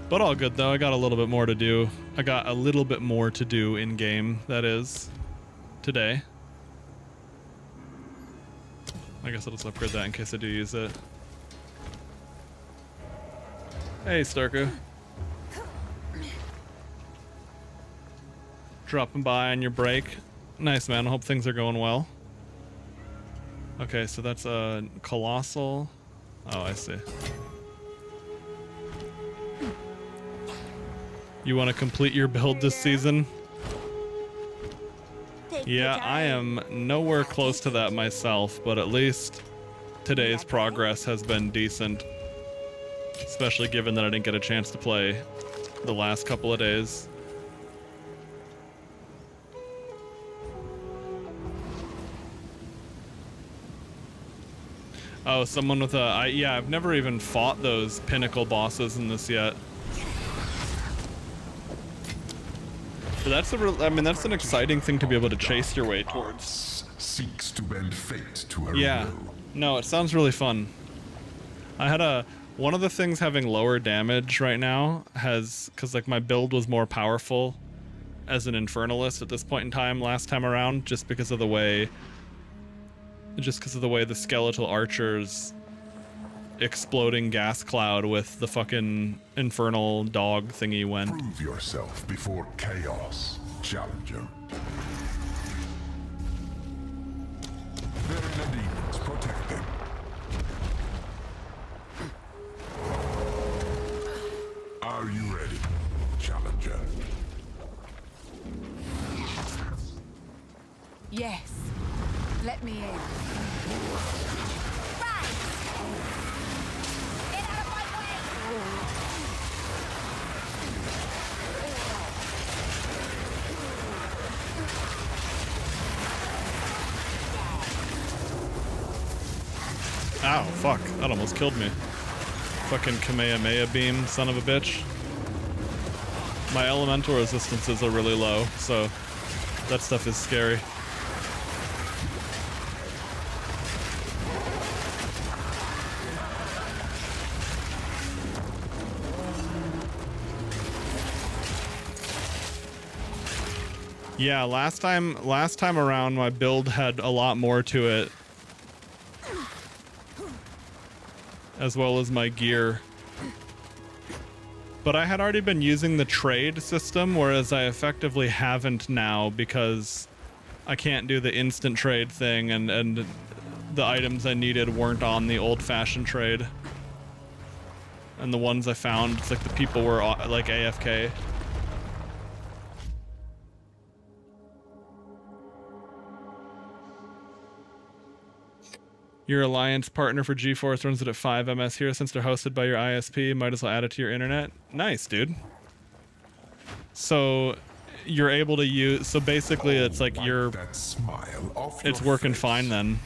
But all good, though. I got a little bit more to do. I got a little bit more to do in-game, that is, today. I guess I'll just upgrade that in case I do use it. Hey, Starku. Dropping by on your break. Nice, man. I hope things are going well. Okay, so that's a colossal. Oh, I see. You want to complete your build this season? Yeah, I am nowhere close to that myself, but at least today's progress has been decent. Especially given that I didn't get a chance to play the last couple of days. Oh, someone with a... yeah, I've never even fought those pinnacle bosses in this yet. But that's I mean, that's an exciting thing to be able to chase your way towards. Seeks to bend fate to her Yeah. will. No, it sounds really fun. I had one of the things having lower damage right now has, because like my build was more powerful as an infernalist at this point in time last time around, just because of the way the skeletal archers exploding gas cloud with the fucking infernal dog thingy went. Prove yourself before chaos, challenger. There are the demons protecting. Are you ready, challenger? Yes. Let me in. Ow, fuck. That almost killed me. Fucking Kamehameha beam, son of a bitch. My elemental resistances are really low, so that stuff is scary. Yeah, last time around my build had a lot more to it, as well as my gear. But I had already been using the trade system, whereas I effectively haven't now because I can't do the instant trade thing, and the items I needed weren't on the old-fashioned trade. And the ones I found, it's like the people were like AFK. Your alliance partner for GeForce runs it at 5 ms here. Since they're hosted by your ISP, might as well add it to your internet. Nice, dude. So you're able to use, so basically it's like you're, That smile off it's your working face. fine then.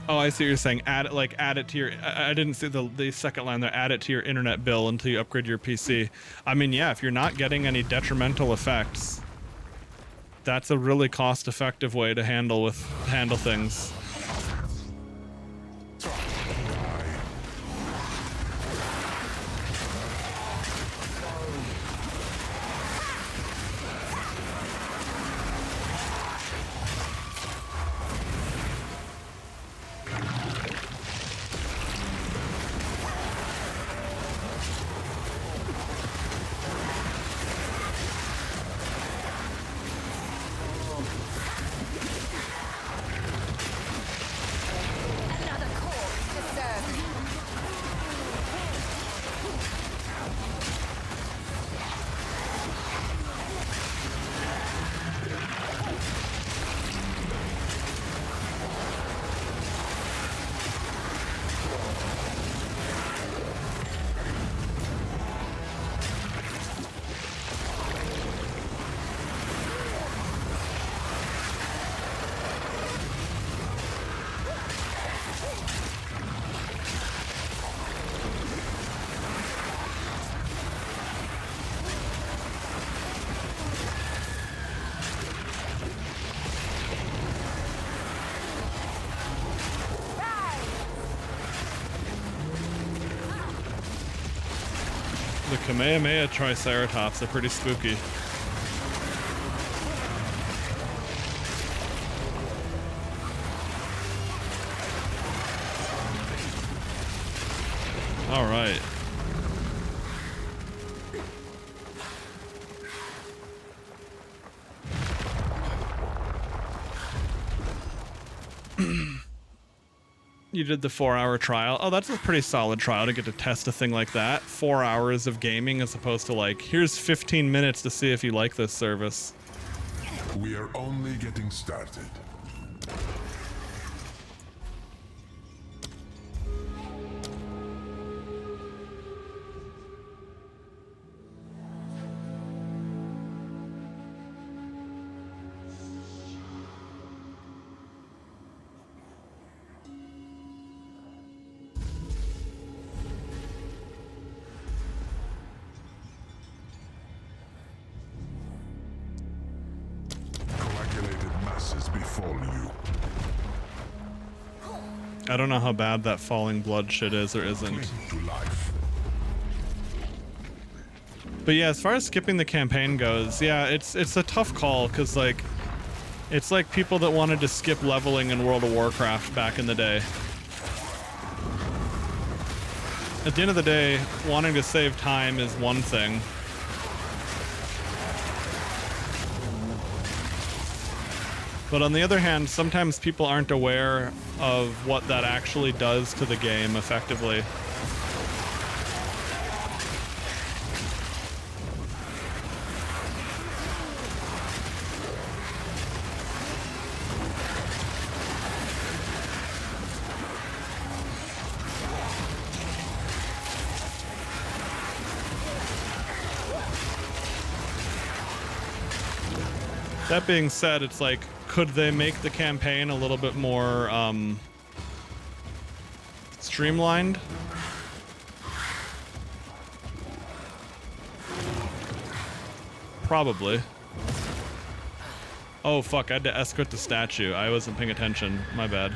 Oh, I see what you're saying. Add it to your. I didn't see the second line there. Add it to your internet bill until you upgrade your PC. I mean, yeah, if you're not getting any detrimental effects, that's a really cost-effective way to handle things. Another corpse to serve. The Kamehameha Triceratops are pretty spooky. All right. You did the 4-hour trial. Oh, that's a pretty solid trial to get to test a thing like that. 4 hours of gaming as opposed to like, here's 15 minutes to see if you like this service. We are only getting started. Coagulated masses befall you. I don't know how bad that falling blood shit is or isn't. Cling to life. But yeah, as far as skipping the campaign goes, yeah, it's a tough call because like, it's like people that wanted to skip leveling in World of Warcraft back in the day. At the end of the day, wanting to save time is one thing. But on the other hand, sometimes people aren't aware of what that actually does to the game effectively. That being said, it's like, could they make the campaign a little bit more streamlined? Probably. Oh fuck, I had to escort the statue. I wasn't paying attention. My bad.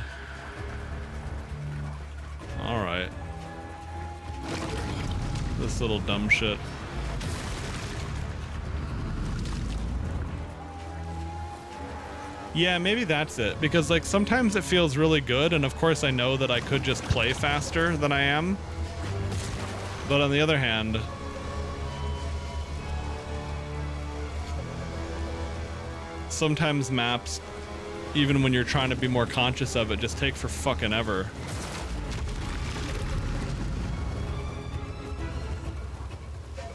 Alright. This little dumb shit. Yeah, maybe that's it. Because, like, sometimes it feels really good, and of course I know that I could just play faster than I am. But on the other hand... sometimes maps, even when you're trying to be more conscious of it, just take for fucking ever.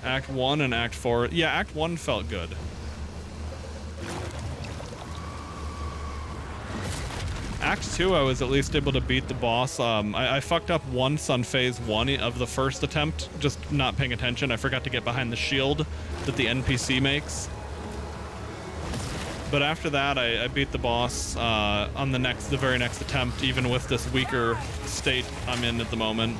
Act 1 and Act 4... yeah, Act 1 felt good. Act 2, I was at least able to beat the boss. I fucked up once on phase 1 of the first attempt, just not paying attention. I forgot to get behind the shield that the NPC makes. But after that, I beat the boss on the very next attempt, even with this weaker state I'm in at the moment.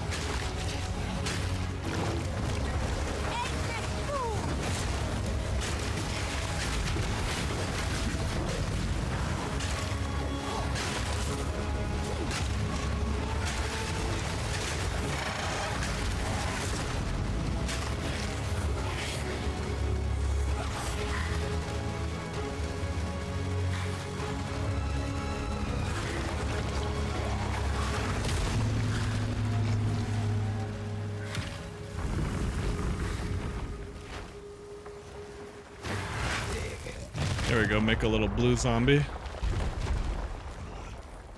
There we go, make a little blue zombie.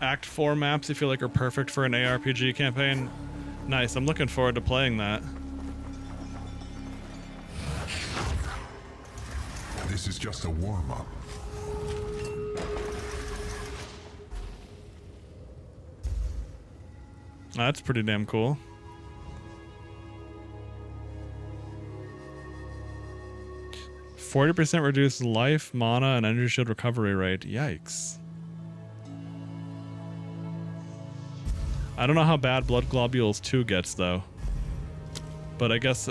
Act 4 maps you feel like are perfect for an ARPG campaign. Nice, I'm looking forward to playing that. This is just a warm-up. That's pretty damn cool. %40 reduced life, mana, and energy shield recovery rate. Yikes. I don't know how bad Blood Globules 2 gets, though. But I guess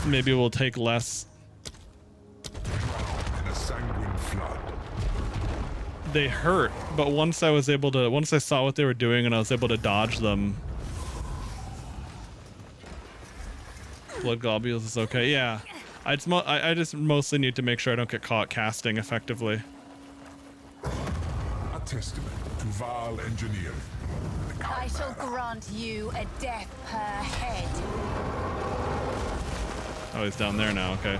maybe we'll take less. In a sanguine flood. They hurt, but once I saw what they were doing and I was able to dodge them. Blood Globules is okay, yeah. I just mostly need to make sure I don't get caught casting effectively. A testament to Val engineering. I shall grant you a death per head. Oh, he's down there now, okay.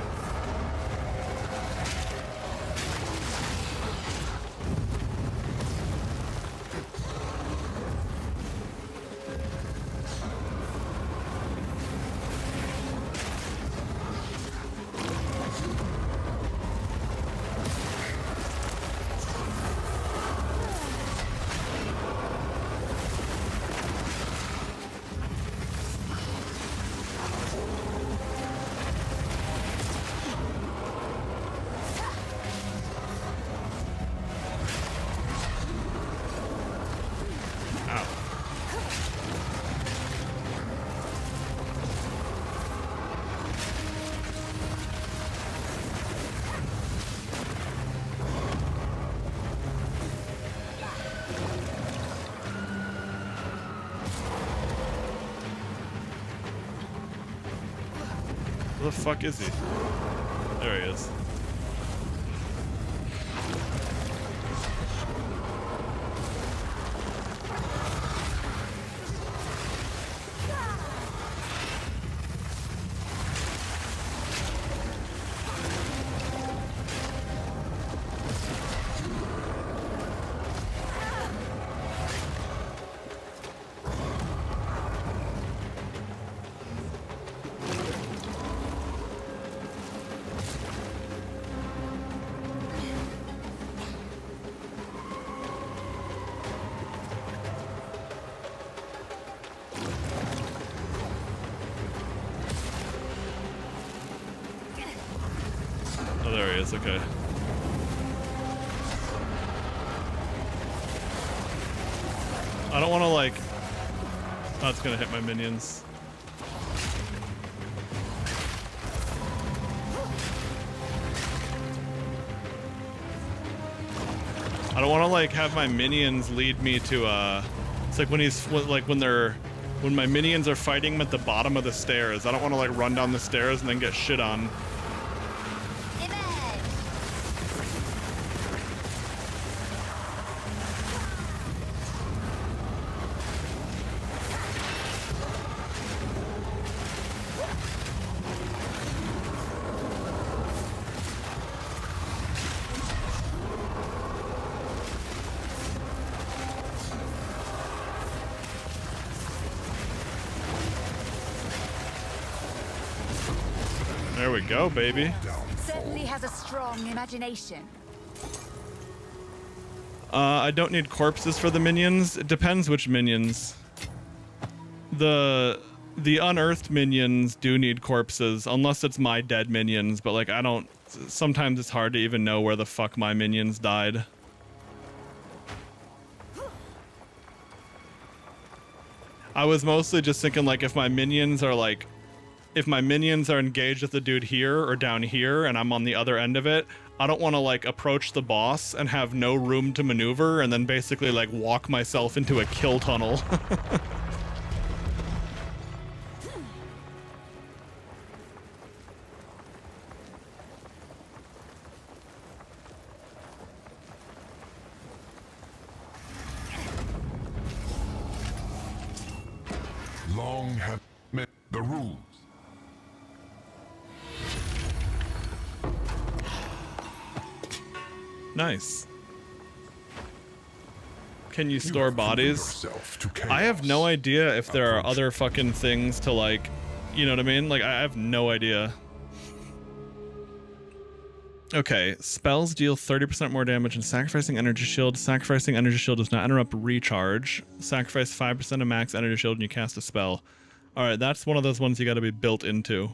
Where the fuck is he? There he is. Oh, there he is, okay. I don't want to like... Oh, it's gonna hit my minions. I don't want to like have my minions lead me to it's like when my minions are fighting him at the bottom of the stairs. I don't want to like run down the stairs and then get shit on. There we go, baby. Certainly has a strong imagination. I don't need corpses for the minions. It depends which minions. The The unearthed minions do need corpses, unless it's my dead minions, but like I don't... Sometimes it's hard to even know where the fuck my minions died. I was mostly just thinking like if my minions are like... If my minions are engaged with the dude here or down here and I'm on the other end of it, I don't want to like approach the boss and have no room to maneuver and then basically like walk myself into a kill tunnel. Long have met the rules. Nice. Can you store bodies? I have no idea if there are other fucking things to like, you know what I mean? Like I have no idea. Okay, spells deal 30% more damage and sacrificing energy shield. Sacrificing energy shield does not interrupt recharge. Sacrifice 5% of max energy shield when you cast a spell. Alright, that's one of those ones you gotta be built into.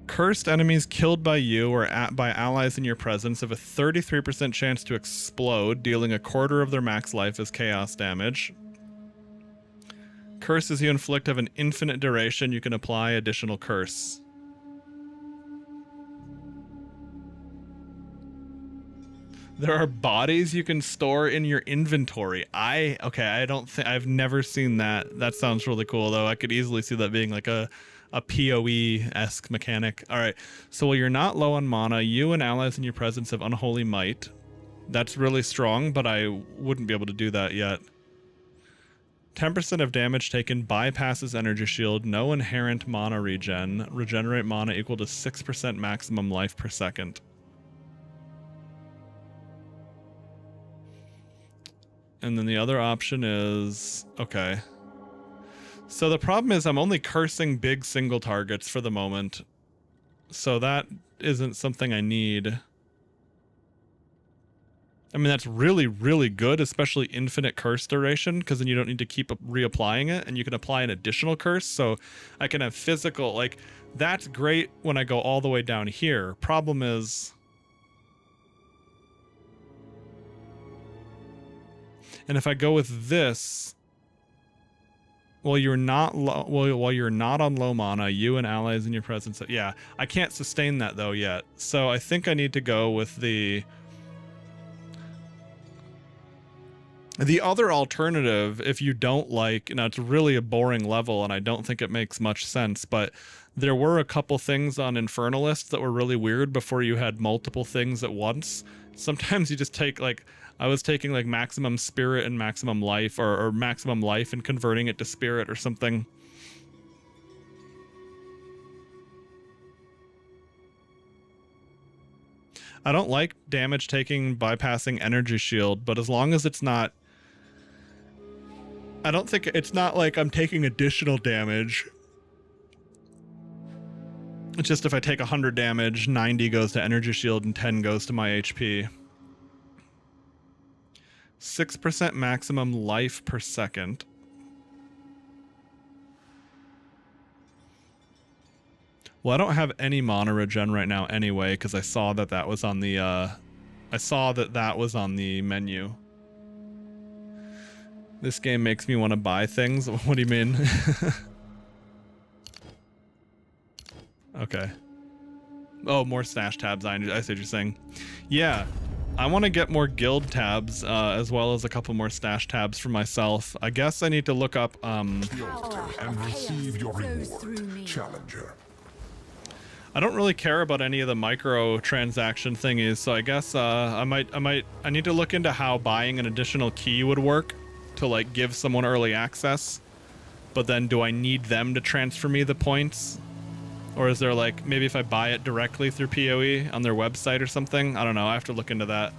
Cursed enemies killed by you or by allies in your presence have a 33% chance to explode, dealing a quarter of their max life as chaos damage. Curses you inflict have an infinite duration. You can apply additional curse. There are bodies you can store in your inventory. Okay, I've never seen that. That sounds really cool though. I could easily see that being like a PoE-esque mechanic. Alright, so while you're not low on mana, you and allies in your presence have Unholy Might. That's really strong, but I wouldn't be able to do that yet. 10% of damage taken bypasses energy shield, no inherent mana regen, regenerate mana equal to 6% maximum life per second. And then the other option is... okay. So the problem is I'm only cursing big single targets for the moment. So that isn't something I need. I mean, that's really, really good, especially infinite curse duration, because then you don't need to keep reapplying it, and you can apply an additional curse, so I can have physical, like, that's great when I go all the way down here. Problem is... and if I go with this... while you're not on low mana, you and allies in your presence... yeah, I can't sustain that, though, yet. So I think I need to go with the... the other alternative, if you don't like... now, it's really a boring level, and I don't think it makes much sense, but there were a couple things on Infernalist that were really weird before you had multiple things at once. Sometimes you just take, like... I was taking, like, maximum spirit and maximum life, or maximum life and converting it to spirit or something. I don't like damage taking bypassing energy shield, but as long as it's not... I don't think it's not like I'm taking additional damage. It's just if I take 100 damage, 90 goes to energy shield and 10 goes to my HP. 6% maximum life per second. Well, I don't have any mana regen right now anyway, because I saw that that was on the menu. This game makes me want to buy things. What do you mean? Okay. Oh, more stash tabs. I see what you're saying. Yeah, I want to get more guild tabs, as well as a couple more stash tabs for myself. I guess I need to look up, and receive your reward, Challenger. I don't really care about any of the micro transaction thingies, so I guess I need to look into how buying an additional key would work to like give someone early access. But then do I need them to transfer me the points? Or is there like, maybe if I buy it directly through PoE on their website or something? I don't know, I have to look into that.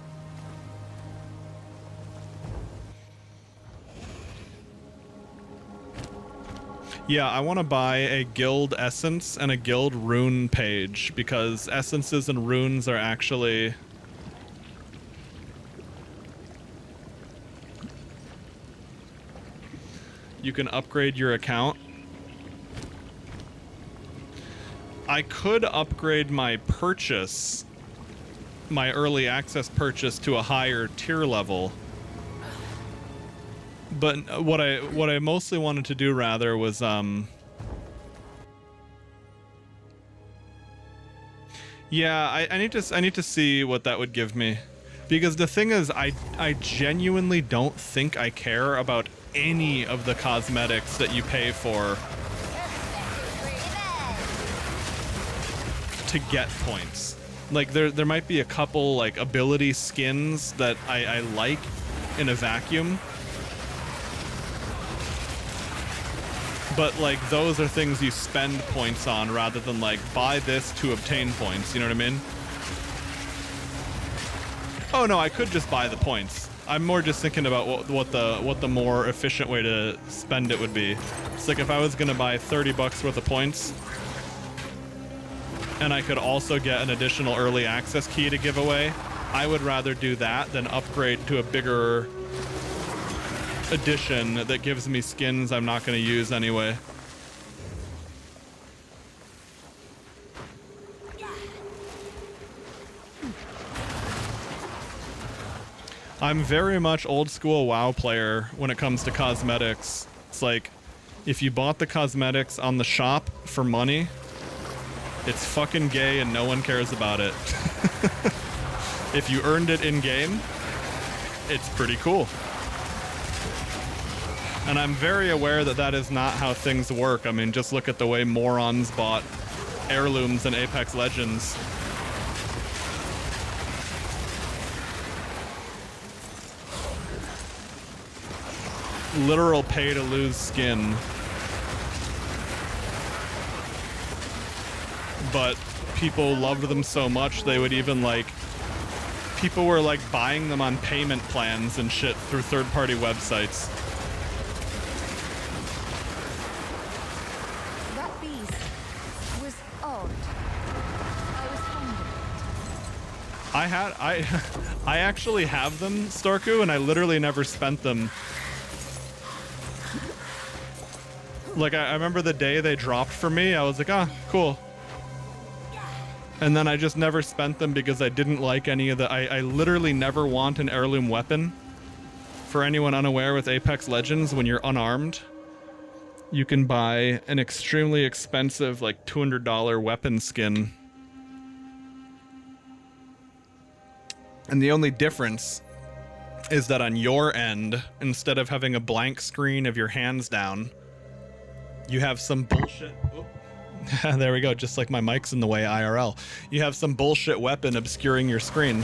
Yeah, I want to buy a guild essence and a guild rune page, because essences and runes are actually... you can upgrade your account. I could upgrade my purchase, my early access purchase, to a higher tier level. But what I mostly wanted to do rather was yeah, I need to see what that would give me. Because the thing is, I genuinely don't think I care about any of the cosmetics that you pay for to get points. Like there might be a couple like ability skins that I like in a vacuum. But like those are things you spend points on rather than like buy this to obtain points, you know what I mean? Oh no, I could just buy the points. I'm more just thinking about what the more efficient way to spend it would be. It's like if I was gonna buy 30 bucks worth of points, and I could also get an additional early access key to give away, I would rather do that than upgrade to a bigger edition that gives me skins I'm not going to use anyway. I'm very much old school WoW player when it comes to cosmetics. It's like, if you bought the cosmetics on the shop for money, it's fucking gay and no one cares about it. If you earned it in game, it's pretty cool. And I'm very aware that that is not how things work. I mean, just look at the way morons bought heirlooms in Apex Legends. Literal pay-to-lose skin. But people loved them so much they would even like... People were like buying them on payment plans and shit through third-party websites. I actually have them, Starku, and I literally never spent them. Like, I remember the day they dropped for me, I was like, ah, cool. And then I just never spent them because I didn't like any of the... I literally never want an heirloom weapon. For anyone unaware with Apex Legends, when you're unarmed, you can buy an extremely expensive, like, $200 weapon skin. And the only difference is that on your end, instead of having a blank screen of your hands down, you have some bullshit... There we go, just like my mic's in the way IRL. You have some bullshit weapon obscuring your screen.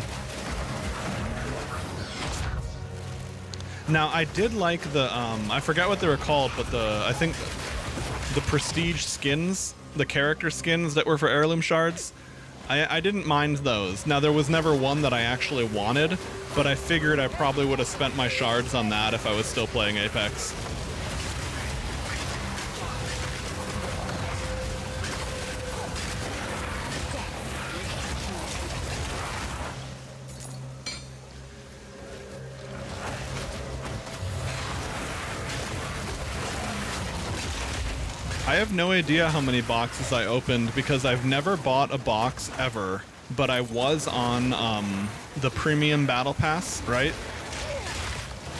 Now, I did like the, I forgot what they were called, but I think the prestige skins, the character skins that were for heirloom shards, I didn't mind those. Now, there was never one that I actually wanted, but I figured I probably would have spent my shards on that if I was still playing Apex. I have no idea how many boxes I opened because I've never bought a box ever, but I was on the premium battle pass, right?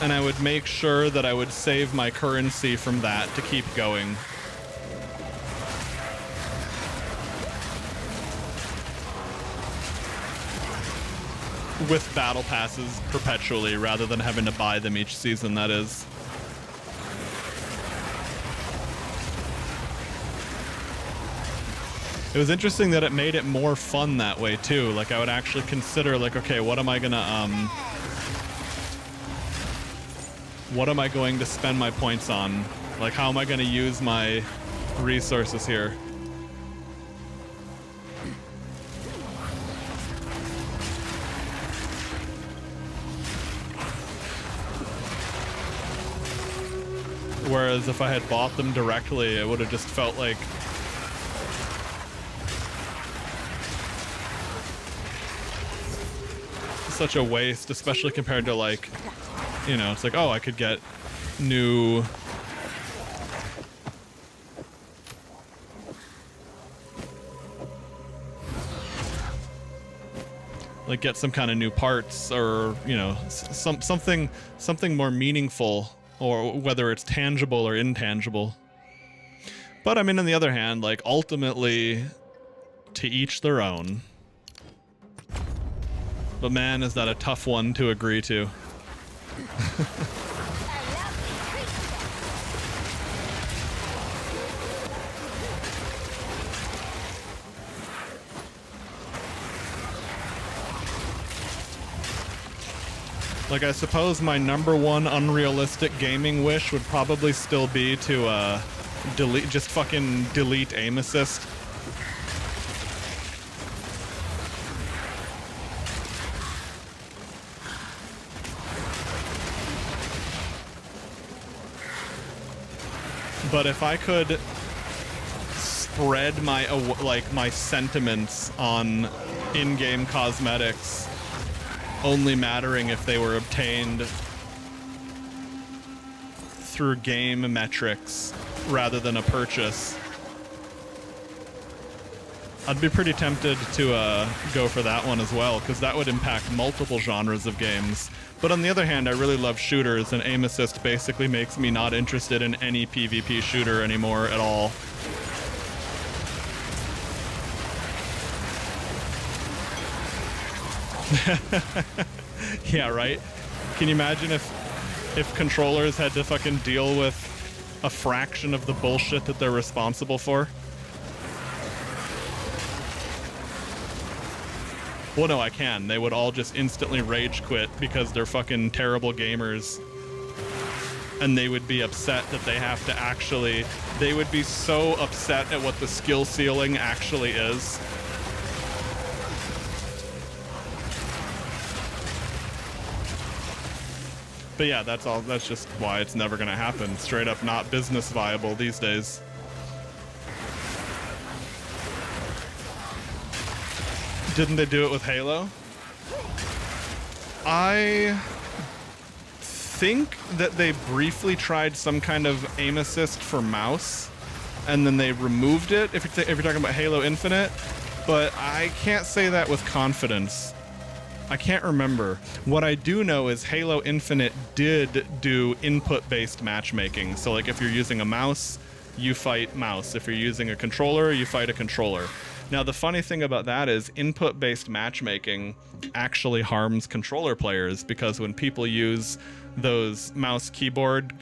And I would make sure that I would save my currency from that to keep going. With battle passes perpetually rather than having to buy them each season, that is. It was interesting that it made it more fun that way too. Like I would actually consider like, okay, what am I going to spend my points on? Like how am I going to use my resources here? Whereas if I had bought them directly, it would have just felt like such a waste, especially compared to like, you know, it's like, oh, I could get new like get some kind of new parts, or you know, something more meaningful, or whether it's tangible or intangible. But I mean, on the other hand, like ultimately, to each their own. But man, is that a tough one to agree to. Like, I suppose my #1 unrealistic gaming wish would probably still be to just fucking delete aim assist. But if I could spread my my sentiments on in-game cosmetics only mattering if they were obtained through game metrics rather than a purchase, I'd be pretty tempted to go for that one as well, because that would impact multiple genres of games. But on the other hand, I really love shooters, and aim assist basically makes me not interested in any PvP shooter anymore at all. Yeah, right? Can you imagine if controllers had to fucking deal with a fraction of the bullshit that they're responsible for? Well, no, I can. They would all just instantly rage quit because they're fucking terrible gamers. And they would be upset that they have to actually... They would be so upset at what the skill ceiling actually is. But yeah, that's just why it's never gonna happen. Straight up not business viable these days. Didn't they do it with Halo? I think that they briefly tried some kind of aim assist for mouse, and then they removed it, if you're talking about Halo Infinite, but I can't say that with confidence. I can't remember. What I do know is Halo Infinite did do input-based matchmaking. So like if you're using a mouse, you fight mouse. If you're using a controller, you fight a controller. Now the funny thing about that is input-based matchmaking actually harms controller players, because when people use those mouse keyboard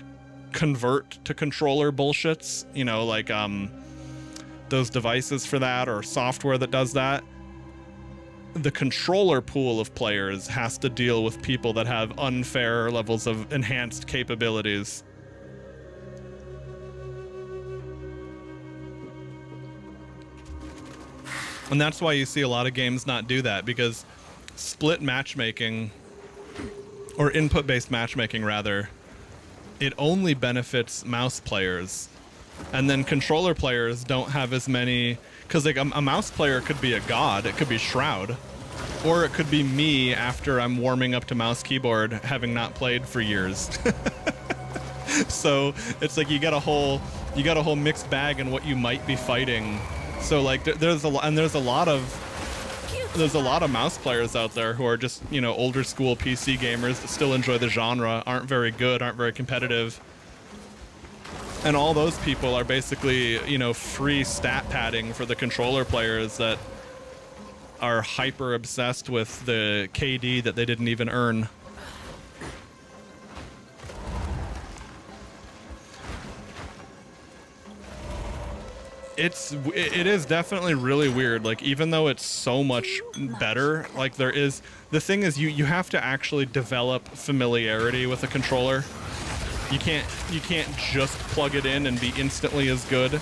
convert to controller bullshits, you know, like those devices for that or software that does that, the controller pool of players has to deal with people that have unfair levels of enhanced capabilities. And that's why you see a lot of games not do that, because split matchmaking, or input-based matchmaking rather, it only benefits mouse players. And then controller players don't have as many, because like a mouse player could be a god, it could be Shroud, or it could be me after I'm warming up to mouse keyboard, having not played for years. So it's like you got a whole mixed bag in what you might be fighting. So like there's a lot of mouse players out there who are just, you know, older school PC gamers that still enjoy the genre, aren't very good, aren't very competitive. And all those people are basically, you know, free stat padding for the controller players that are hyper obsessed with the KD that they didn't even earn. It is definitely really weird. Like, even though it's so much better, like the thing is you have to actually develop familiarity with a controller. You can't just plug it in and be instantly as good.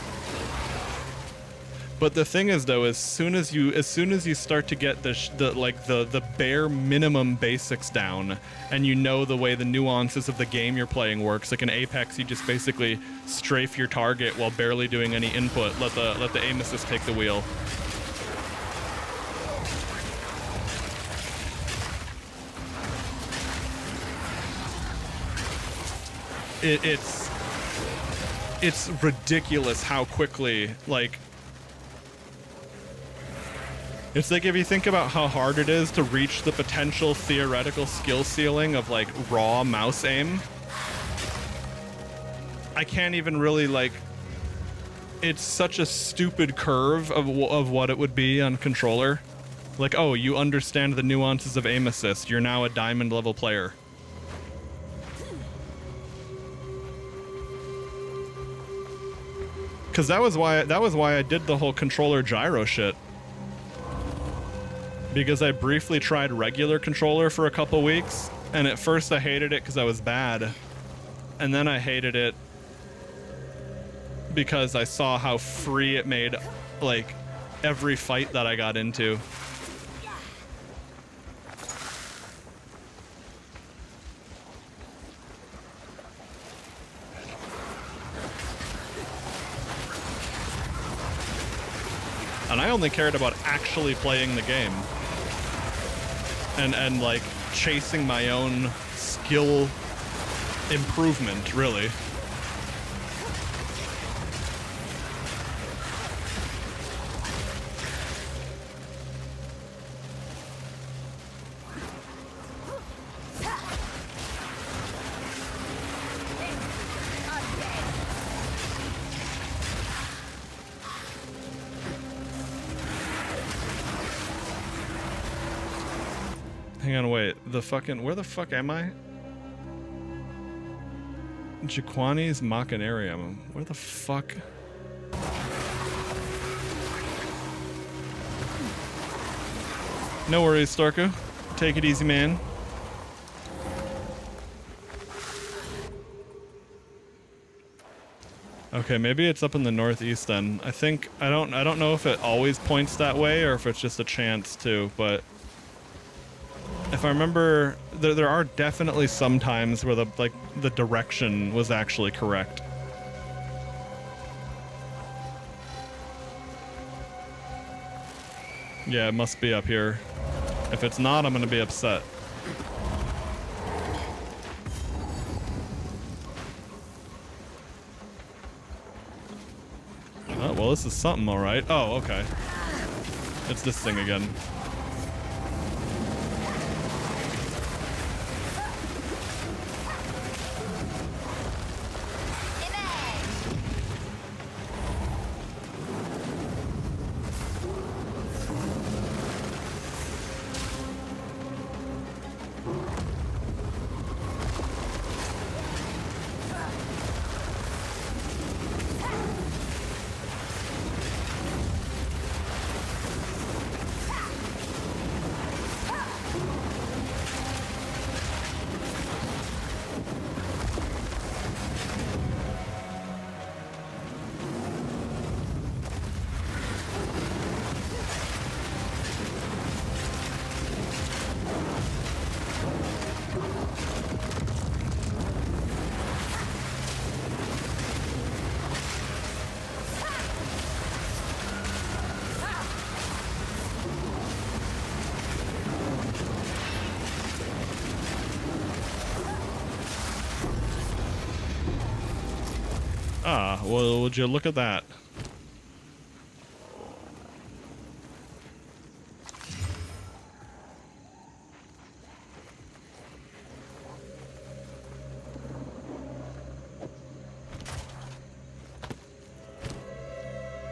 But the thing is, though, as soon as you start to get the bare minimum basics down, and you know the way the nuances of the game you're playing works, like in Apex, you just basically strafe your target while barely doing any input. Let the aim assist take the wheel. It's ridiculous how quickly, like, It's like if you think about how hard it is to reach the potential theoretical skill ceiling of like raw mouse aim, I can't even really like, it's such a stupid curve of what it would be on controller. Like, oh, you understand the nuances of aim assist. You're now a diamond level player. Cause that was why I did the whole controller gyro shit. Because I briefly tried regular controller for a couple weeks, and at first I hated it because I was bad, and then I hated it because I saw how free it made, like, every fight that I got into. And I only cared about actually playing the game. And like chasing my own skill improvement, really. Hang on, wait. The fucking... Where the fuck am I? Jaquani's Machinarium. Where the fuck? No worries, Starku. Take it easy, man. Okay, maybe it's up in the northeast then. I think... I don't know if it always points that way or if it's just a chance too, but... If I remember, there are definitely some times where the direction was actually correct. Yeah, it must be up here. If it's not, I'm gonna be upset. Oh, well, this is something, all right. Oh, okay. It's this thing again. Ah, well, would you look at that?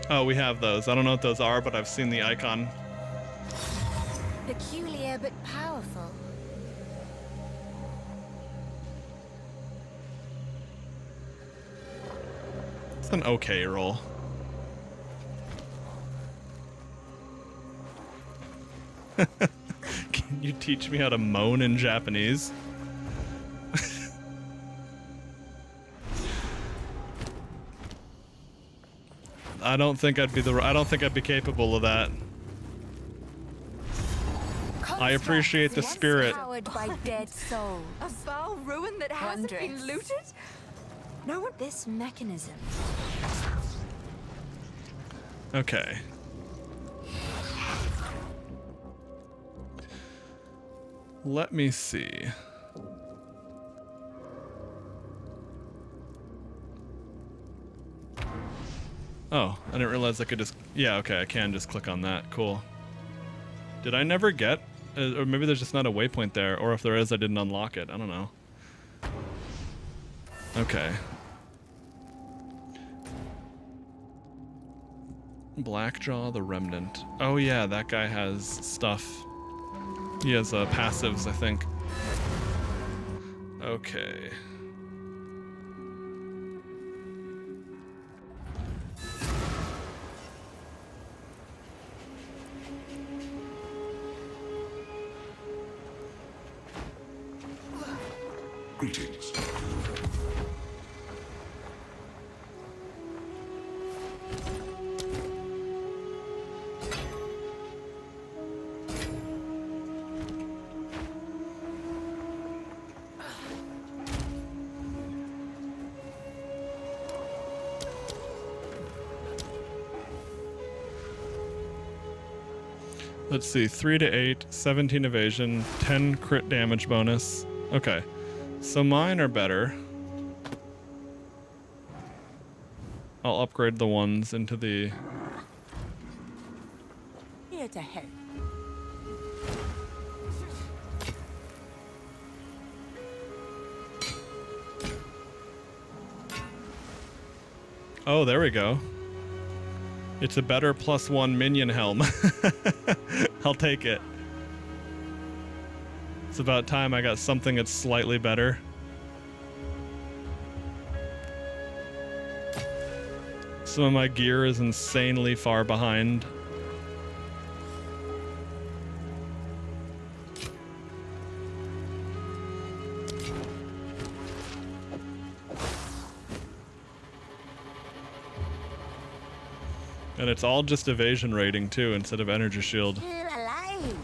Oh, we have those. I don't know what those are, but I've seen the icon. Peculiar but powerful. It's an okay roll. Can you teach me how to moan in Japanese? I don't think I'd be capable of that. I appreciate the spirit. Powered by dead souls. A Val ruin that hasn't been Wondrous. looted? No one. This mechanism. Okay. Let me see. Oh, I didn't realize I could just... Yeah, okay, I can just click on that. Cool. Did I never get? Or maybe there's just not a waypoint there, or if there is, I didn't unlock it. I don't know. Okay. Blackjaw the Remnant. Oh yeah, that guy has stuff. He has passives, I think. Okay. Greetings. Let's see, 3 to 8, 17 evasion, 10 crit damage bonus. Okay, so mine are better. I'll upgrade the ones into the... Here to help. Oh, there we go. It's a better +1 minion helm. I'll take it. It's about time I got something that's slightly better. Some of my gear is insanely far behind. And it's all just evasion rating too, instead of energy shield. Still alive.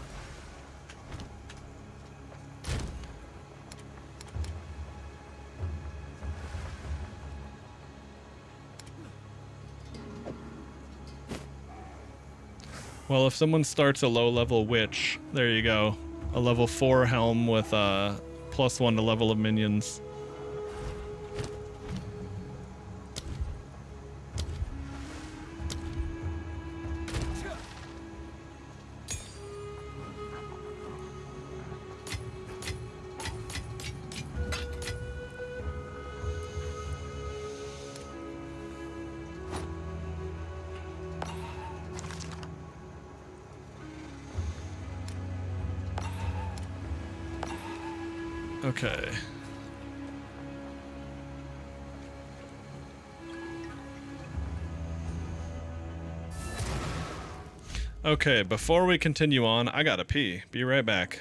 Well, if someone starts a low-level witch, there you go. A level 4 helm with +1 to level of minions. Okay. Okay, before we continue on, I gotta pee. Be right back.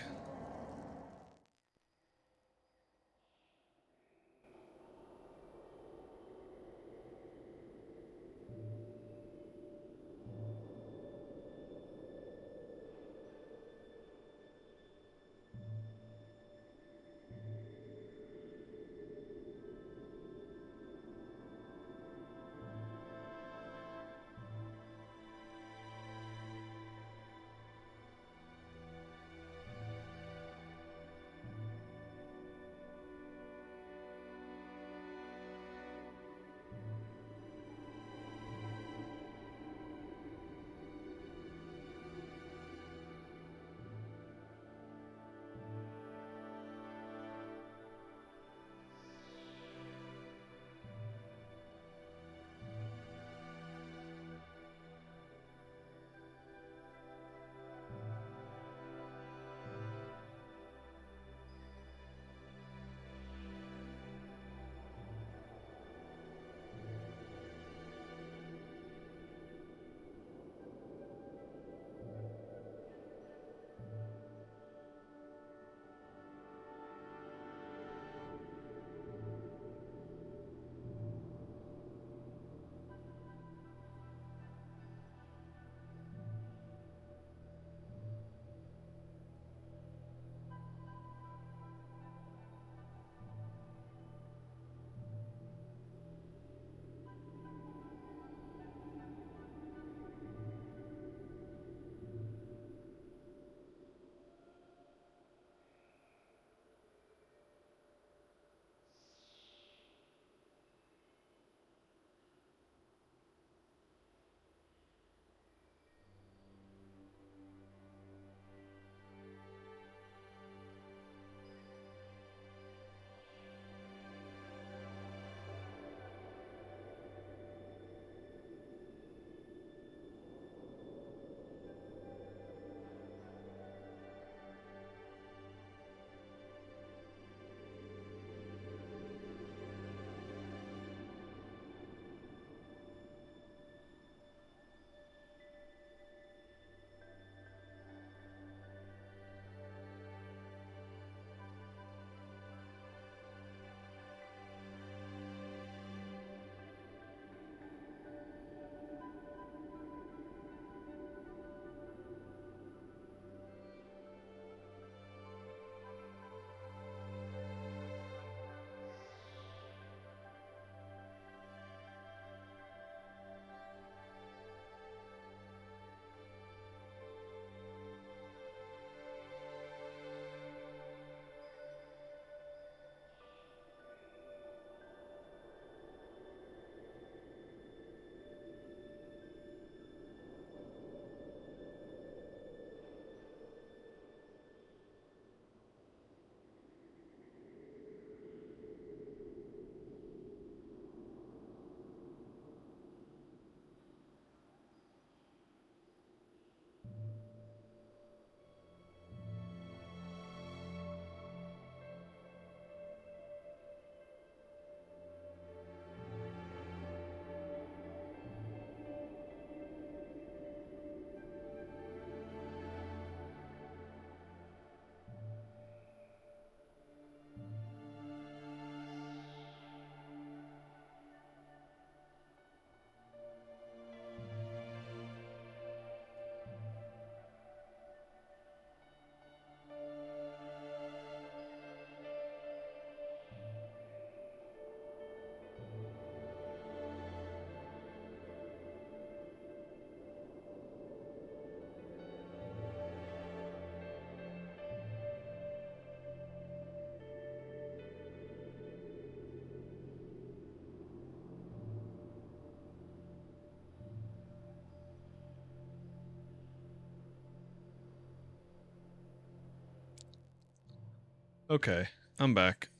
Okay, I'm back.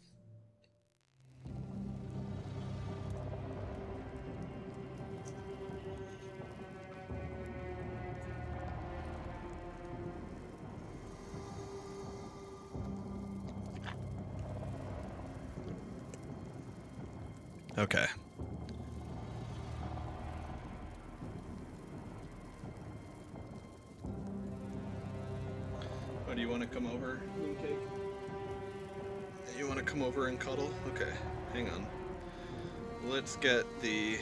Okay. Oh, do you want to come over, Mooncake? You want to come over and cuddle? Okay, hang on. Let's get the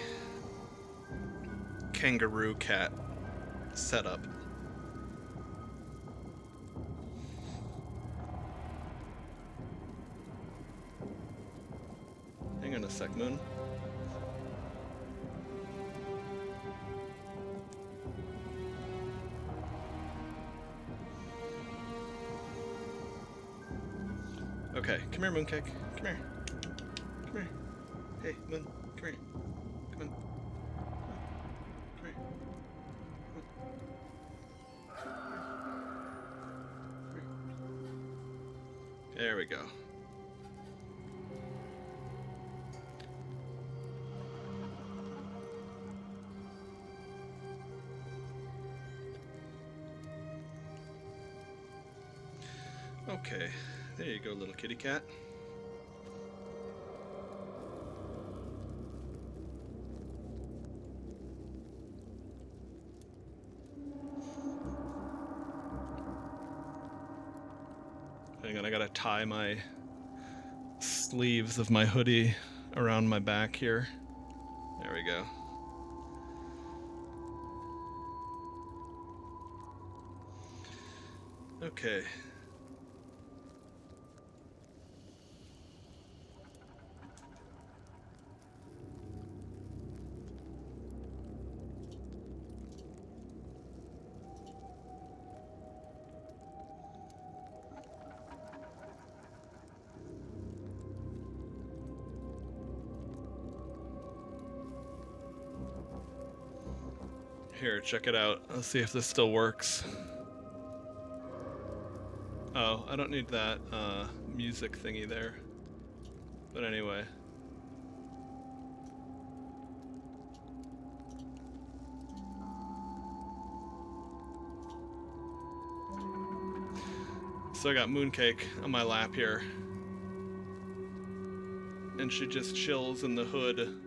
kangaroo cat set up. Hang on a sec, Moon. Okay, come here, Mooncake. Come here. Come here. Hey, Moon, come here. Come on. Come here. There we go. Okay, there you go, little kitty cat. Hang on, I gotta tie my sleeves of my hoodie around my back here. There we go. Okay. Here, check it out. Let's see if this still works. Oh, I don't need that music thingy there. But anyway. So I got Mooncake on my lap here. And she just chills in the hood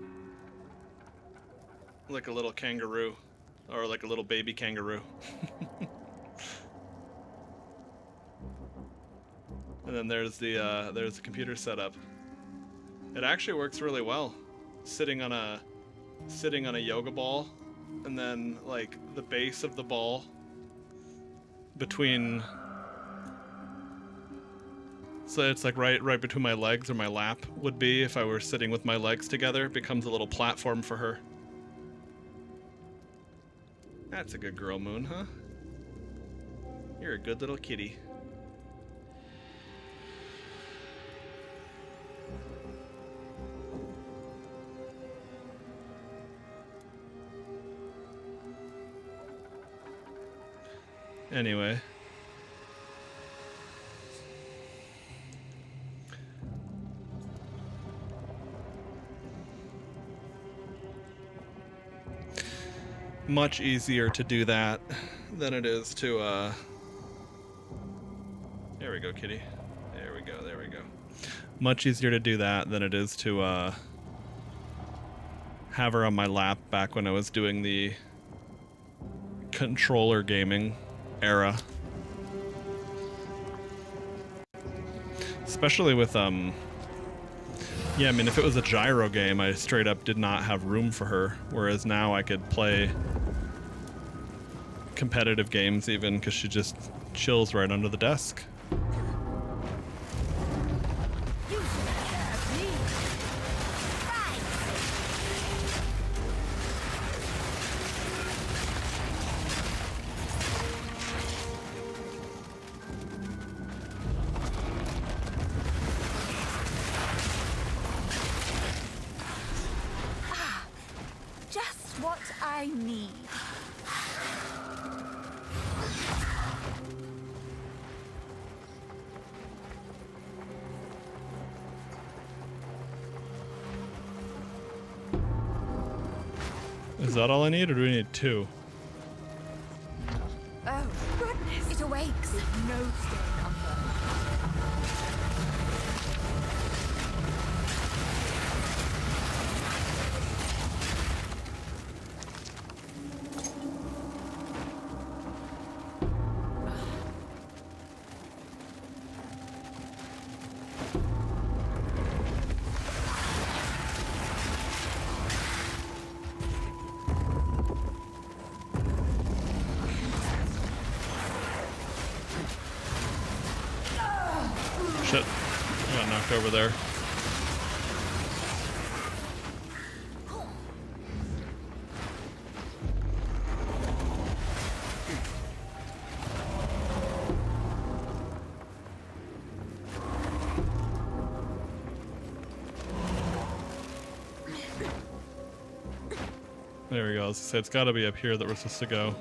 like a little kangaroo. Or like a little baby kangaroo. And then there's the computer setup. It actually works really well. Sitting on a yoga ball, and then like the base of the ball between. So it's like right between my legs, or my lap would be if I were sitting with my legs together. It becomes a little platform for her. That's a good girl, Moon, huh? You're a good little kitty. Anyway. Much easier to do that than it is to, There we go, kitty. There we go, there we go. Much easier to do that than it is to, have her on my lap back when I was doing the controller gaming era. Especially with, yeah, I mean, if it was a gyro game, I straight up did not have room for her, whereas now I could play competitive games even, because she just chills right under the desk. Just what I need. Is that all I need, or do we need 2? Oh, goodness. It awakes. With no staying under. Shit. I got knocked over there. There we go. As I said, it's got to be up here that we're supposed to go.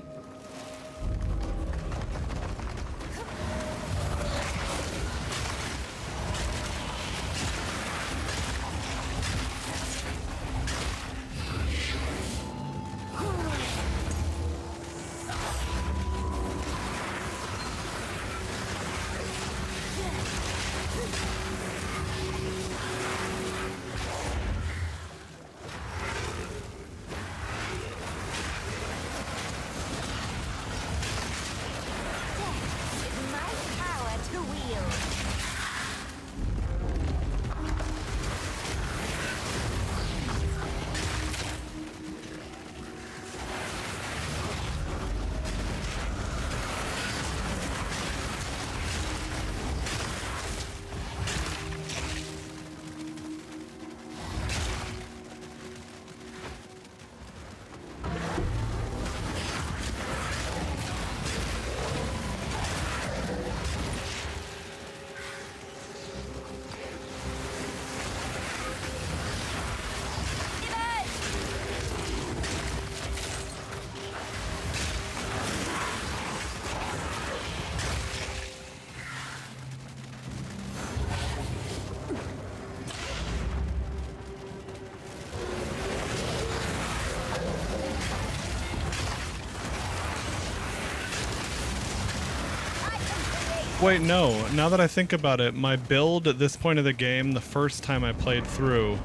Wait, no. Now that I think about it, my build at this point of the game, the first time I played through,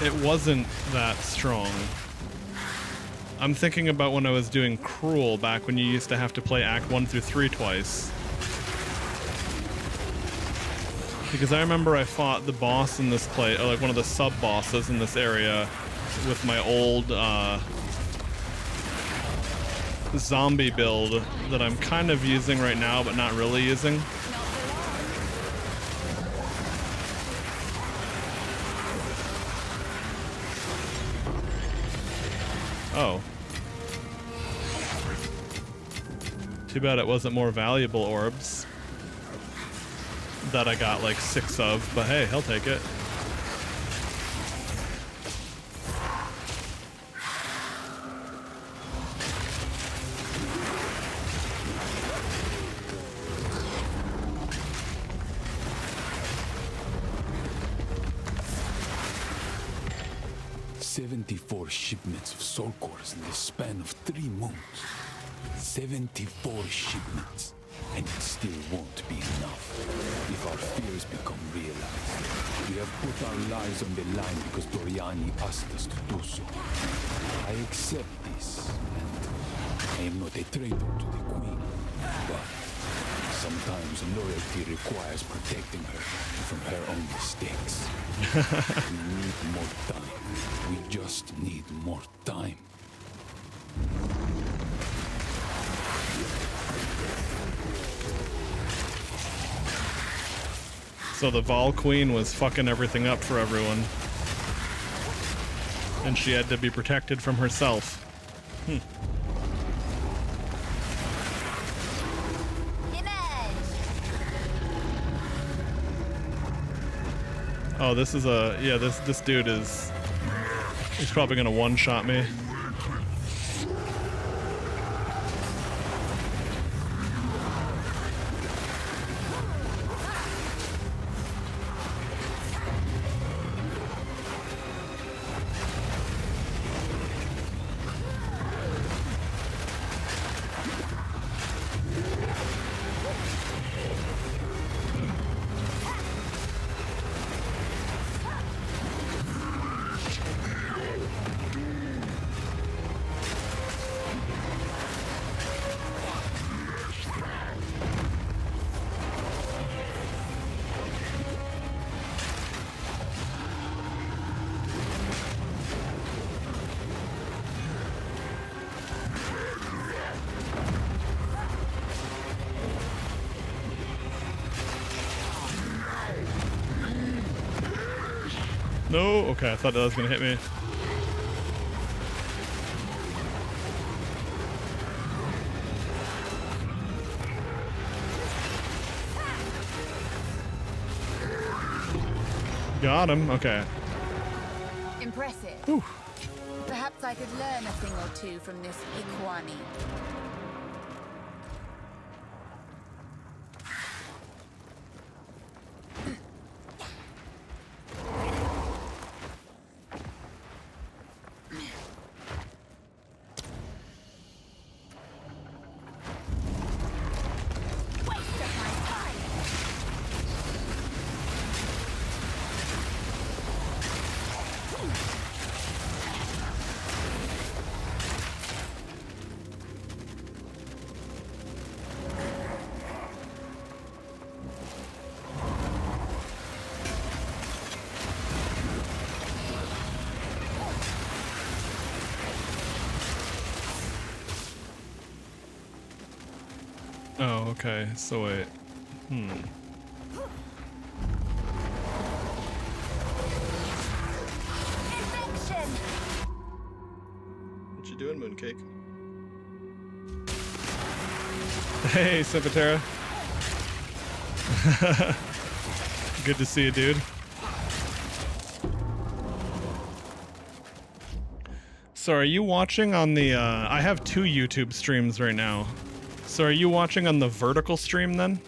it wasn't that strong. I'm thinking about when I was doing Cruel back when you used to have to play Act 1 through 3 twice. Because I remember I fought the boss in this play, or like one of the sub-bosses in this area with my old, zombie build that I'm kind of using right now, but not really using. Oh. Too bad it wasn't more valuable orbs that I got like 6 of, but hey, I'll take it. Shipments of soul cores in the span of 3 moons. 74 shipments. And it still won't be enough. If our fears become realized, we have put our lives on the line because Doriani asked us to do so. I accept this, and I am not a traitor to the Queen. But sometimes loyalty requires protecting her from her own mistakes. We need more time. We just need more time. So the Vol Queen was fucking everything up for everyone. And she had to be protected from herself. Oh, this is a... Yeah, this dude is... He's probably gonna one-shot me. No? Okay, I thought that was gonna hit me. Got him, okay. Impressive. Whew. Perhaps I could learn a thing or two from this Ikwani. Oh, okay, so wait. What you doing, Mooncake? Hey, Sympatera. Good to see you, dude. So are you watching on the, I have 2 YouTube streams right now. So are you watching on the vertical stream then?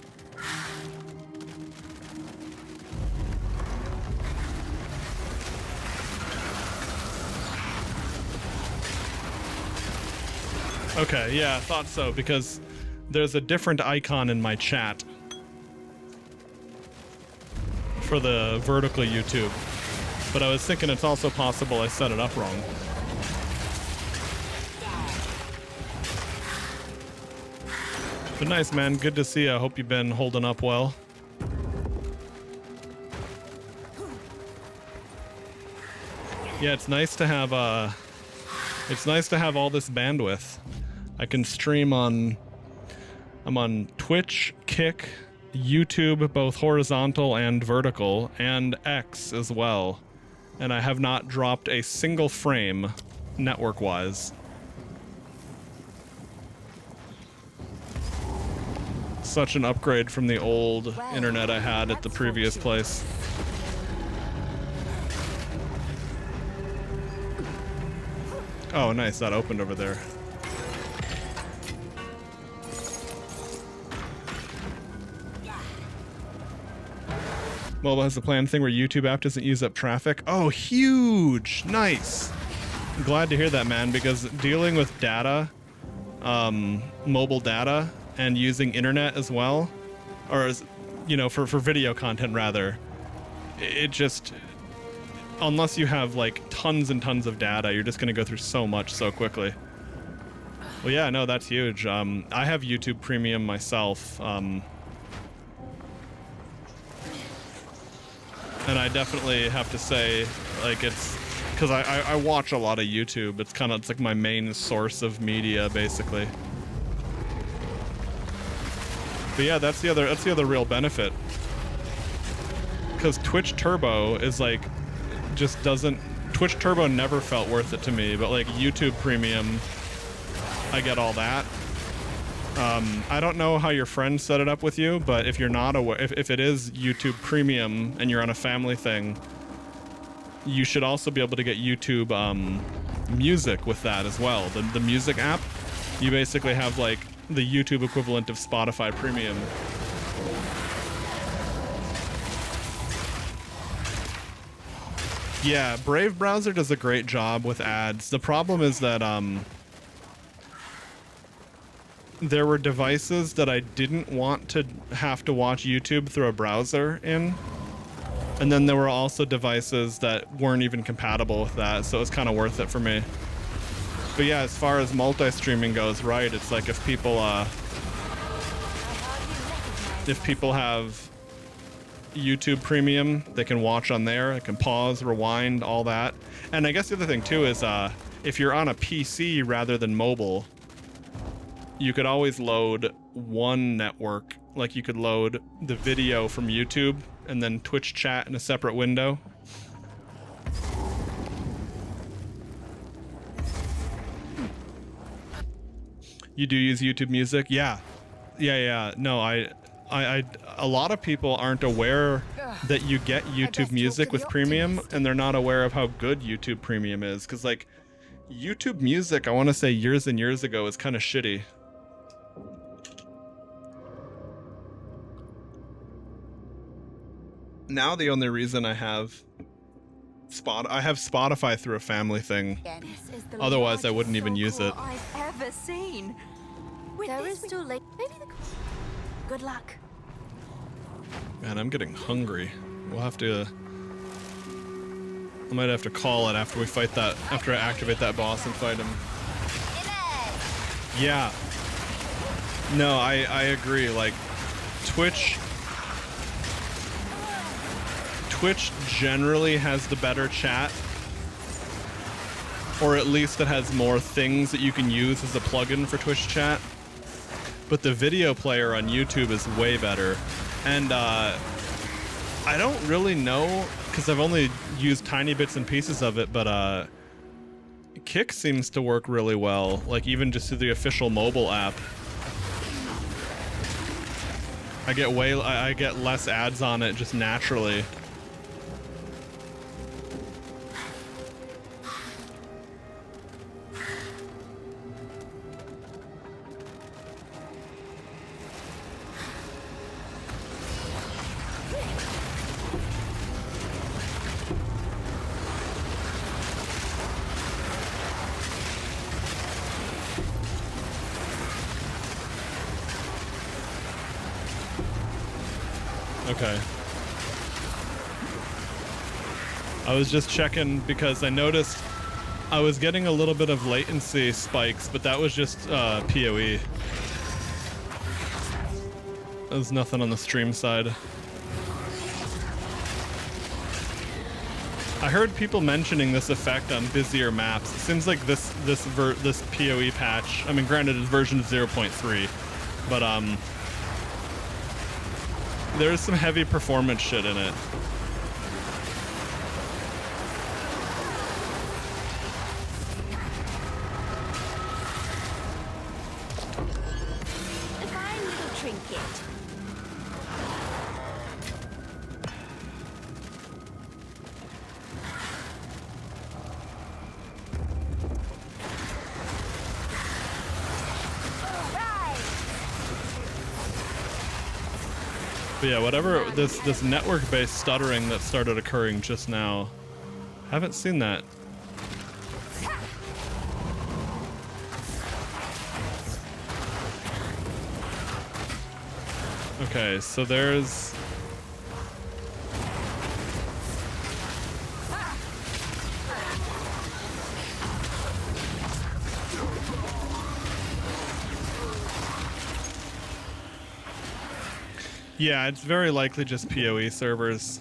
Okay, yeah, I thought so, because there's a different icon in my chat for the vertical YouTube. But I was thinking it's also possible I set it up wrong. But nice, man. Good to see you. I hope you've been holding up well. Yeah, it's nice to have all this bandwidth. I can stream on I'm on Twitch, Kick, YouTube, both horizontal and vertical, and X as well. And I have not dropped a single frame network-wise. Such an upgrade from the old internet I had at the previous place. Oh, nice. That opened over there. Mobile has the planned thing where YouTube app doesn't use up traffic. Oh, huge! Nice! I'm glad to hear that, man, because dealing with data, mobile data, and using internet as well, or as, you know, for video content rather, it just, unless you have like tons and tons of data, you're just gonna go through so much so quickly. Well, yeah, no, that's huge. I have YouTube Premium myself, and I definitely have to say, like, it's because I watch a lot of YouTube. It's like my main source of media, basically. But yeah, that's the other real benefit. Because Twitch Turbo is like, just doesn't, Twitch Turbo never felt worth it to me, but like YouTube Premium, I get all that. I don't know how your friend set it up with you, but if you're not aware, if it is YouTube Premium and you're on a family thing, you should also be able to get YouTube Music with that as well. The music app, you basically have like the YouTube equivalent of Spotify Premium. Yeah, Brave Browser does a great job with ads. The problem is that there were devices that I didn't want to have to watch YouTube through a browser in. And then there were also devices that weren't even compatible with that, so it was kind of worth it for me. But yeah, as far as multi-streaming goes, right, it's like if people have YouTube Premium, they can watch on there, they can pause, rewind, all that. And I guess the other thing too is if you're on a PC rather than mobile, you could always load one network. Like you could load the video from YouTube and then Twitch chat in a separate window. You do use YouTube Music? Yeah. Yeah. No, a lot of people aren't aware that you get YouTube Music with Premium, and they're not aware of how good YouTube Premium is. Because, like, YouTube Music, I want to say years and years ago, is kind of shitty. Now the only reason I have Spotify through a family thing. Otherwise, I wouldn't even use it. I've ever seen. There is still late. Maybe the. Good luck. Man, I'm getting hungry. We'll have to. I might have to call it after we fight that. After I activate that boss and fight him. Yeah. No, I agree. Like, Twitch generally has the better chat, or at least it has more things that you can use as a plugin for Twitch chat. But the video player on YouTube is way better. And I don't really know, because I've only used tiny bits and pieces of it, but Kick seems to work really well, like even just through the official mobile app. I get less ads on it just naturally. Okay. I was just checking because I noticed I was getting a little bit of latency spikes, but that was just PoE. There's nothing on the stream side. I heard people mentioning this effect on busier maps. It seems like this PoE patch, I mean, granted it's version 0.3, but there's some heavy performance shit in it. A fine little trinket. But yeah, whatever, this network-based stuttering that started occurring just now, haven't seen that. Okay, so there's... Yeah, it's very likely just PoE servers.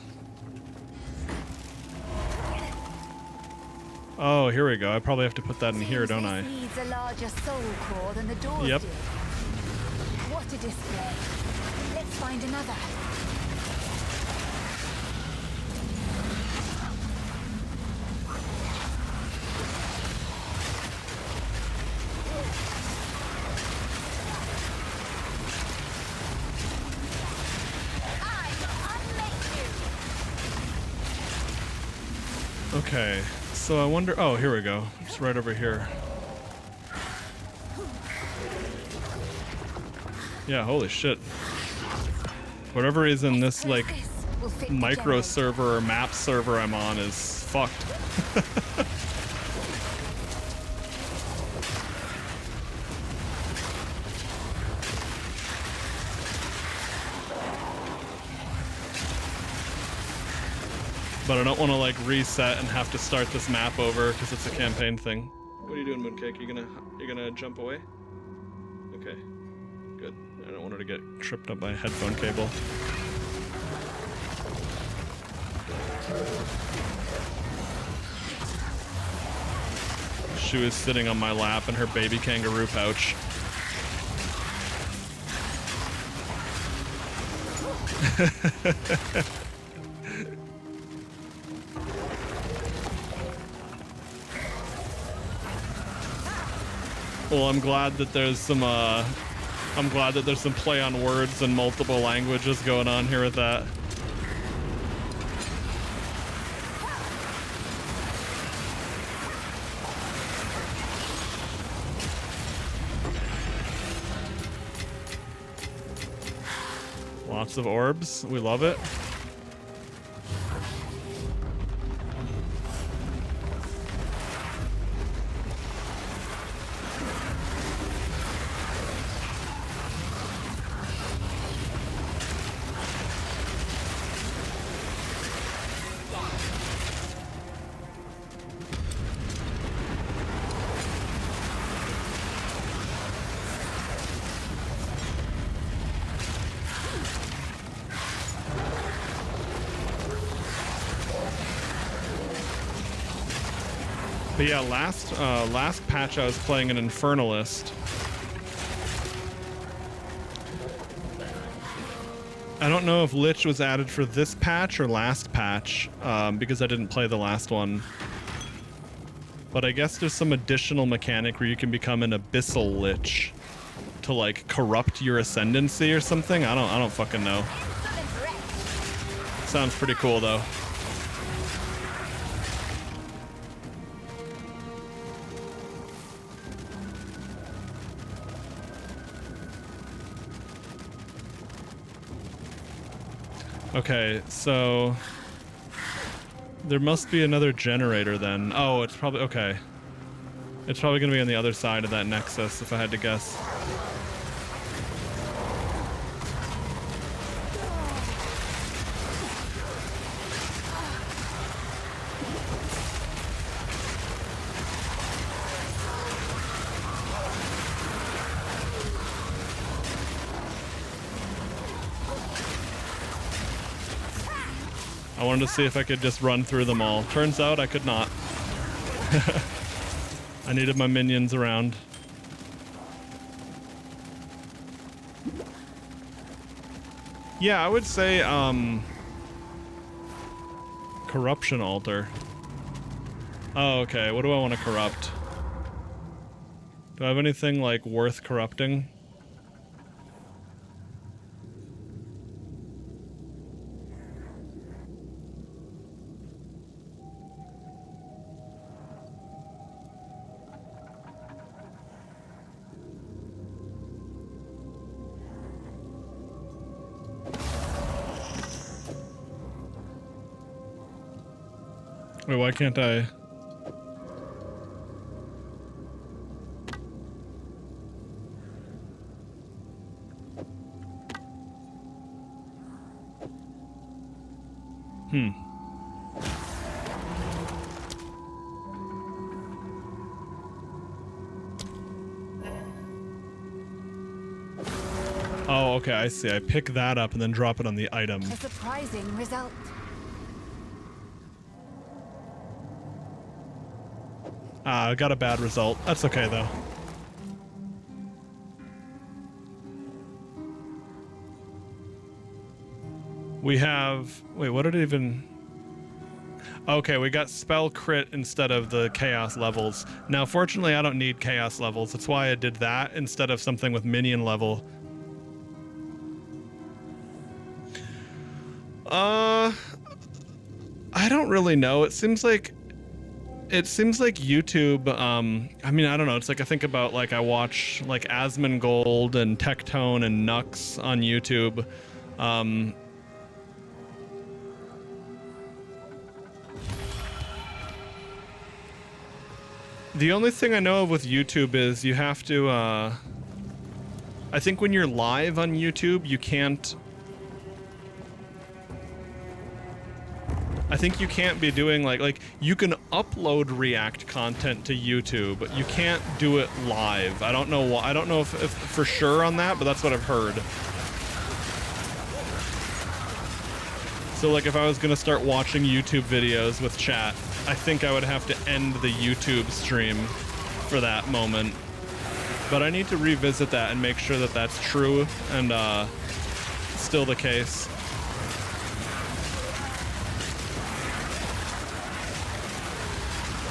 Oh, here we go. I probably have to put that in here, don't I? Needs a larger soul core than the doors Yep. do. What a display. Let's find another. Okay, so I wonder... Oh, here we go. It's right over here. Yeah, holy shit. For whatever reason, this, like, micro server or map server I'm on is fucked. But I don't want to like reset and have to start this map over because it's a campaign thing. What are you doing, Mooncake? You gonna jump away? Okay, good. I don't want her to get tripped up by a headphone cable. She was sitting on my lap in her baby kangaroo pouch. Well, I'm glad that there's some play on words and multiple languages going on here with that. Lots of orbs. We love it. But yeah, last patch I was playing an Infernalist. I don't know if Lich was added for this patch or last patch, because I didn't play the last one. But I guess there's some additional mechanic where you can become an Abyssal Lich to like corrupt your ascendancy or something. I don't fucking know. Sounds pretty cool though. Okay, so there must be another generator then. Oh, it's probably, okay. It's probably gonna be on the other side of that nexus if I had to guess. I wanted to see if I could just run through them all. Turns out I could not. I needed my minions around. Yeah, I would say, corruption altar. Oh, okay. What do I want to corrupt? Do I have anything, like, worth corrupting? Wait, why can't I? Oh, okay, I see. I pick that up and then drop it on the item. A surprising result. I got a bad result. That's okay, though. We have... Wait, what did it even... Okay, we got spell crit instead of the chaos levels. Now, fortunately, I don't need chaos levels. That's why I did that instead of something with minion level. I don't really know. It seems like YouTube, I mean, I don't know. It's like I think about, like, I watch, like, Asmongold and Tectone and Nux on YouTube. The only thing I know of with YouTube is you have to, I think when you're live on YouTube, you can't... I think you can't be doing like you can upload React content to YouTube, but you can't do it live. I don't know why. I don't know if for sure on that, but that's what I've heard. So like if I was gonna start watching YouTube videos with chat, I think I would have to end the YouTube stream for that moment. But I need to revisit that and make sure that that's true and still the case.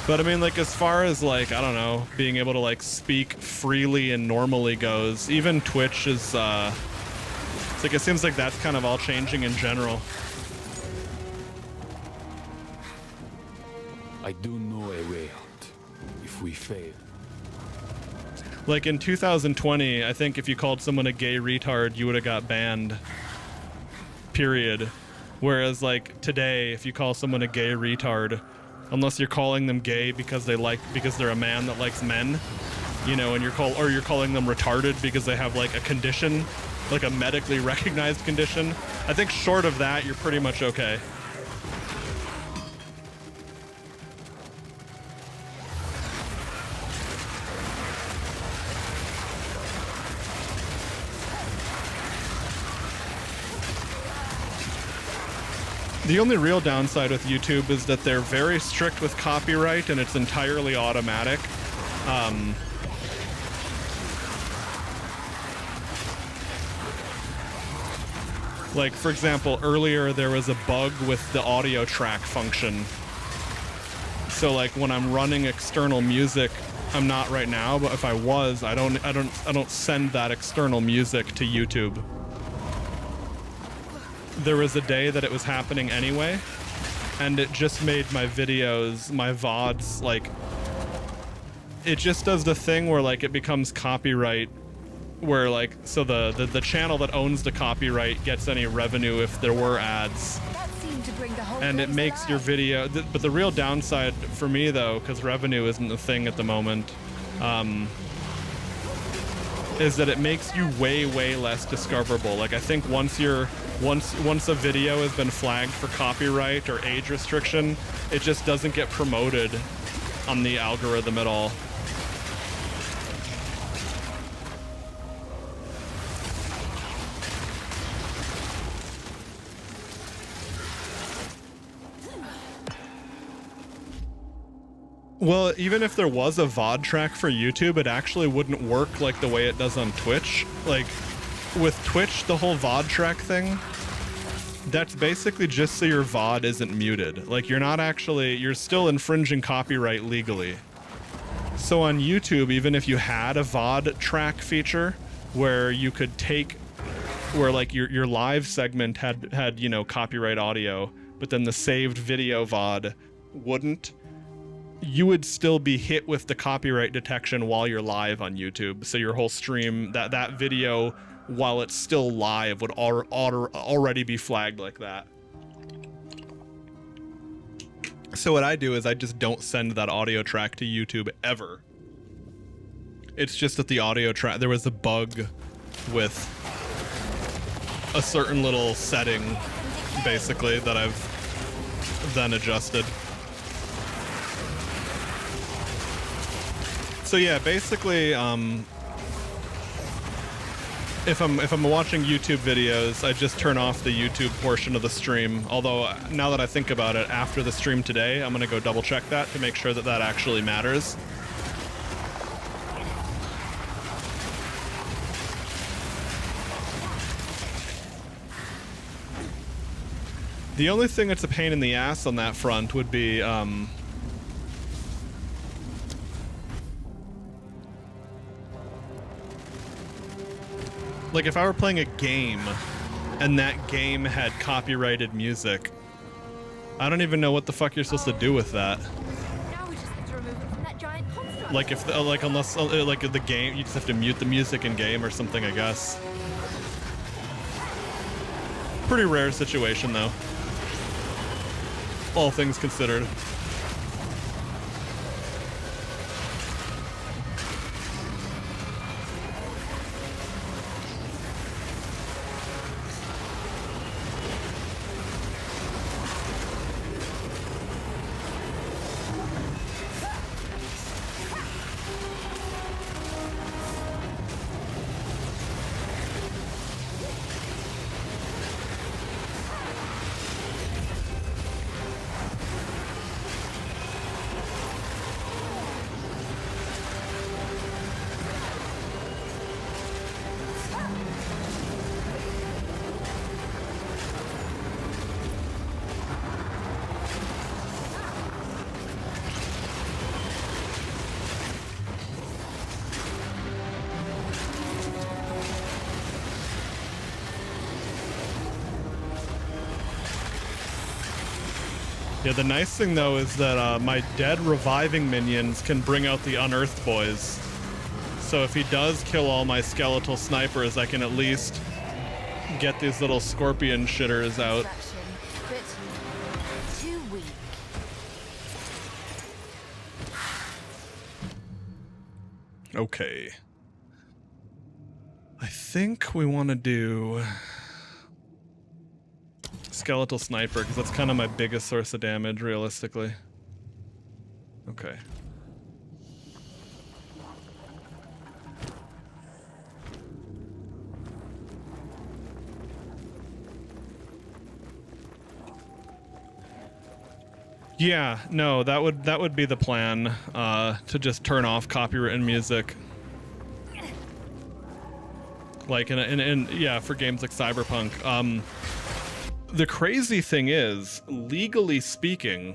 But I mean, like, as far as, like, I don't know, being able to, like, speak freely and normally goes, even Twitch is, it's like, it seems like that's kind of all changing in general. I do know a way out. If we fail. Like, in 2020, I think if you called someone a gay retard, you would have got banned. Period. Whereas, like, today, if you call someone a gay retard, unless you're calling them gay because they're a man that likes men, you know, and you're calling them retarded because they have, like, a condition, like a medically recognized condition. I think short of that, you're pretty much okay. The only real downside with YouTube is that they're very strict with copyright and it's entirely automatic. Like, for example, earlier there was a bug with the audio track function. So, like, when I'm running external music, I'm not right now, but if I was, I don't send that external music to YouTube. There was a day that it was happening anyway, and it just made my videos, my VODs, like, it just does the thing where, like, it becomes copyright, where, like, so the channel that owns the copyright gets any revenue if there were ads. That seemed to bring the whole And it place makes alive. your video, but the real downside for me, though, because revenue isn't the thing at the moment, is that it makes you way less discoverable. Like, I think once a video has been flagged for copyright or age restriction, it just doesn't get promoted on the algorithm at all. Well, even if there was a VOD track for YouTube, it actually wouldn't work like the way it does on Twitch. Like, with Twitch, the whole VOD track thing, that's basically just so your VOD isn't muted. Like, you're still infringing copyright legally. So on YouTube, even if you had a VOD track feature where you could where, like, your live segment had, you know, copyright audio, but then the saved video VOD wouldn't, you would still be hit with the copyright detection while you're live on YouTube. So your whole stream, that video, while it's still live, would already be flagged like that. So what I do is I just don't send that audio track to YouTube ever. It's just that the audio track, there was a bug with a certain little setting, basically, that I've then adjusted. So yeah, basically, if I'm watching YouTube videos, I just turn off the YouTube portion of the stream. Although, now that I think about it, after the stream today, I'm gonna go double check that to make sure that that actually matters. The only thing that's a pain in the ass on that front would be, like, if I were playing a game and that game had copyrighted music, I don't even know what the fuck you're supposed to do with that. Now we just have to remove it from that giant construct. Like, if, like, unless, like, the game, you just have to mute the music in game or something, I guess. Pretty rare situation, though. All things considered. Yeah, the nice thing though is that my dead reviving minions can bring out the unearthed boys. So if he does kill all my skeletal snipers, I can at least get these little scorpion shitters out. But too weak. Okay. I think we want to do skeletal sniper because that's kind of my biggest source of damage realistically. Okay. Yeah, no, that would be the plan, to just turn off copywritten music. Like in yeah, for games like Cyberpunk. The crazy thing is, legally speaking,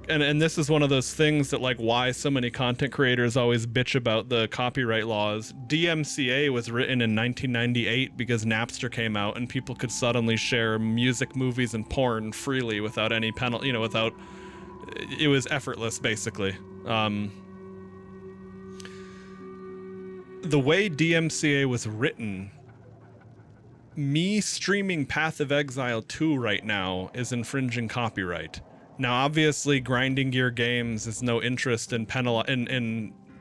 and this is one of those things that like why so many content creators always bitch about the copyright laws. DMCA was written in 1998 because Napster came out and people could suddenly share music, movies, and porn freely without any penalty, you know, without, it was effortless basically. The way DMCA was written, me streaming Path of Exile 2 right now is infringing copyright. Now, obviously, Grinding Gear Games has no interest in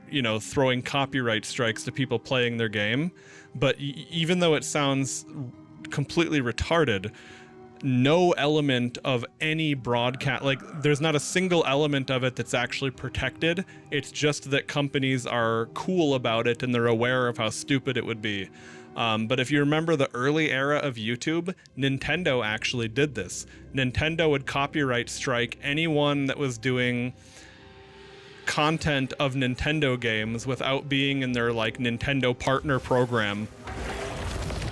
you know, throwing copyright strikes to people playing their game. But even though it sounds completely retarded, no element of any broadcast, like, there's not a single element of it that's actually protected. It's just that companies are cool about it and they're aware of how stupid it would be. But if you remember the early era of YouTube, Nintendo actually did this. Nintendo would copyright strike anyone that was doing content of Nintendo games without being in their like Nintendo partner program.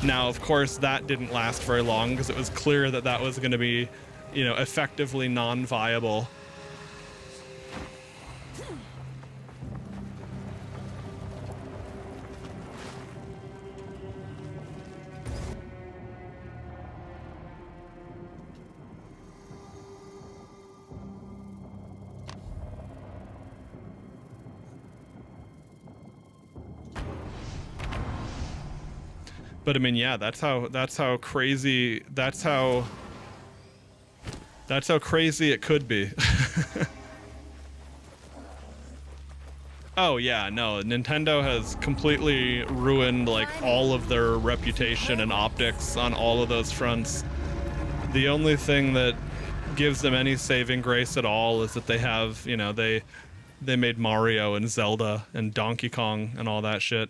Now, of course, that didn't last very long because it was clear that that was going to be, you know, effectively non-viable. But I mean, yeah, that's how crazy it could be. Oh yeah, no, Nintendo has completely ruined like all of their reputation and optics on all of those fronts. The only thing that gives them any saving grace at all is that they have, you know, they made Mario and Zelda and Donkey Kong and all that shit.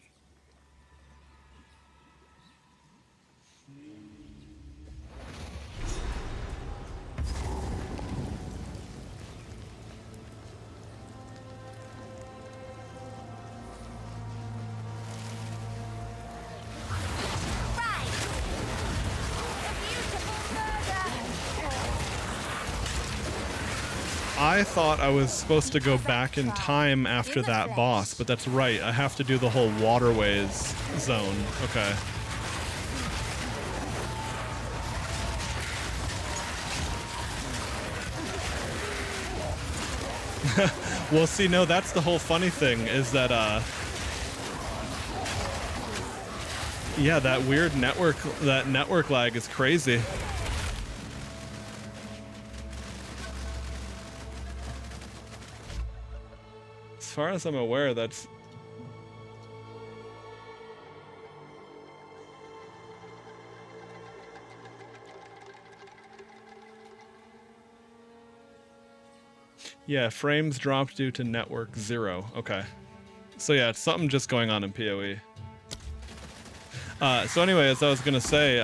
I thought I was supposed to go back in time after that boss, but that's right. I have to do the whole waterways zone. Okay. Well, see, no, that's the whole funny thing is that, yeah, that weird network lag is crazy. As far as I'm aware, that's... Yeah, frames dropped due to network 0. Okay. So yeah, it's something just going on in PoE. So anyway, as I was gonna say,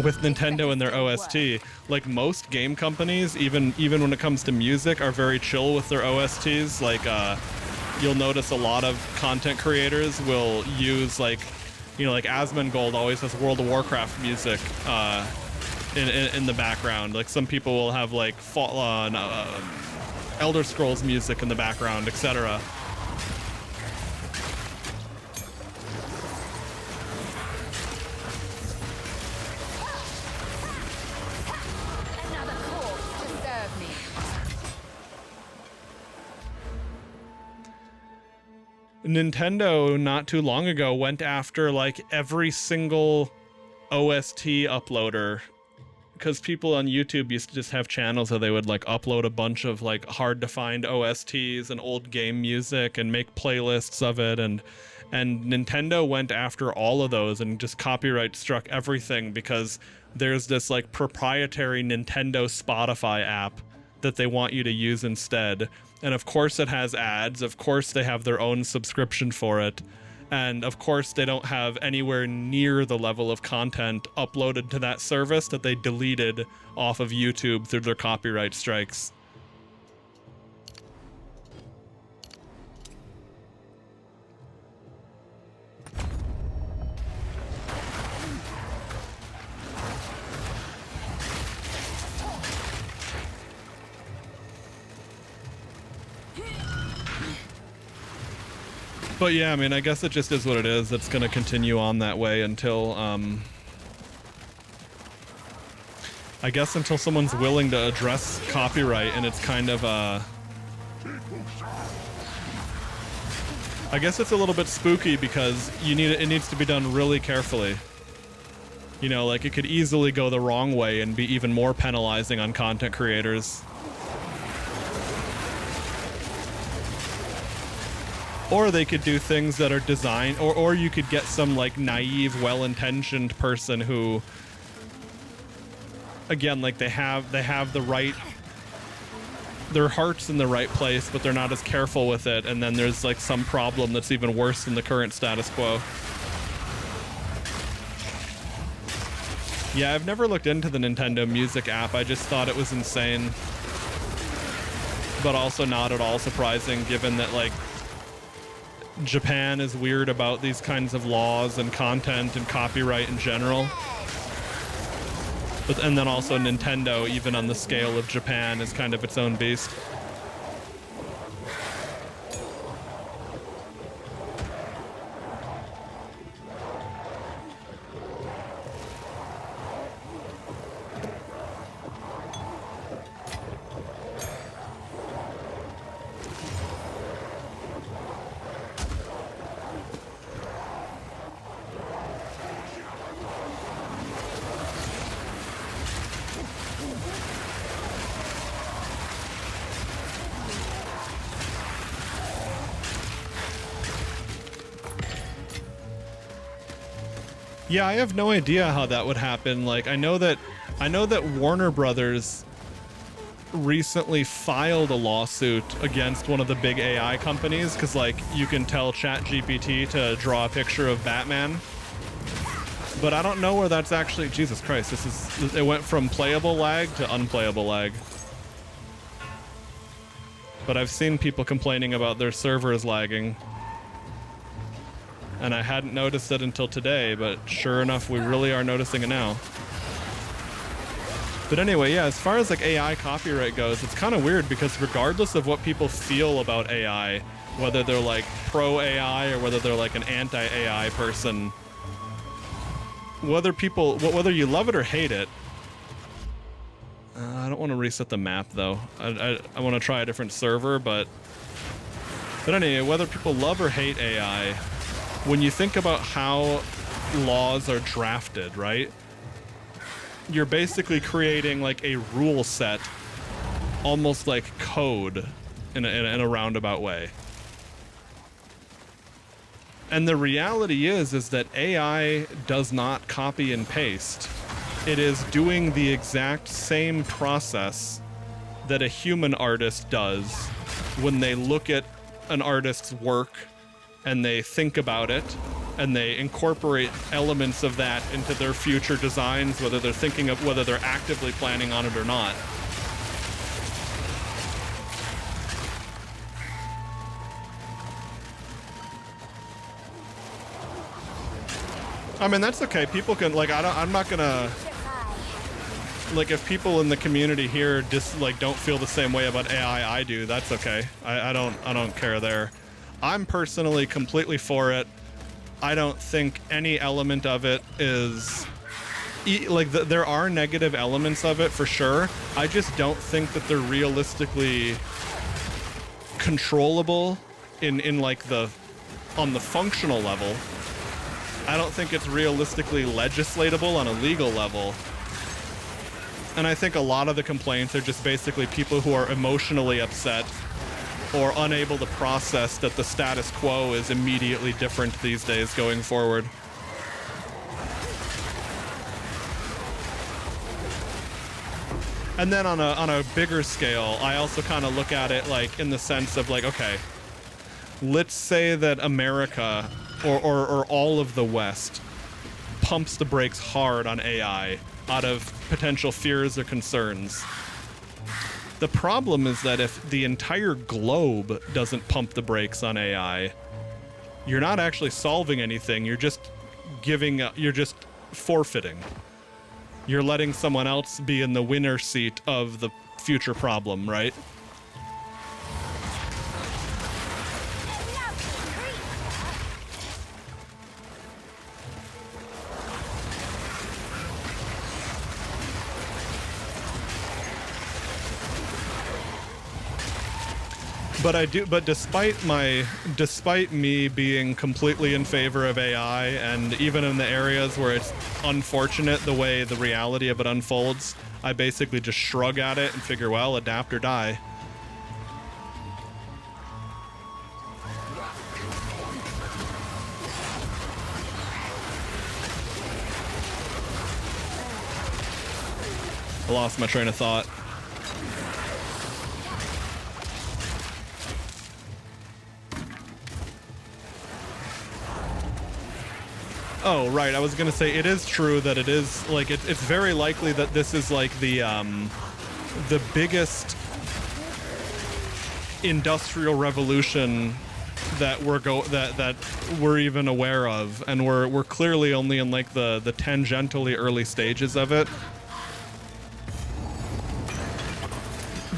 with Nintendo and their OST, like most game companies, even when it comes to music, are very chill with their OSTs. Like, you'll notice a lot of content creators will use, like, you know, like Asmongold always has World of Warcraft music in the background. Like, some people will have like Elder Scrolls music in the background, etc. Another Nintendo not too long ago went after like every single OST uploader, because people on YouTube used to just have channels where they would like upload a bunch of like hard to find OSTs and old game music and make playlists of it, and Nintendo went after all of those and just copyright struck everything, because there's this like proprietary Nintendo Spotify app that they want you to use instead. And of course it has ads, of course they have their own subscription for it, and of course they don't have anywhere near the level of content uploaded to that service that they deleted off of YouTube through their copyright strikes. But yeah, I mean, I guess it just is what it is. It's going to continue on that way until, I guess until someone's willing to address copyright, and it's kind of, I guess it's a little bit spooky because it needs to be done really carefully. You know, like it could easily go the wrong way and be even more penalizing on content creators. Or they could do things that are designed, or you could get some like naive, well-intentioned person who, again, like they have the right, their heart's in the right place, but they're not as careful with it, and then there's like some problem that's even worse than the current status quo. Yeah, I've never looked into the Nintendo Music app. I just thought it was insane, but also not at all surprising given that like Japan is weird about these kinds of laws and content and copyright in general. And then also Nintendo, even on the scale of Japan, is kind of its own beast. Yeah, I have no idea how that would happen. Like, I know that Warner Brothers recently filed a lawsuit against one of the big AI companies because, like, you can tell ChatGPT to draw a picture of Batman. But I don't know where that's actually... Jesus Christ, it went from playable lag to unplayable lag. But I've seen people complaining about their servers lagging. And I hadn't noticed it until today, but sure enough, we really are noticing it now. But anyway, yeah, as far as like AI copyright goes, it's kind of weird because regardless of what people feel about AI, whether they're like pro AI or whether they're like an anti-AI person, whether you love it or hate it, I don't want to reset the map though. I want to try a different server, but anyway, whether people love or hate AI, when you think about how laws are drafted, right? You're basically creating like a rule set, almost like code in a roundabout way. And the reality is that AI does not copy and paste. It is doing the exact same process that a human artist does when they look at an artist's work and they think about it and they incorporate elements of that into their future designs, whether they're actively planning on it or not. I mean, that's okay. People can, like, I'm not gonna, like, if people in the community here just like don't feel the same way about AI I do, that's okay. I don't care there. I'm personally completely for it. I don't think any element of it is there are negative elements of it for sure. I just don't think that they're realistically controllable in like the on the functional level. I don't think it's realistically legislatable on a legal level. And I think a lot of the complaints are just basically people who are emotionally upset or unable to process that the status quo is immediately different these days going forward. And then on a bigger scale, I also kind of look at it like in the sense of like, okay, let's say that America or all of the West pumps the brakes hard on AI out of potential fears or concerns. The problem is that if the entire globe doesn't pump the brakes on AI, you're not actually solving anything. You're just you're just forfeiting. You're letting someone else be in the winner seat of the future problem, right? But despite me being completely in favor of AI, and even in the areas where it's unfortunate the way the reality of it unfolds, I basically just shrug at it and figure, well, adapt or die. I lost my train of thought. Oh, right. I was going to say it is true that it is like it's very likely that this is like the biggest industrial revolution that we're even aware of, and we're clearly only in like the tangentially early stages of it.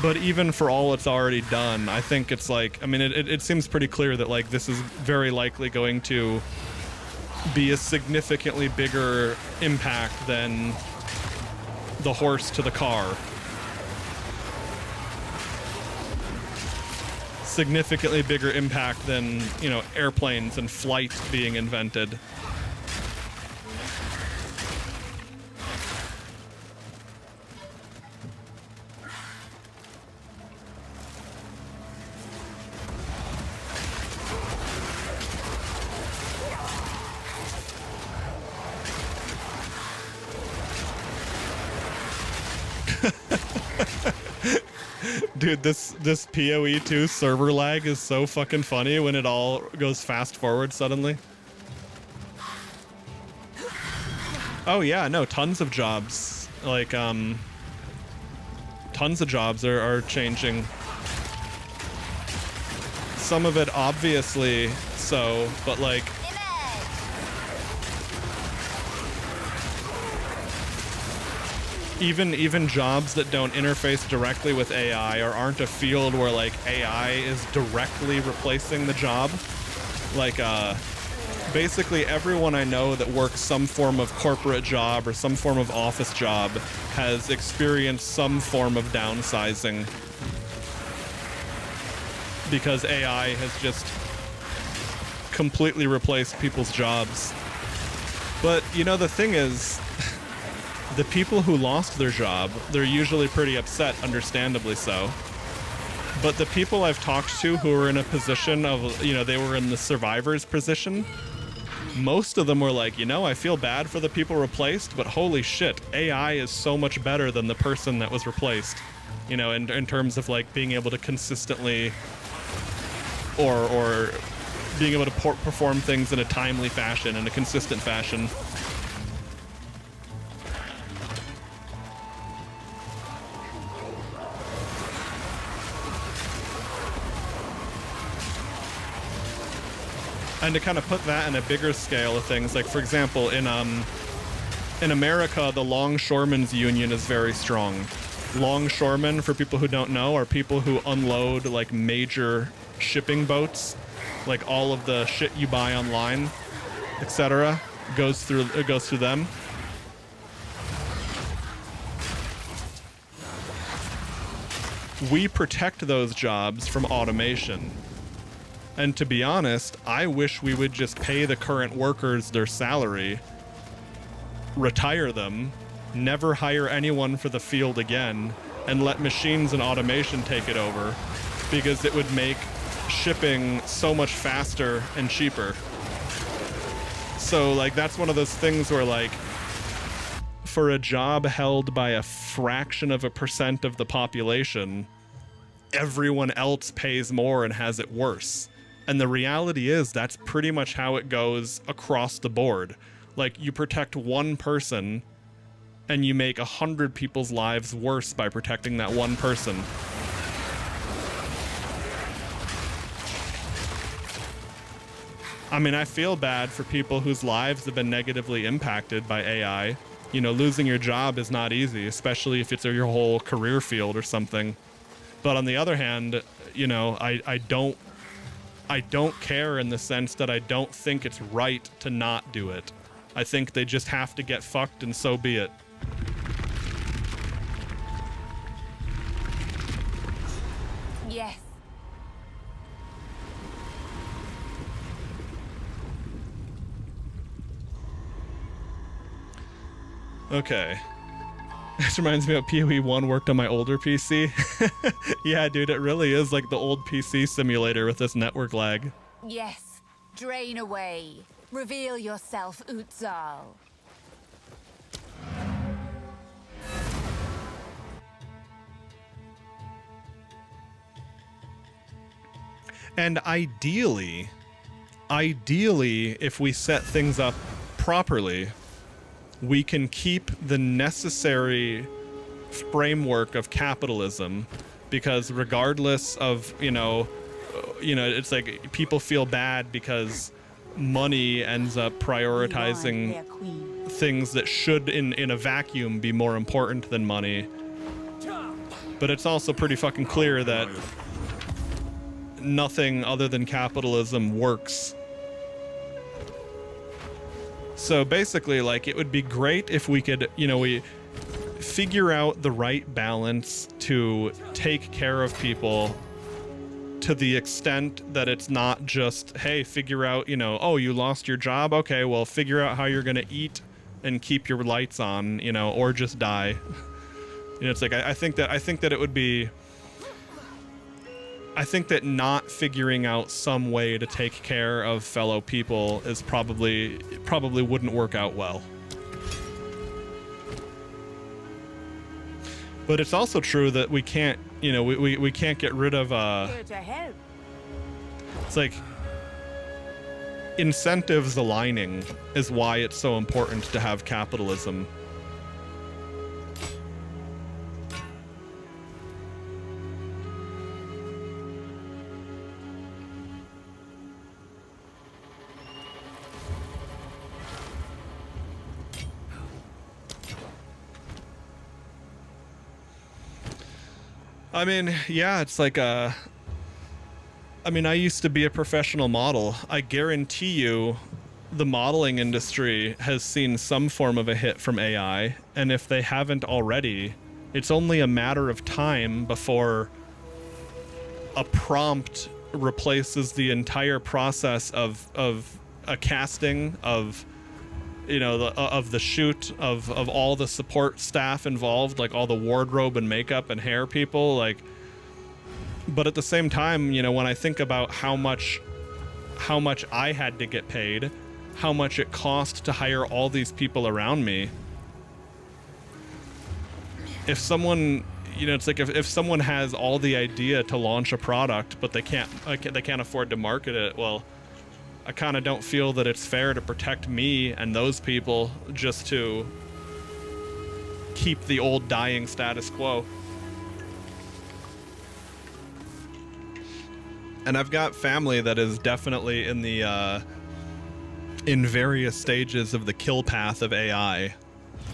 But even for all it's already done, I think it's like, I mean, it seems pretty clear that like this is very likely going to be a significantly bigger impact than the horse to the car. Significantly bigger impact than, you know, airplanes and flight being invented. Dude, this PoE 2 server lag is so fucking funny when it all goes fast forward suddenly. Oh yeah, no, tons of jobs. Like, tons of jobs are changing. Some of it obviously so, but like, even jobs that don't interface directly with AI or aren't a field where like AI is directly replacing the job. Like basically everyone I know that works some form of corporate job or some form of office job has experienced some form of downsizing because AI has just completely replaced people's jobs. But you know, the thing is, the people who lost their job, they're usually pretty upset, understandably so. But the people I've talked to who were in a position of, you know, they were in the survivor's position, most of them were like, you know, I feel bad for the people replaced, but holy shit, AI is so much better than the person that was replaced. You know, in terms of like being able to consistently or being able to perform things in a timely fashion, in a consistent fashion. And to kind of put that in a bigger scale of things, like for example, in America, the longshoremen's union is very strong. Longshoremen, for people who don't know, are people who unload like major shipping boats, like all of the shit you buy online, etc. goes through them. We protect those jobs from automation. And to be honest, I wish we would just pay the current workers their salary, retire them, never hire anyone for the field again, and let machines and automation take it over, because it would make shipping so much faster and cheaper. So like that's one of those things where like for a job held by a fraction of a percent of the population, everyone else pays more and has it worse. And the reality is that's pretty much how it goes across the board. Like you protect one person and you make 100 people's lives worse by protecting that one person. I mean, I feel bad for people whose lives have been negatively impacted by AI. You know, losing your job is not easy, especially if it's your whole career field or something. But on the other hand, you know, I don't care in the sense that I don't think it's right to not do it. I think they just have to get fucked and so be it. Yes. Okay. This reminds me of PoE 1 worked on my older PC. Yeah, dude, it really is like the old PC simulator with this network lag. Yes. Drain away. Reveal yourself, Utzal. And ideally, if we set things up properly, we can keep the necessary framework of capitalism, because regardless of, you know, it's like people feel bad because money ends up prioritizing things that should in a vacuum be more important than money. But it's also pretty fucking clear that nothing other than capitalism works. So basically, like, it would be great if we could, you know, we figure out the right balance to take care of people to the extent that it's not just, hey, figure out, you know, oh, you lost your job? Okay, well, figure out how you're going to eat and keep your lights on, you know, or just die. You know, it's like, I think that it would be, I think that not figuring out some way to take care of fellow people is probably wouldn't work out well. But it's also true that we can't, you know, we can't get rid of it's like incentives aligning is why it's so important to have capitalism. I mean, yeah, it's like I mean, I used to be a professional model. I guarantee you the modeling industry has seen some form of a hit from AI, and if they haven't already, it's only a matter of time before a prompt replaces the entire process of a casting, of, you know, of the shoot, of all the support staff involved, like all the wardrobe and makeup and hair people, like. But at the same time, you know, when I think about how much I had to get paid, how much it cost to hire all these people around me, if someone, you know, it's like if someone has all the idea to launch a product but they can't afford to market it, well, I kind of don't feel that it's fair to protect me and those people just to keep the old dying status quo. And I've got family that is definitely in the in various stages of the kill path of AI.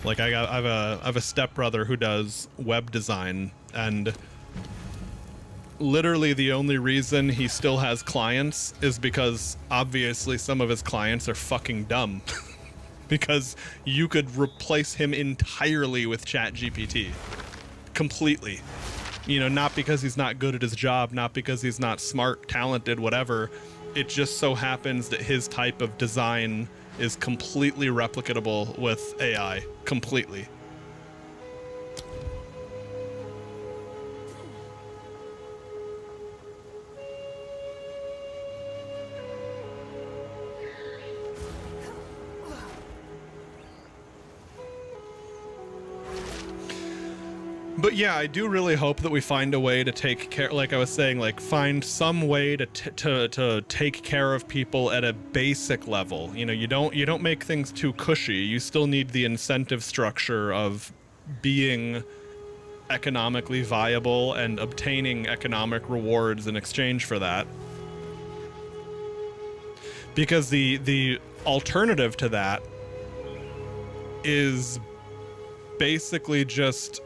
Like I have a stepbrother who does web design, and literally the only reason he still has clients is because obviously some of his clients are fucking dumb. Because you could replace him entirely with ChatGPT. Completely. You know, not because he's not good at his job, not because he's not smart, talented, whatever. It just so happens that his type of design is completely replicatable with AI. Completely. But yeah, I do really hope that we find a way to take care, like I was saying, like find some way to take care of people at a basic level. You know, you don't make things too cushy. You still need the incentive structure of being economically viable and obtaining economic rewards in exchange for that. Because the alternative to that is basically just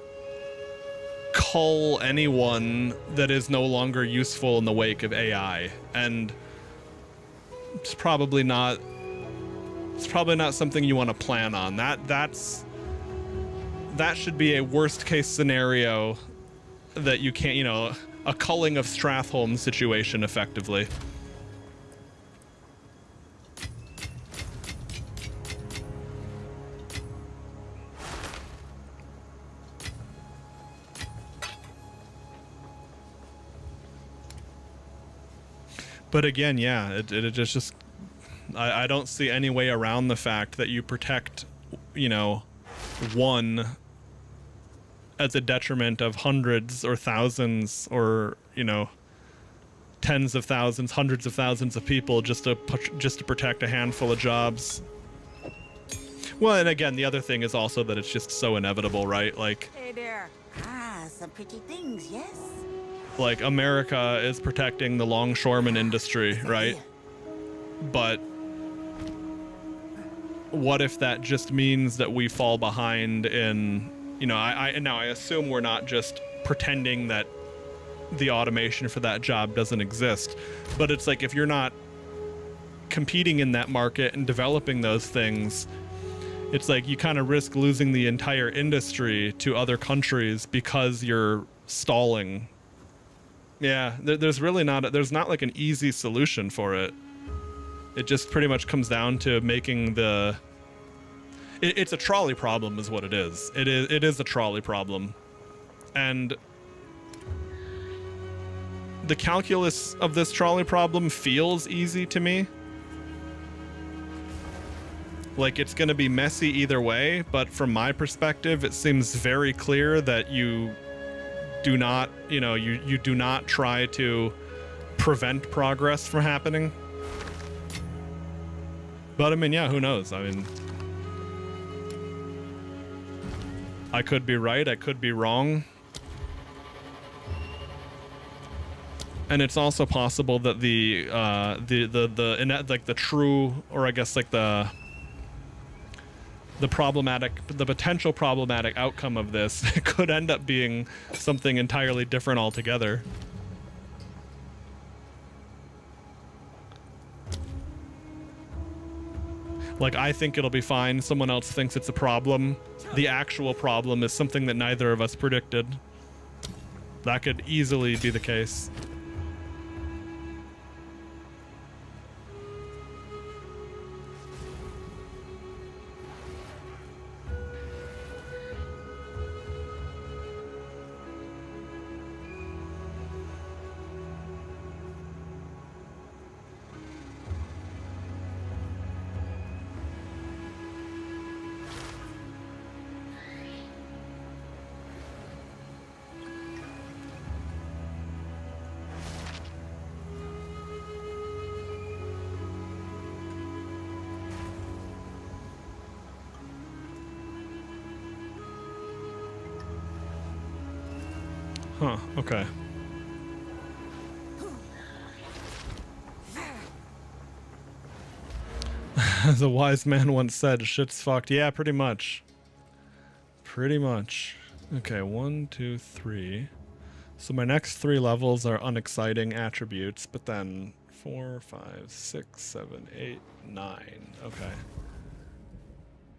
cull anyone that is no longer useful in the wake of AI, and it's probably not something you want to plan on. That should be a worst case scenario that you can't, you know, a culling of Strathholm situation effectively. But again, yeah, it just I don't see any way around the fact that you protect, you know, one at the detriment of hundreds or thousands or, you know, tens of thousands, hundreds of thousands of people just to protect a handful of jobs. Well, and again, the other thing is also that it's just so inevitable, right? Like, Hey there. Ah, some pretty things, yes? like America is protecting the longshoreman industry, right? But what if that just means that we fall behind in, you know, I assume we're not just pretending that the automation for that job doesn't exist, but it's like if you're not competing in that market and developing those things, it's like you kind of risk losing the entire industry to other countries because you're stalling. Yeah, there's really not like an easy solution for it. It just pretty much comes down to making it's a trolley problem is what it is. It is a trolley problem. And the calculus of this trolley problem feels easy to me. Like it's going to be messy either way, but from my perspective, it seems very clear that you do not, you know, you do not try to prevent progress from happening. But I mean, yeah, who knows? I mean, I could be right, I could be wrong. And it's also possible that the true, or I guess like the potential problematic outcome of this could end up being something entirely different altogether. Like, I think it'll be fine. Someone else thinks it's a problem. The actual problem is something that neither of us predicted. That could easily be the case. Huh, okay. As a wise man once said, shit's fucked. Yeah, pretty much. Pretty much. Okay, 1, 2, 3. So my next 3 levels are unexciting attributes, but then 4, 5, 6, 7, 8, 9. Okay.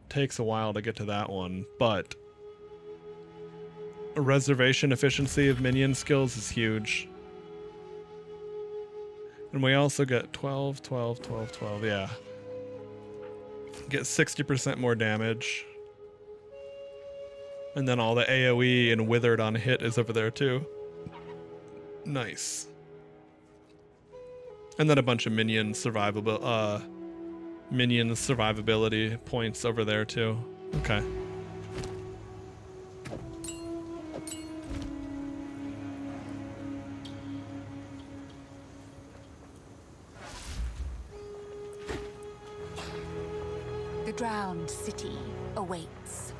Takes a while to get to that one, but reservation efficiency of minion skills is huge. And we also get 12, 12, 12, 12, yeah. Get 60% more damage. And then all the AoE and withered on hit is over there too. Nice. And then a bunch of minion survivability points over there too. Okay. The drowned city awaits.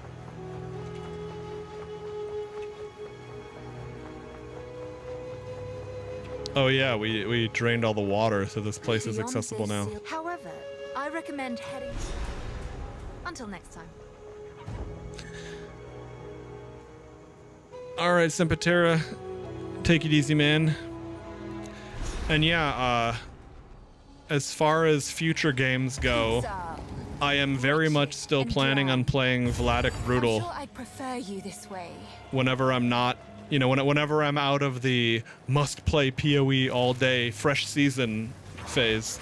Oh yeah, we drained all the water, so this place is accessible now. However, I recommend heading... Until next time. Alright, Sempatera. Take it easy, man. And yeah, as far as future games go, I am very much still planning on playing Vladic Brutal. I'm sure I'd prefer you this way. Whenever I'm not, you know, whenever I'm out of the must play PoE all day fresh season phase.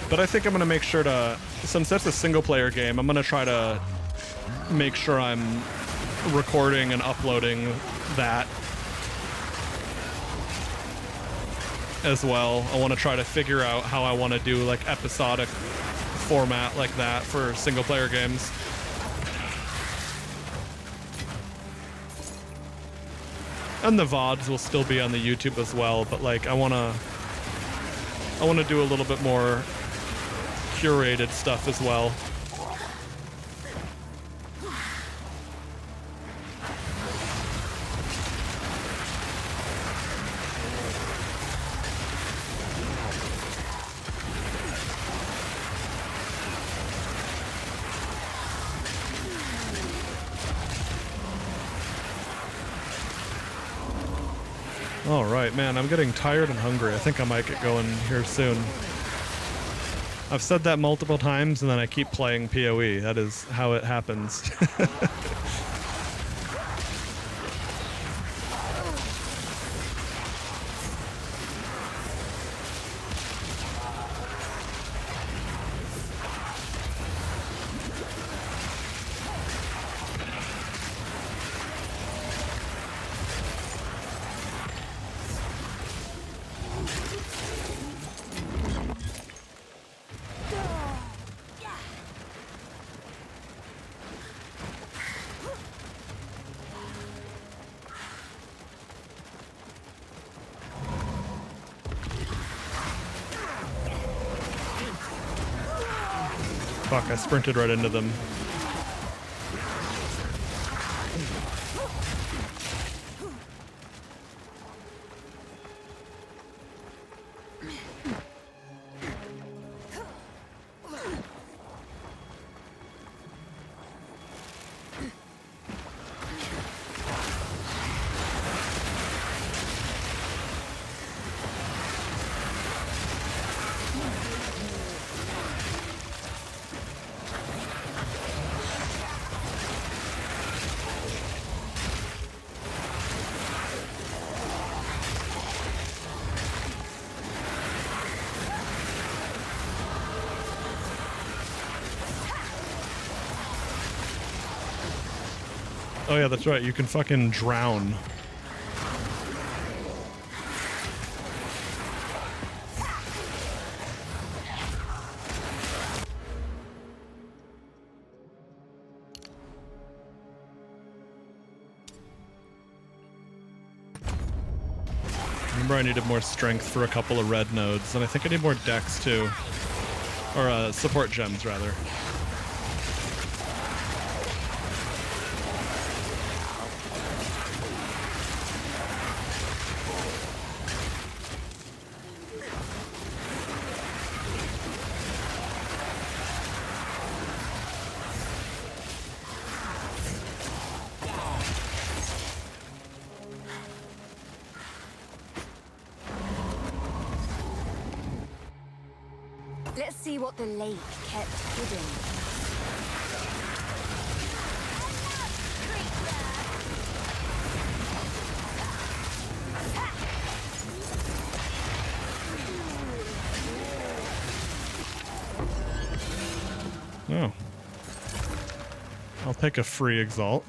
But I think I'm gonna make sure to, since that's a single player game, I'm gonna try to make sure I'm recording and uploading that as well. I want to try to figure out how I want to do like episodic format like that for single player games. And the VODs will still be on the YouTube as well, but like I want to do a little bit more curated stuff as well. All right, man, I'm getting tired and hungry. I think I might get going here soon. I've said that multiple times, and then I keep playing PoE. That is how it happens. Fuck, I sprinted right into them. Oh yeah, that's right. You can fucking drown. Remember I needed more strength for a couple of red nodes, and I think I need more dex too. Or support gems, rather. Let's see what the lake kept hidden. Oh. I'll take a free exalt.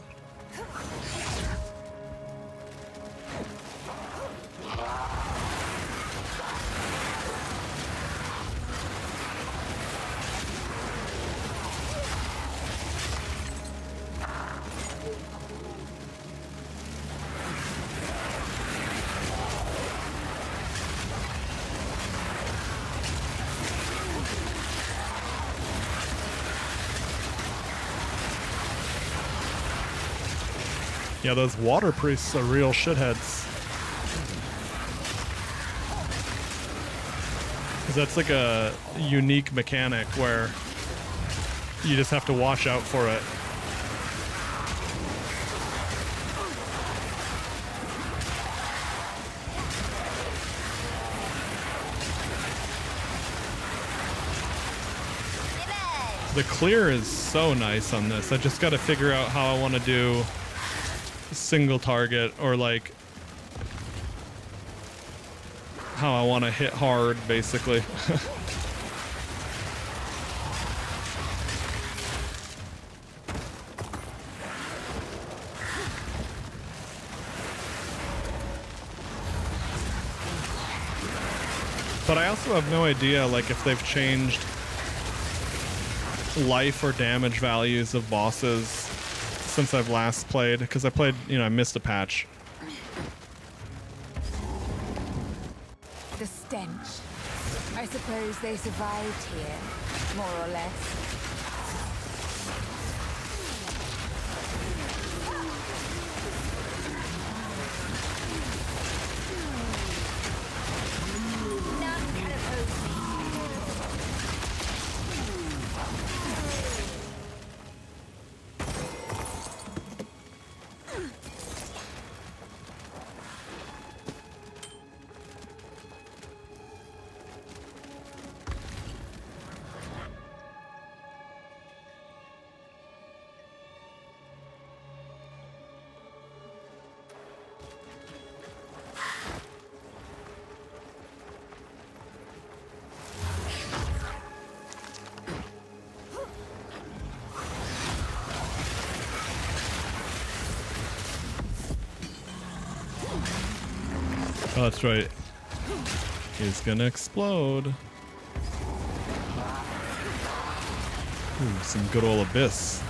Yeah, those water priests are real shitheads. Because that's like a unique mechanic where you just have to watch out for it. The clear is so nice on this. I just got to figure out how I want to do single target, or like how I want to hit hard, basically. But I also have no idea, like, if they've changed life or damage values of bosses since I've last played, because I played, you know, I missed a patch. The stench. I suppose they survived here, more or less. None can oppose me. Oh, that's right. He's gonna explode. Ooh, some good old abyss.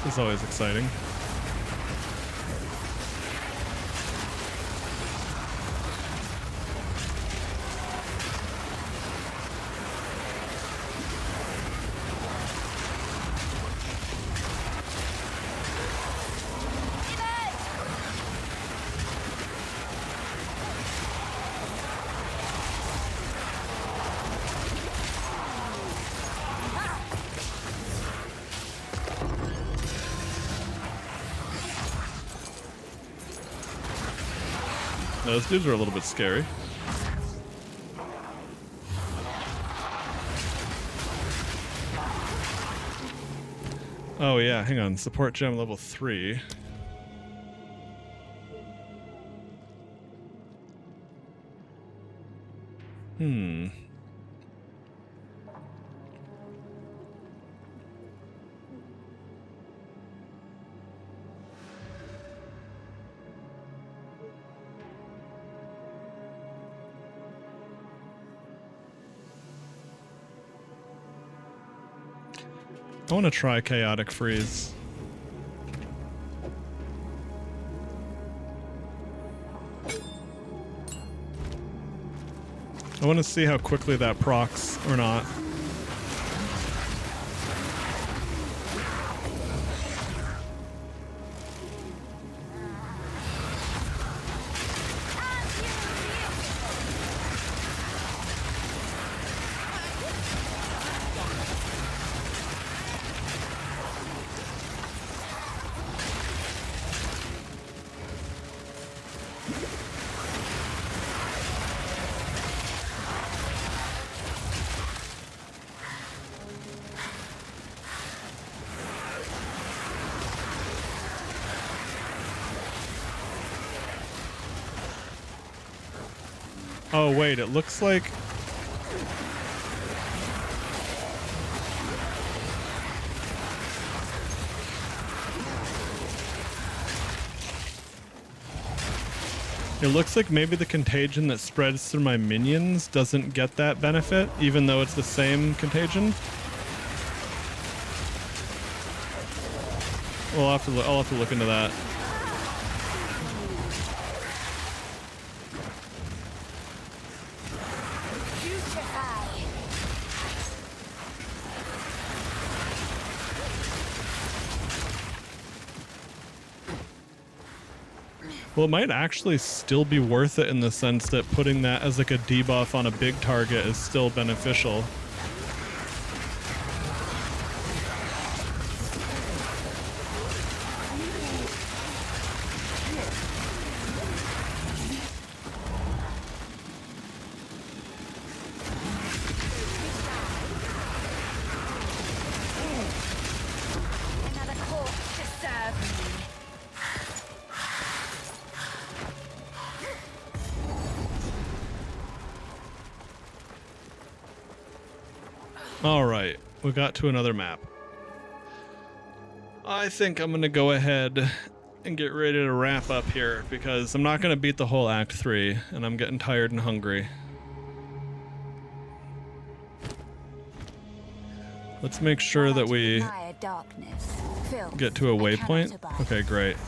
This is always exciting. Those dudes are a little bit scary. Oh yeah, hang on. Support gem level 3. I want to try Chaotic Freeze. I want to see how quickly that procs or not. Oh, wait, it looks like... It looks like maybe the contagion that spreads through my minions doesn't get that benefit, even though it's the same contagion. Well, I'll have to look into that. Well, it might actually still be worth it in the sense that putting that as like a debuff on a big target is still beneficial. Another corpse to serve me. Alright, we got to another map. I think I'm going to go ahead and get ready to wrap up here because I'm not going to beat the whole Act 3 and I'm getting tired and hungry. Let's make sure that we get to a waypoint. Okay, great. I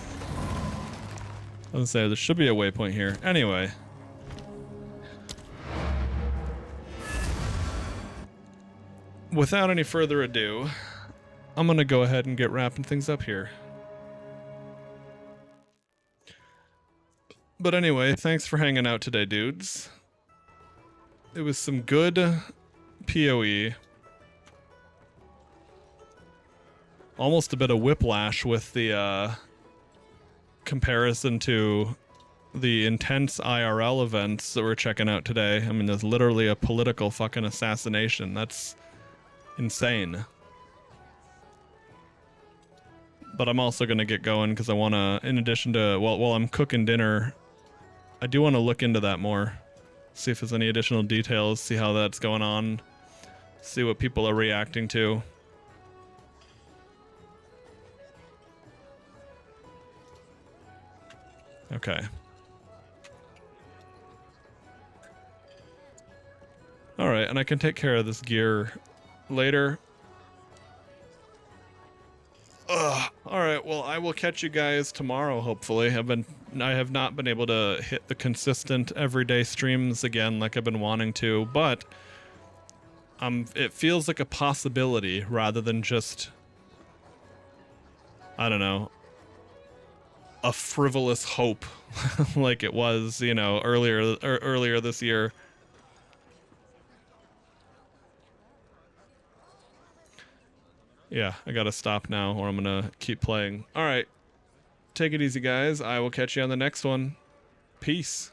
was going to say, there should be a waypoint here. Anyway. Without any further ado, I'm going to go ahead and get wrapping things up here. But anyway, thanks for hanging out today, dudes. It was some good PoE. Almost a bit of whiplash with the comparison to the intense IRL events that we're checking out today. I mean, there's literally a political fucking assassination. That's insane. But I'm also going to get going because I want to, in addition to, while I'm cooking dinner, I do want to look into that more. See if there's any additional details, see how that's going on, see what people are reacting to. Okay. Alright, and I can take care of this gear later. Ugh. Alright, well, I will catch you guys tomorrow, hopefully. I have not been able to hit the consistent everyday streams again like I've been wanting to, but it feels like a possibility rather than just, I don't know, a frivolous hope like it was, you know, earlier this year. Yeah, I gotta stop now or I'm gonna keep playing. Alright, take it easy, guys. I will catch you on the next one. Peace.